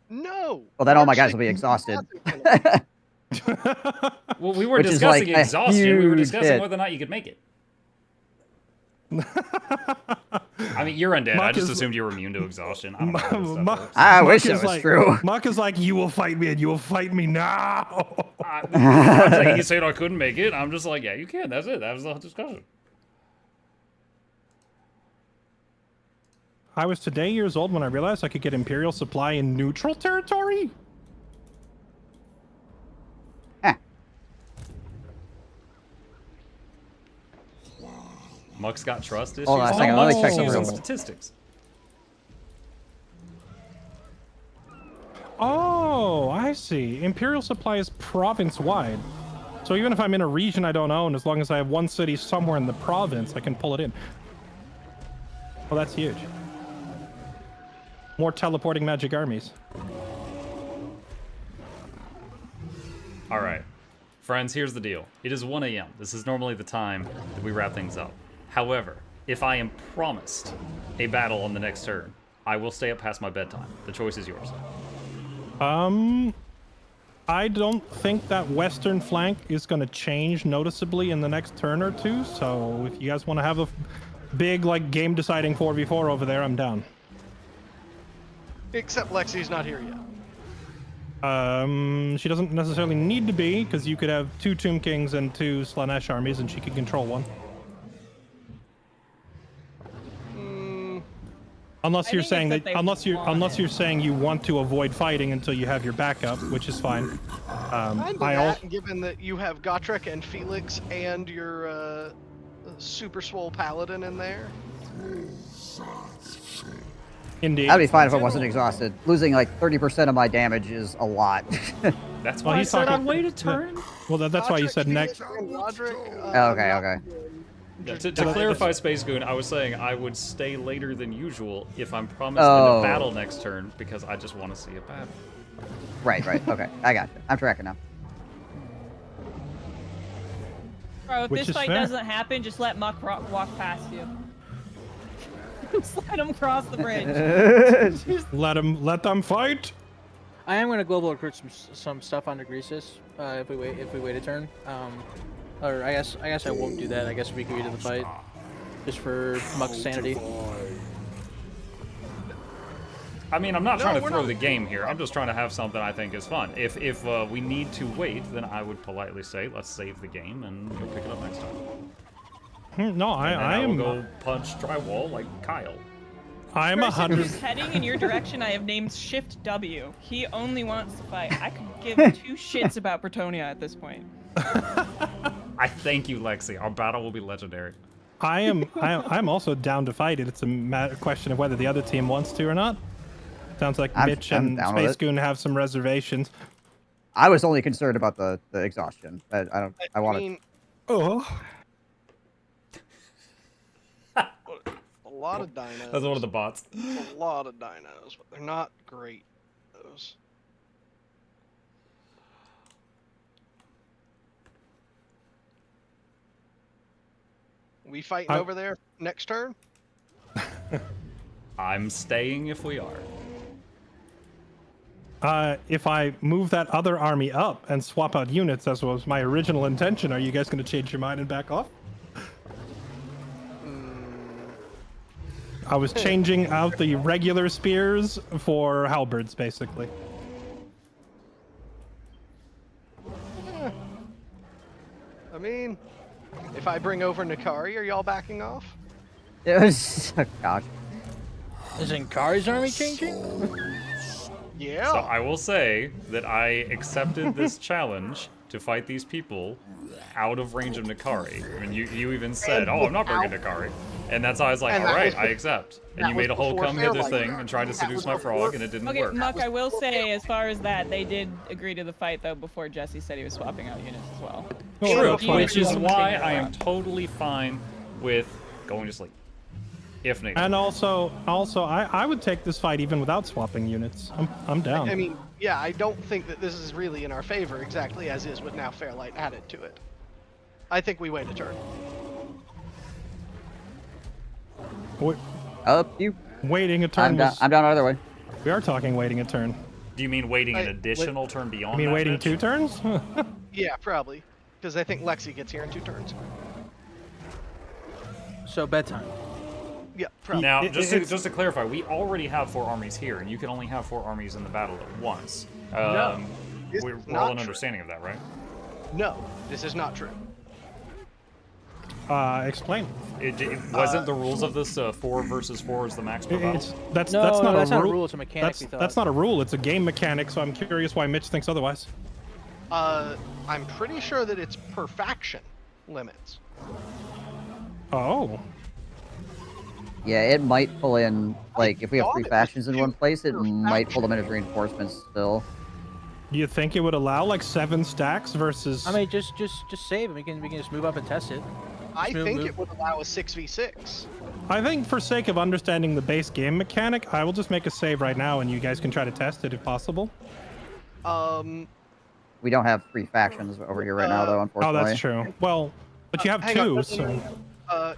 Speaker 3: No.
Speaker 4: Well, then all my guys will be exhausted.
Speaker 2: Well, we were
Speaker 4: Which is like
Speaker 2: discussing
Speaker 4: a
Speaker 2: exhaustion. We were
Speaker 4: huge
Speaker 2: discussing
Speaker 4: hit.
Speaker 2: whether or not you could make it. I mean, you're undead. I just assumed you were immune to exhaustion. I don't know how this stuff works.
Speaker 4: I wish
Speaker 5: Muck
Speaker 4: it
Speaker 5: is
Speaker 4: was
Speaker 5: like,
Speaker 4: true.
Speaker 5: Muck is like, you will fight me and you will fight me now.
Speaker 2: I'm saying he said I couldn't make it. I'm just like, yeah, you can. That's it. That was the discussion.
Speaker 5: I was today years old when I realized I could get Imperial supply in neutral territory.
Speaker 2: Muck's got trust issues.
Speaker 4: Hold on a second, let me check
Speaker 2: Muck's
Speaker 4: the
Speaker 2: using
Speaker 4: room.
Speaker 2: statistics.
Speaker 5: Oh, I see. Imperial supply is province-wide. So even if I'm in a region I don't own, as long as I have one city somewhere in the province, I can pull it in. Well, that's huge. More teleporting magic armies.
Speaker 2: All right. Friends, here's the deal. It is 1 a.m. This is normally the time that we wrap things up. However, if I am promised a battle on the next turn, I will stay up past my bedtime. The choice is yours.
Speaker 5: I don't think that western flank is going to change noticeably in the next turn or two, so if you guys want to have a big, like, game-deciding 4v4 over there, I'm down.
Speaker 3: Except Lexi's not here yet.
Speaker 5: She doesn't necessarily need to be, because you could have 2 Tomb Kings and 2 Slanesh armies, and she could control one. Unless you're saying that, unless you're saying you want to avoid fighting until you have your backup, which is fine.
Speaker 3: Given that you have Gotrek and Felix and your super swole paladin in there.
Speaker 5: Indeed.
Speaker 4: That'd be fine if I wasn't exhausted. Losing like 30% of my damage is a lot.
Speaker 2: That's why I said I'd wait a turn.
Speaker 5: Well, that's why you said next.
Speaker 4: Okay.
Speaker 2: Yeah, to clarify, Space Goon, I was saying I would stay later than usual if I'm promised in a battle next turn because I just want to see a battle.
Speaker 4: Right. Okay, I got you. I'm tracking now.
Speaker 1: Bro, if
Speaker 5: Which
Speaker 1: this
Speaker 5: is
Speaker 1: fight
Speaker 5: fair.
Speaker 1: doesn't happen, just let Muck walk past you. Just let him cross the bridge.
Speaker 5: Let them fight.
Speaker 6: I am going to global recruit some stuff onto Greasus if we wait a turn. Or I guess I won't do that. I guess we agree to the fight, just for Muck's sanity.
Speaker 2: I mean, I'm not trying to throw the game here. I'm just trying to have something I think is fun. If we need to wait, then I would politely say, let's save the game and we'll pick it up next time.
Speaker 5: No,
Speaker 2: I will go punch drywall like Kyle.
Speaker 5: I am 100.
Speaker 1: He's heading in your direction. I have named Shift W. He only wants to fight. I could give two shits about Bretonia at this point.
Speaker 2: I thank you, Lexi. Our battle will be legendary.
Speaker 5: I'm also down to fight it. It's a question of whether the other team wants to or not. Sounds like Mitch and Space Goon have some reservations.
Speaker 4: I was only concerned about the exhaustion. I wanted.
Speaker 5: Oh.
Speaker 3: A lot of dinos.
Speaker 2: That's one of the bots.
Speaker 3: A lot of dinos, but they're not great. Those. We fighting over there next turn?
Speaker 2: I'm staying if we are.
Speaker 5: If I move that other army up and swap out units, as was my original intention, are you guys going to change your mind and back off? I was changing out the regular spears for halberds, basically.
Speaker 3: I mean, if I bring over Nakari, are y'all backing off?
Speaker 4: It was, oh gosh.
Speaker 6: Is Nkari's army changing?
Speaker 3: Yeah.
Speaker 2: So I will say that I accepted this challenge to fight these people out of range of Nakari. I mean, you even said, "Oh, I'm not bringing Nakari," and that's how I was like, "All right, I accept." And you made a whole come hither thing and tried to seduce my frog, and it didn't work.
Speaker 1: Okay, Muck, I will say, as far as that, they did agree to the fight though before Jesse said he was swapping out units as well.
Speaker 2: True, which is why I am totally fine with going to sleep, if needed.
Speaker 5: And also, I would take this fight even without swapping units. I'm down.
Speaker 3: I mean, yeah, I don't think that this is really in our favor exactly as is with now Fairlight added to it. I think we wait a turn.
Speaker 4: Up you.
Speaker 5: Waiting a turn.
Speaker 4: I'm down either way.
Speaker 5: We are talking waiting a turn.
Speaker 2: Do you mean waiting an additional turn beyond?
Speaker 5: You mean
Speaker 2: that,
Speaker 5: waiting
Speaker 2: Mitch?
Speaker 5: 2 turns?
Speaker 3: Yeah, probably. Because I think Lexi gets here in 2 turns.
Speaker 6: So bedtime.
Speaker 3: Yeah, probably.
Speaker 2: Now, just to clarify, we already have 4 armies here, and you can only have 4 armies in the battle at once.
Speaker 3: No,
Speaker 2: we're all in understanding of that, right?
Speaker 3: No, this is not true.
Speaker 5: Explain.
Speaker 2: It wasn't the rules of this 4 versus 4 is the max per battle?
Speaker 5: That's not a rule.
Speaker 6: It's a mechanic.
Speaker 5: That's not a rule. It's a game mechanic. So I'm curious why Mitch thinks otherwise.
Speaker 3: I'm pretty sure that it's per faction limits.
Speaker 5: Oh.
Speaker 4: Yeah, it might pull in, like, if we have 3 factions in one place, it might pull them in as reinforcements still.
Speaker 5: Do you think it would allow like 7 stacks versus?
Speaker 6: I mean, just save it. We can just move up and test it.
Speaker 3: I think it would allow a 6v6.
Speaker 5: I think for sake of understanding the base game mechanic, I will just make a save right now, and you guys can try to test it if possible.
Speaker 4: We don't have 3 factions over here right now, though, unfortunately.
Speaker 5: Oh, that's true. Well, but you have 2, so.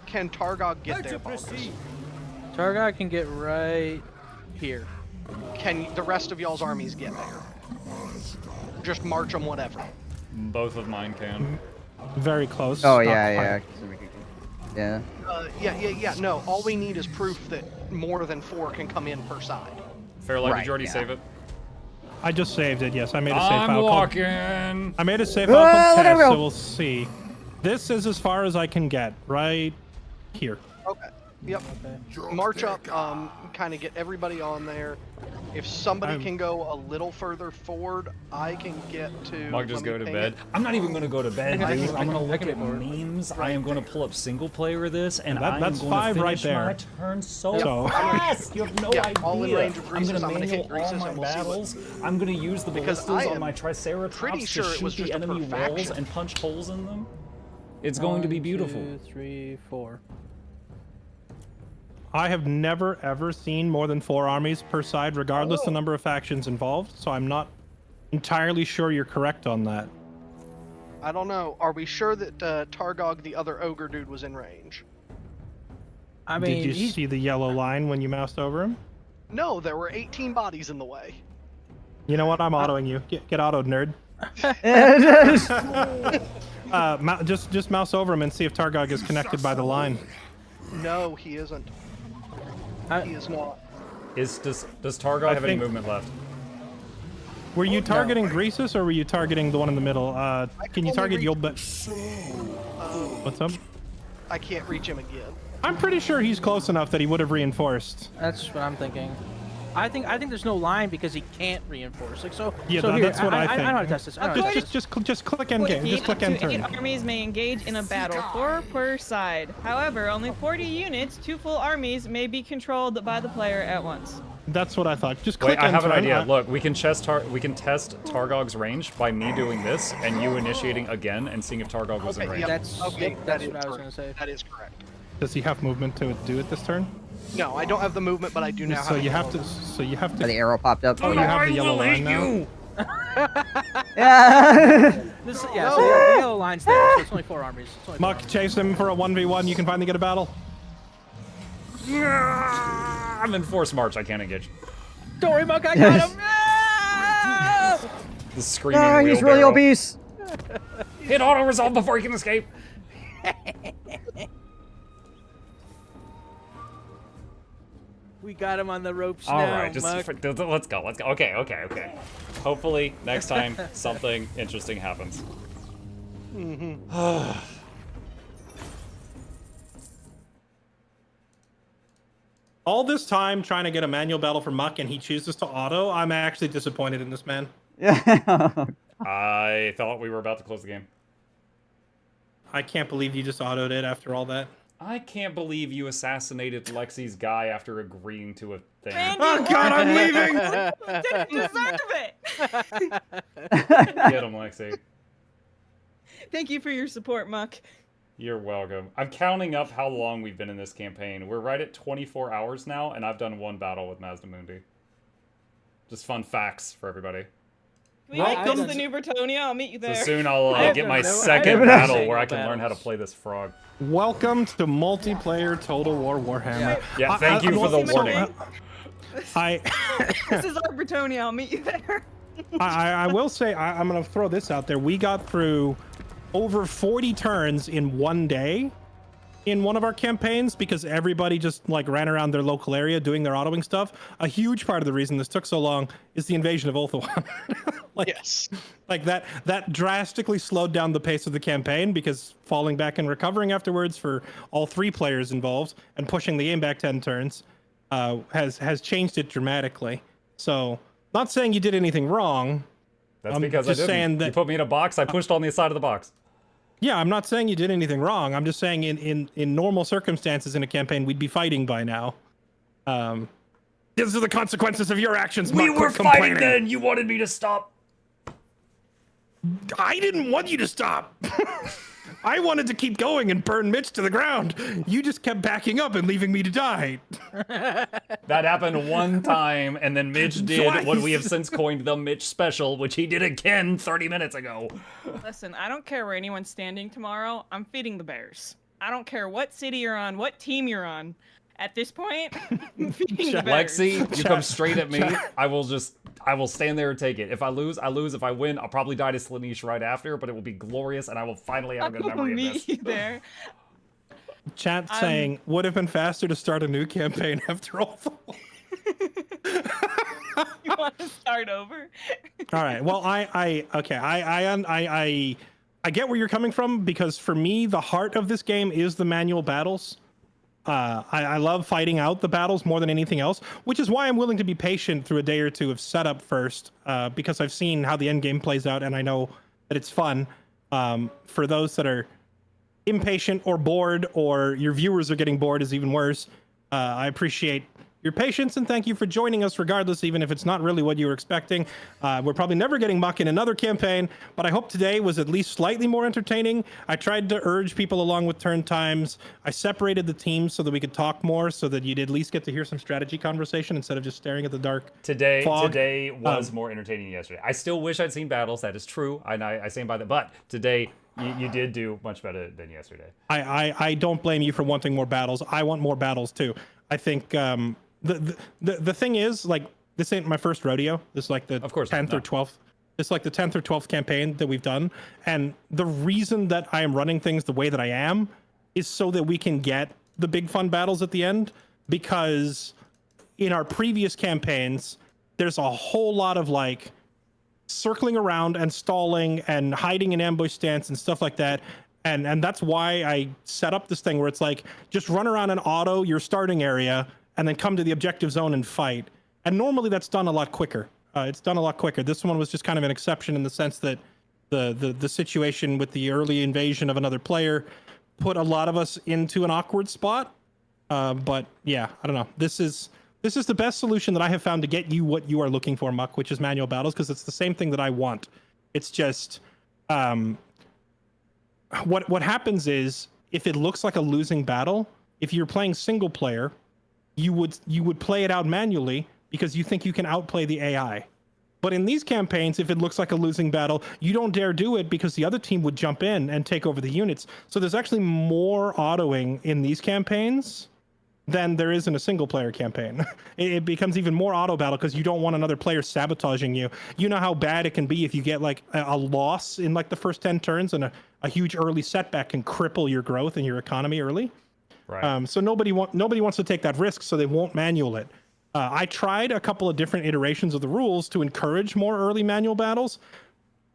Speaker 3: Can Targog get there?
Speaker 6: Targog can get right here.
Speaker 3: Can the rest of y'all's armies get there? Just march them, whatever.
Speaker 2: Both of mine can.
Speaker 5: Very close.
Speaker 4: Oh, yeah. Yeah.
Speaker 3: Yeah. No, all we need is proof that more than 4 can come in per side.
Speaker 2: Fairlight, did you already save it?
Speaker 5: I just saved it, yes. I made a save
Speaker 2: I'm
Speaker 5: file.
Speaker 2: walking.
Speaker 5: I made a save file called test, so we'll see. This is as far as I can get, right here.
Speaker 3: Okay. Yep. Okay. March up, kind of get everybody on there. If somebody can go a little further forward, I can get to...
Speaker 2: Mug, just go to bed. I'm not even going to go to bed, dude. I'm going to look at memes. I am going to pull up single player of this, and I'm going to finish my turn so fast. You have no idea.
Speaker 3: All in range of
Speaker 2: I'm
Speaker 3: Greases,
Speaker 2: going to manual all my battles. I'm going to use the ballistas on my Triceratops to shoot the enemy walls and punch holes in them. It's going to be beautiful.
Speaker 6: 1, 2, 3, 4.
Speaker 5: I have never ever seen more than 4 armies per side, regardless the number of factions involved, so I'm not entirely sure you're correct on that.
Speaker 3: I don't know. Are we sure that Targog, the other ogre dude, was in range?
Speaker 6: I mean,
Speaker 5: did you see the yellow line when you moused over him?
Speaker 3: No, there were 18 bodies in the way.
Speaker 5: You know what? I'm autoing you. Get autoed, nerd. Just mouse over him and see if Targog is connected by the line.
Speaker 3: No, he isn't. He is not.
Speaker 2: Does Targog have any movement left?
Speaker 5: Were you targeting Greasus or were you targeting the one in the middle? Can you target Yulbet? What's up?
Speaker 3: I can't reach him again.
Speaker 5: I'm pretty sure he's close enough that he would have reinforced.
Speaker 6: That's what I'm thinking. I think there's no line because he can't reinforce. Like so.
Speaker 5: Yeah,
Speaker 6: so
Speaker 5: that's what I think.
Speaker 6: I know how to test this.
Speaker 5: Just click end game. Just click end turn.
Speaker 1: 8 armies may engage in a battle, 4 per side. However, only 40 units, 2 full armies, may be controlled by the player at once.
Speaker 5: That's what I thought. Just click
Speaker 2: Wait, I have
Speaker 5: turn.
Speaker 2: an idea. Look, we can test Targog's range by me doing this and you initiating again and seeing if Targog was in range.
Speaker 6: That's what I was gonna say.
Speaker 3: That is correct.
Speaker 5: Does he have movement to do it this turn?
Speaker 3: No, I don't have the movement, but I do now.
Speaker 5: So you have to.
Speaker 4: Oh, the arrow popped up.
Speaker 5: Oh, you have the yellow line now.
Speaker 4: Yeah.
Speaker 6: So the yellow line's there, so it's only 4 armies.
Speaker 5: Muck, chase him for a 1v1. You can finally get a battle.
Speaker 2: I'm in force march. I can't engage.
Speaker 6: Don't worry, Muck, I got him.
Speaker 2: The screaming
Speaker 4: He's really
Speaker 2: wheelbarrow.
Speaker 4: obese.
Speaker 2: Hit auto resolve before he can escape.
Speaker 6: We got him on the ropes
Speaker 2: All
Speaker 6: now,
Speaker 2: right, let's go. Okay. Hopefully next time something interesting happens.
Speaker 5: All this time trying to get a manual battle for Muck and he chooses to auto. I'm actually disappointed in this man.
Speaker 4: Yeah.
Speaker 2: I thought we were about to close the game.
Speaker 5: I can't believe you just autoed it after all that.
Speaker 2: I can't believe you assassinated Lexi's guy after agreeing to a thing.
Speaker 1: Randy,
Speaker 5: Oh God, I'm leaving!
Speaker 1: didn't deserve it.
Speaker 2: Get him, Lexi.
Speaker 1: Thank you for your support, Muck.
Speaker 2: You're welcome. I'm counting up how long we've been in this campaign. We're right at 24 hours now, and I've done 1 battle with Mazdamundi. Just fun facts for everybody.
Speaker 1: Can we make this the new Bretonia? I'll meet you there.
Speaker 2: So soon I'll get my second
Speaker 6: never
Speaker 2: battle
Speaker 6: done
Speaker 2: where I
Speaker 6: single
Speaker 2: can learn how to
Speaker 6: battles.
Speaker 2: play this frog.
Speaker 5: Welcome to multiplayer Total War Warhammer.
Speaker 2: Yeah, thank you for the warning.
Speaker 1: This is our Bretonia. I'll meet you there.
Speaker 5: I will say, I'm going to throw this out there. We got through over 40 turns in 1 day in one of our campaigns because everybody just like ran around their local area doing their autoing stuff. A huge part of the reason this took so long is the invasion of Ulthuan.
Speaker 3: Yes.
Speaker 5: Like that drastically slowed down the pace of the campaign because falling back and recovering afterwards for all 3 players involved and pushing the game back 10 turns has changed it dramatically. So not saying you did anything wrong.
Speaker 2: That's because I didn't. You put me in a box, I pushed on the side of the box.
Speaker 5: Yeah, I'm not saying you did anything wrong. I'm just saying in normal circumstances in a campaign, we'd be fighting by now. These are the consequences of your actions, Muck.
Speaker 2: We were fighting then! You wanted me to stop!
Speaker 5: I didn't want you to stop! I wanted to keep going and burn Mitch to the ground. You just kept backing up and leaving me to die.
Speaker 2: That happened 1 time, and then Mitch did
Speaker 5: Twice.
Speaker 2: what we have since coined the Mitch Special, which he did again 30 minutes ago.
Speaker 1: Listen, I don't care where anyone's standing tomorrow. I'm feeding the bears. I don't care what city you're on, what team you're on. At this point, I'm feeding the bears.
Speaker 2: Lexi, you come straight at me. I will stand there and take it. If I lose, I lose. If I win, I'll probably die to Slaanesh right after, but it will be glorious, and I will finally have a good memory of
Speaker 1: meet
Speaker 2: this.
Speaker 1: you there.
Speaker 5: Chat saying, would have been faster to start a new campaign after all.
Speaker 1: You want to start over?
Speaker 5: All right. Well, I get where you're coming from because for me, the heart of this game is the manual battles. I love fighting out the battles more than anything else, which is why I'm willing to be patient through a day or 2 of setup first, because I've seen how the end game plays out and I know that it's fun. For those that are impatient or bored, or your viewers are getting bored is even worse, I appreciate your patience and thank you for joining us regardless, even if it's not really what you were expecting. We're probably never getting Muck in another campaign, but I hope today was at least slightly more entertaining. I tried to urge people along with turn times. I separated the teams so that we could talk more, so that you'd at least get to hear some strategy conversation instead of just staring at the dark fog.
Speaker 2: Today was more entertaining than yesterday. I still wish I'd seen battles. That is true. I stand by that. But today, you did do much better than yesterday.
Speaker 5: I don't blame you for wanting more battles. I want more battles too. I think the thing is, like, this ain't my first rodeo. This is like the 10th or 12th. It's like the 10th or 12th campaign that we've done. And the reason that I am running things the way that I am is so that we can get the big fun battles at the end. Because in our previous campaigns, there's a whole lot of like circling around and stalling and hiding in ambush stance and stuff like that. And that's why I set up this thing where it's like, just run around and auto your starting area and then come to the objective zone and fight. And normally that's done a lot quicker. It's done a lot quicker. This one was just kind of an exception in the sense that the situation with the early invasion of another player put a lot of us into an awkward spot. But yeah, I don't know. This is the best solution that I have found to get you what you are looking for, Muck, which is manual battles, because it's the same thing that I want. It's just what happens is, if it looks like a losing battle, if you're playing single player, you would play it out manually because you think you can outplay the AI. But in these campaigns, if it looks like a losing battle, you don't dare do it because the other team would jump in and take over the units. So there's actually more autoing in these campaigns than there is in a single player campaign. It becomes even more auto battle because you don't want another player sabotaging you. You know how bad it can be if you get like a loss in like the first 10 turns, and a huge early setback can cripple your growth and your economy early. Right. So nobody wants to take that risk, so they won't manual it. I tried a couple of different iterations of the rules to encourage more early manual battles,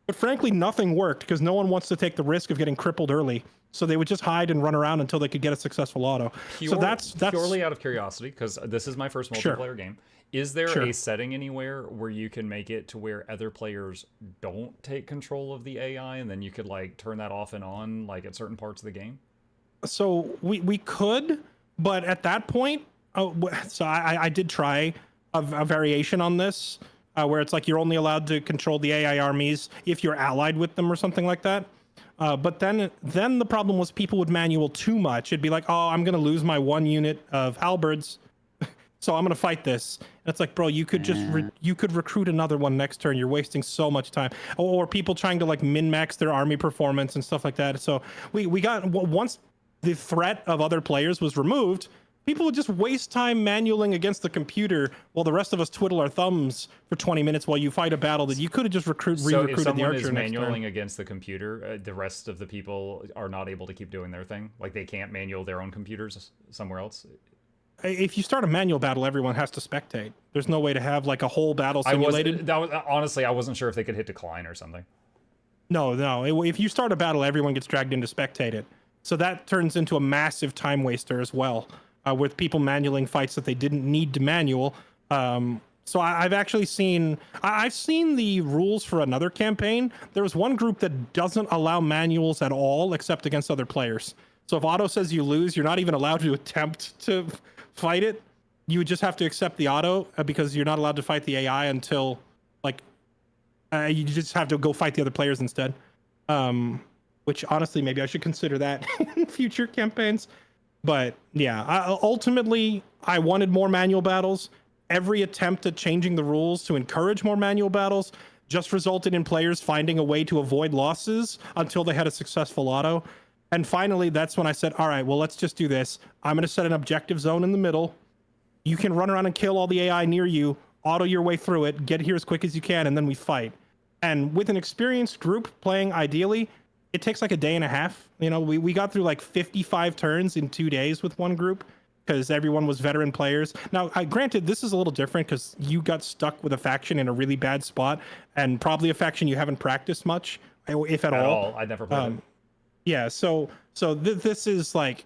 Speaker 5: but frankly, nothing worked because no one wants to take the risk of getting crippled early. So they would just hide and run around until they could get a successful auto. So that's
Speaker 2: purely out of curiosity, because this is my first multiplayer game. Is there a setting anywhere where you can make it to where other players don't take control of the AI, and then you could like turn that off and on like at certain parts of the game?
Speaker 5: So we could, but at that point, so I did try a variation on this, where it's like you're only allowed to control the AI armies if you're allied with them or something like that. But then the problem was people would manual too much. It'd be like, oh, I'm going to lose my one unit of halberds, so I'm going to fight this. And it's like, bro, you could just you could recruit another one next turn. You're wasting so much time. Or people trying to like min-max their army performance and stuff like that. So we got, once the threat of other players was removed, people would just waste time manualing against the computer while the rest of us twiddle our thumbs for 20 minutes while you fight a battle that you could have just re-recruited the archer.
Speaker 2: So if someone is manualing against the computer, the rest of the people are not able to keep doing their thing? Like they can't manual their own computers somewhere else?
Speaker 5: If you start a manual battle, everyone has to spectate. There's no way to have like a whole battle simulated.
Speaker 2: Honestly, I wasn't sure if they could hit decline or something.
Speaker 5: No. If you start a battle, everyone gets dragged in to spectate it. So that turns into a massive time waster as well. With people manualing fights that they didn't need to manual. So I've actually seen, I've seen the rules for another campaign. There was one group that doesn't allow manuals at all except against other players. So if auto says you lose, you're not even allowed to attempt to fight it. You would just have to accept the auto because you're not allowed to fight the AI until like, you just have to go fight the other players instead. Which honestly, maybe I should consider that in future campaigns. But yeah, ultimately, I wanted more manual battles. Every attempt at changing the rules to encourage more manual battles just resulted in players finding a way to avoid losses until they had a successful auto. And finally, that's when I said, all right, well, let's just do this. I'm going to set an objective zone in the middle. You can run around and kill all the AI near you, auto your way through it, get here as quick as you can, and then we fight. And with an experienced group playing ideally, it takes like a day and a half. You know, we got through like 55 turns in 2 days with one group because everyone was veteran players. Now, granted, this is a little different because you got stuck with a faction in a really bad spot and probably a faction you haven't practiced much, if at all.
Speaker 2: I never played it.
Speaker 5: Yeah, so this is like,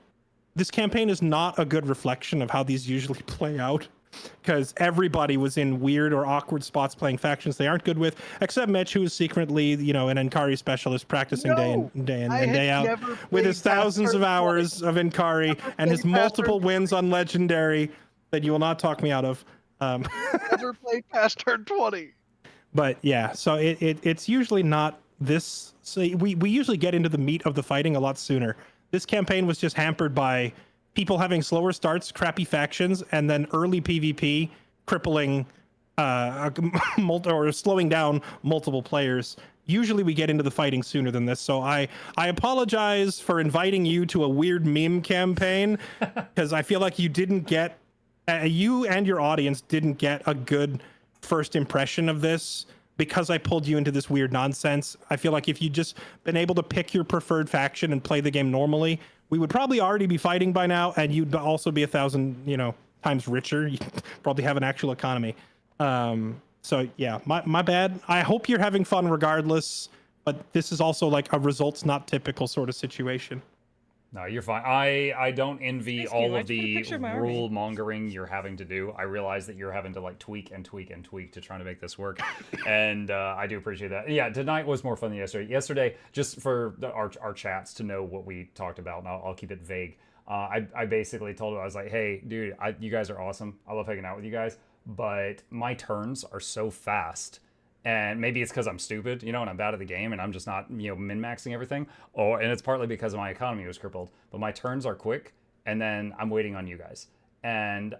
Speaker 5: this campaign is not a good reflection of how these usually play out. Because everybody was in weird or awkward spots playing factions they aren't good with, except Mitch, who is secretly, you know, an Inkari specialist practicing day in and day out with his thousands of hours of Inkari and his multiple wins on Legendary that you will not talk me out of.
Speaker 3: Never played past turn 20.
Speaker 5: But yeah, so it's usually not this. So we usually get into the meat of the fighting a lot sooner. This campaign was just hampered by people having slower starts, crappy factions, and then early PvP crippling or slowing down multiple players. Usually we get into the fighting sooner than this, so I apologize for inviting you to a weird meme campaign because I feel like you didn't get, you and your audience didn't get a good first impression of this because I pulled you into this weird nonsense. I feel like if you'd just been able to pick your preferred faction and play the game normally, we would probably already be fighting by now, and you'd also be 1,000, times richer. You'd probably have an actual economy. So yeah, my bad. I hope you're having fun regardless, but this is also like a results not typical sort of situation.
Speaker 2: No, you're fine. I don't envy all of the rule mongering you're having to do. I realize that you're having to like tweak and tweak and tweak to try to make this work, and I do appreciate that. Yeah, tonight was more fun than yesterday. Yesterday, just for our chats to know what we talked about, and I'll keep it vague. I basically told him, I was like, hey, dude, you guys are awesome. I love hanging out with you guys, but my turns are so fast. And maybe it's because I'm stupid, and I'm bad at the game, and I'm just not, min-maxing everything. And it's partly because my economy was crippled. But my turns are quick, and then I'm waiting on you guys. And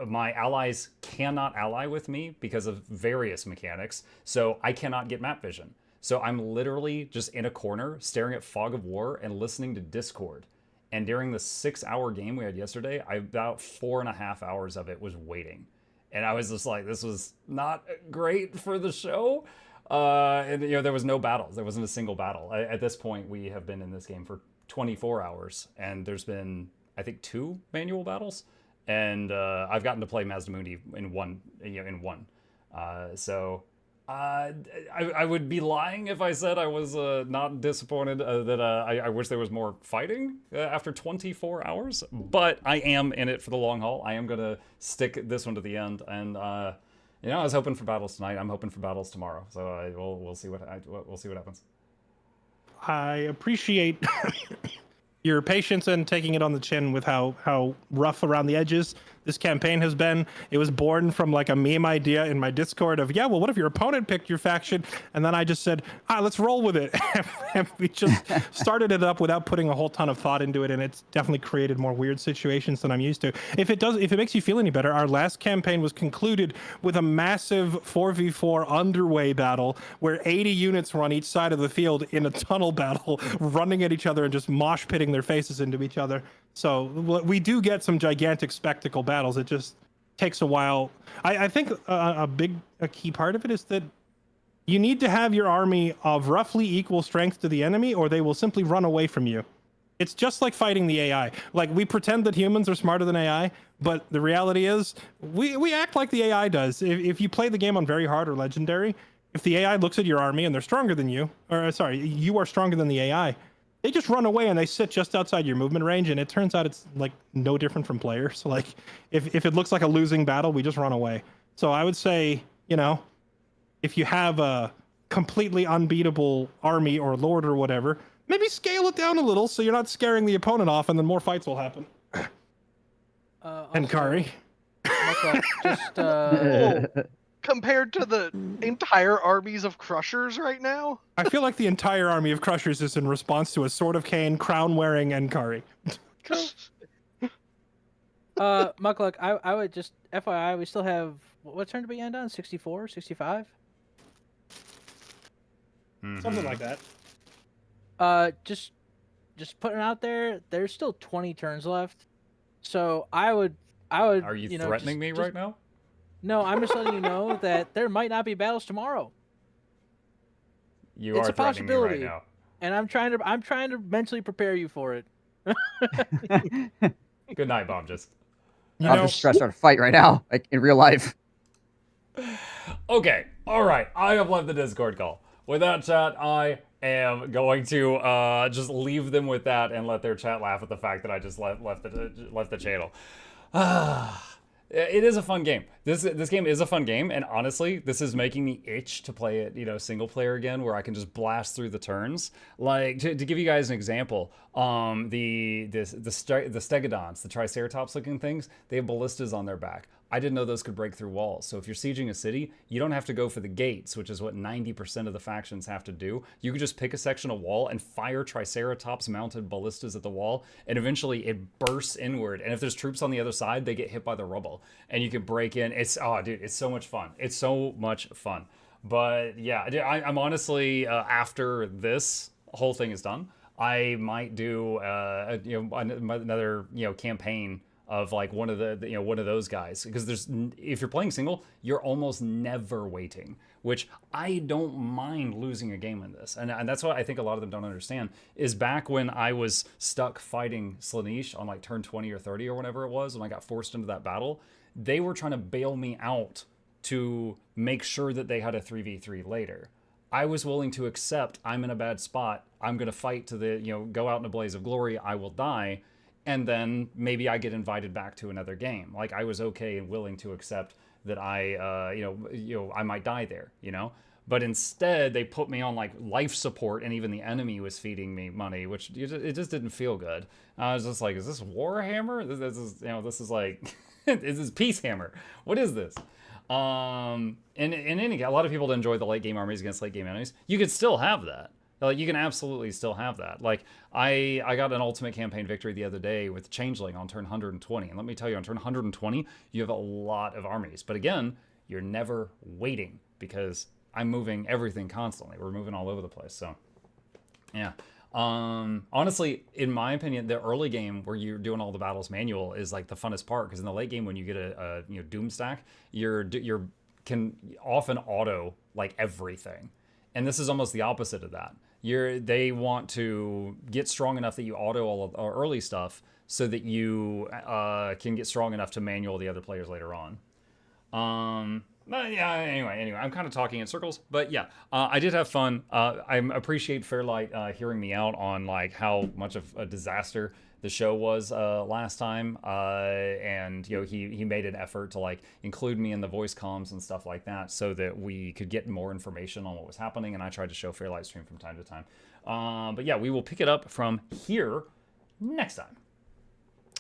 Speaker 2: my allies cannot ally with me because of various mechanics, so I cannot get map vision. So I'm literally just in a corner, staring at Fog of War and listening to Discord. And during the 6-hour game we had yesterday, about 4.5 hours of it was waiting. And I was just like, this was not great for the show. And there was no battles. There wasn't a single battle. At this point, we have been in this game for 24 hours. And there's been, I think, 2 manual battles. And I've gotten to play Mazdamundi in one. So I would be lying if I said I was not disappointed that I wish there was more fighting after 24 hours, but I am in it for the long haul. I am going to stick this one to the end, and I was hoping for battles tonight. I'm hoping for battles tomorrow, so we'll see what happens.
Speaker 5: I appreciate your patience and taking it on the chin with how rough around the edges this campaign has been. It was born from like a meme idea in my Discord of, yeah, well, what if your opponent picked your faction? And then I just said, let's roll with it. And we just started it up without putting a whole ton of thought into it. And it's definitely created more weird situations than I'm used to. If it makes you feel any better, our last campaign was concluded with a massive 4v4 underway battle where 80 units were on each side of the field in a tunnel battle, running at each other and just mosh pitting their faces into each other. So we do get some gigantic spectacle battles. It just takes a while. I think a key part of it is that you need to have your army of roughly equal strength to the enemy, or they will simply run away from you. It's just like fighting the AI. Like, we pretend that humans are smarter than AI, but the reality is we act like the AI does. If you play the game on very hard or legendary, if the AI looks at your army and they're stronger than you, or sorry, you are stronger than the AI, they just run away and they sit just outside your movement range, and it turns out it's like no different from players. So like if it looks like a losing battle, we just run away. So I would say, if you have a completely unbeatable army or lord or whatever, maybe scale it down a little so you're not scaring the opponent off, and then more fights will happen. And Kari.
Speaker 3: Compared to the entire armies of Crushers right now?
Speaker 5: I feel like the entire army of Crushers is in response to a Sword of Cain, crown-wearing Enkari.
Speaker 6: Mukluk, I would just, FYI, we still have, what turn did we end on? 64? 65?
Speaker 5: Something like that.
Speaker 6: Just putting it out there, there's still 20 turns left. So I would...
Speaker 2: Are you threatening me right now?
Speaker 6: No, I'm just letting you know that there might not be battles tomorrow.
Speaker 2: It's
Speaker 6: are
Speaker 2: a possibility, right now.
Speaker 6: And I'm trying to mentally prepare you for it.
Speaker 2: Good night, Bomb.
Speaker 4: I'm just stressed out to fight right now, like in real life.
Speaker 2: Okay, all right. I have left the Discord call. With that, chat, I am going to just leave them with that and let their chat laugh at the fact that I just left the channel. It is a fun game. This game is a fun game, and honestly, this is making me itch to play it, single player again, where I can just blast through the turns. Like, to give you guys an example, the stegodons, the triceratops looking things, they have ballistas on their back. I didn't know those could break through walls. So if you're sieging a city, you don't have to go for the gates, which is what 90% of the factions have to do. You could just pick a section of wall and fire triceratops mounted ballistas at the wall, and eventually it bursts inward. And if there's troops on the other side, they get hit by the rubble, and you can break in. It's so much fun. It's so much fun. But yeah, I'm honestly, after this whole thing is done, I might do another campaign of like one of one of those guys, because if you're playing single, you're almost never waiting, which I don't mind losing a game in this, and that's what I think a lot of them don't understand. Is back when I was stuck fighting Slaanesh on like turn 20 or 30 or whatever it was, when I got forced into that battle, they were trying to bail me out to make sure that they had a 3v3 later. I was willing to accept I'm in a bad spot, I'm gonna fight to the go out in a blaze of glory, I will die, and then maybe I get invited back to another game. Like, I was okay and willing to accept that I I might die there, But instead, they put me on like life support, and even the enemy was feeding me money, which it just didn't feel good. I was just like, is this Warhammer? This is like, is this Peace Hammer? What is this? And a lot of people enjoy the late game armies against late game enemies. You could still have that. Like, you can absolutely still have that. Like, I got an ultimate campaign victory the other day with Changeling on turn 120. And let me tell you, on turn 120, you have a lot of armies. But again, you're never waiting, because I'm moving everything constantly. We're moving all over the place. So, yeah. Honestly, in my opinion, the early game where you're doing all the battles manual is like the funnest part, because in the late game, when you get a Doom stack, you can often auto like everything. And this is almost the opposite of that. They want to get strong enough that you auto all of our early stuff so that you can get strong enough to manual the other players later on. But yeah, anyway, I'm kind of talking in circles, but yeah, I did have fun. I appreciate Fairlight hearing me out on like how much of a disaster the show was last time, and he made an effort to like include me in the voice comms and stuff like that, so that we could get more information on what was happening. And I tried to show Fairlight stream from time to time. But yeah, we will pick it up from here next time.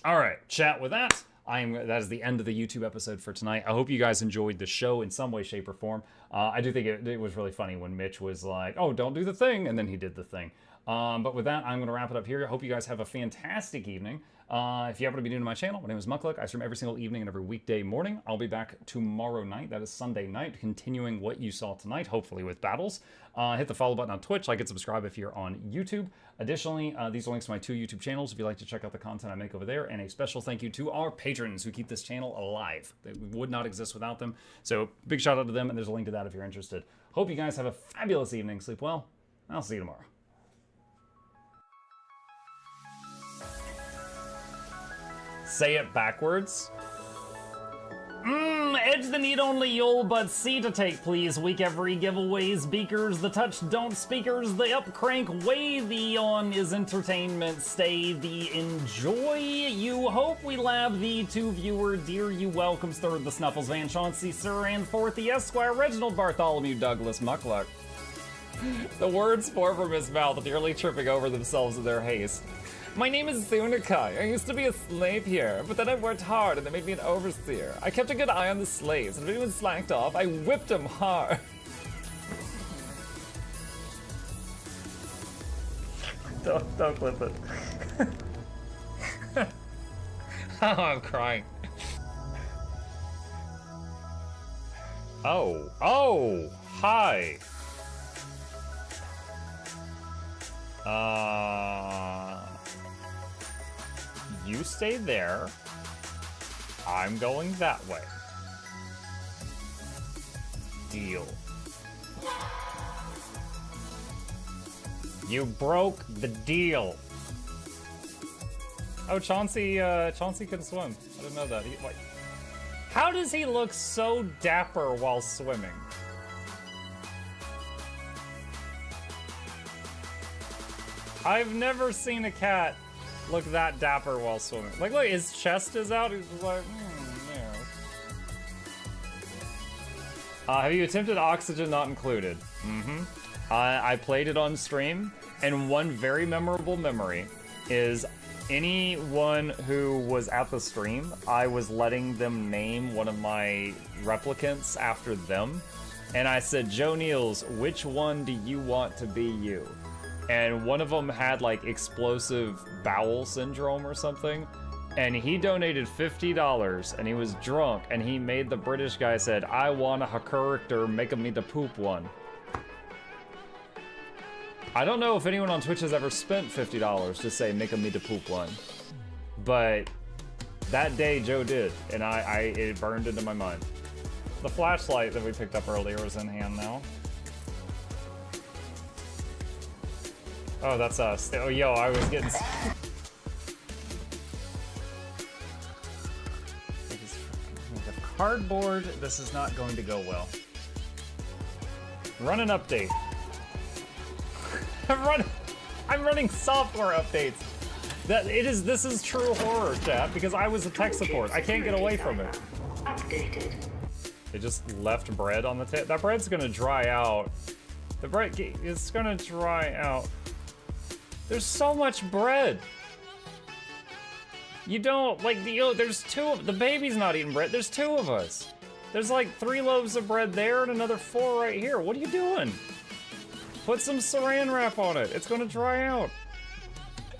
Speaker 2: All right, chat. With that, that is the end of the YouTube episode for tonight. I hope you guys enjoyed the show in some way, shape, or form. I do think it was really funny when Mitch was like, "Oh, don't do the thing," and then he did the thing. But with that, I'm going to wrap it up here. I hope you guys have a fantastic evening. If you happen to be new to my channel, my name is Mukluk. I stream every single evening and every weekday morning. I'll be back tomorrow night. That is Sunday night, continuing what you saw tonight, hopefully with battles. Hit the follow button on Twitch, like and subscribe if you're on YouTube. Additionally, these are links to my 2 YouTube channels if you'd like to check out the content I make over there. And a special thank you to our patrons who keep this channel alive. They would not exist without them. So big shout out to them, and there's a link to that if you're interested. Hope you guys have a fabulous evening. Sleep well. I'll see you tomorrow. Say it backwards. Edge the need only you'll but see to take, please. Week every giveaways, beakers, the touch don't speakers, the up crank way, the on is entertainment, stay the enjoy. You hope we lab the 2 viewer, dear you welcomes, third the Snuffles, Van Chauncey, Sir, and fourth the Esquire, Reginald Bartholomew, Douglas, Mukluk. The words pour from his mouth, nearly tripping over themselves in their haste. My name is Zunikai. I used to be a slave here, but then I worked hard and they made me an overseer. I kept a good eye on the slaves, and if anyone slacked off, I whipped them hard. Don't clip it. Oh, I'm crying. Oh, hi. You stay there. I'm going that way. Deal. You broke the deal. Oh, Chauncey can swim. I didn't know that. How does he look so dapper while swimming? I've never seen a cat look that dapper while swimming. Like, look, his chest is out. He's just like, yeah. Have you attempted Oxygen Not Included? I played it on stream, and one very memorable memory is anyone who was at the stream, I was letting them name one of my replicants after them, and I said, Joe Niels, which one do you want to be you? And one of them had like explosive bowel syndrome or something, and he donated $50, and he was drunk, and he made the British guy said, I want a character, make me the poop one. I don't know if anyone on Twitch has ever spent $50 to say make me the poop one, but That day, Joe did, and it burned into my mind. The flashlight that we picked up earlier is in hand now. Oh, that's us. Oh, yo, I was getting... Cardboard, this is not going to go well. Run an update. I'm running software updates. This is true horror, chat, because I was a tech support. I can't get away from it. Updated. They just left bread on the table. That bread's gonna dry out. The bread is gonna dry out. There's so much bread. You don't, like, there's the baby's not eating bread. There's 2 of us. There's like 3 loaves of bread there and another 4 right here. What are you doing? Put some saran wrap on it. It's gonna dry out.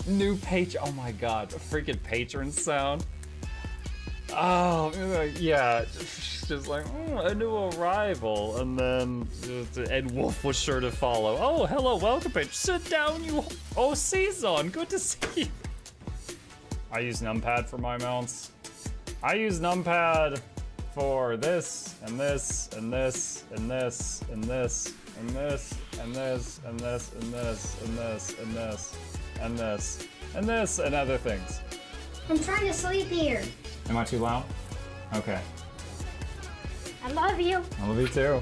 Speaker 2: New page, oh my god, a freaking patron sound. Oh, yeah, just like, a new arrival, and then Ed Wolf was sure to follow. Oh, hello, welcome, page. Sit down, you. Oh, Season, good to see you. I use numpad for my mounts. I use numpad for this, and this, and this, and this, and this, and this, and this, and this, and this, and this, and this, and this, and this, and other things.
Speaker 10: I'm trying to sleep here.
Speaker 2: Am I too loud? Okay.
Speaker 10: I love you.
Speaker 2: I love you too.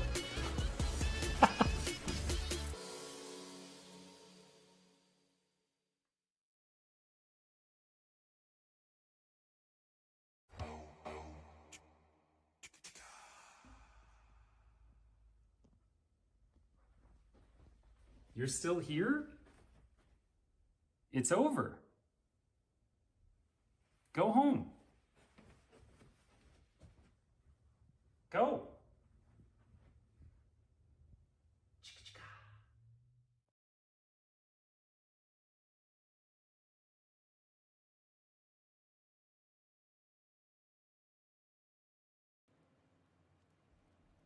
Speaker 2: You're still here? It's over. Go home. Go.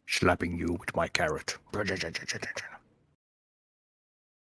Speaker 7: Slapping you with my carrot.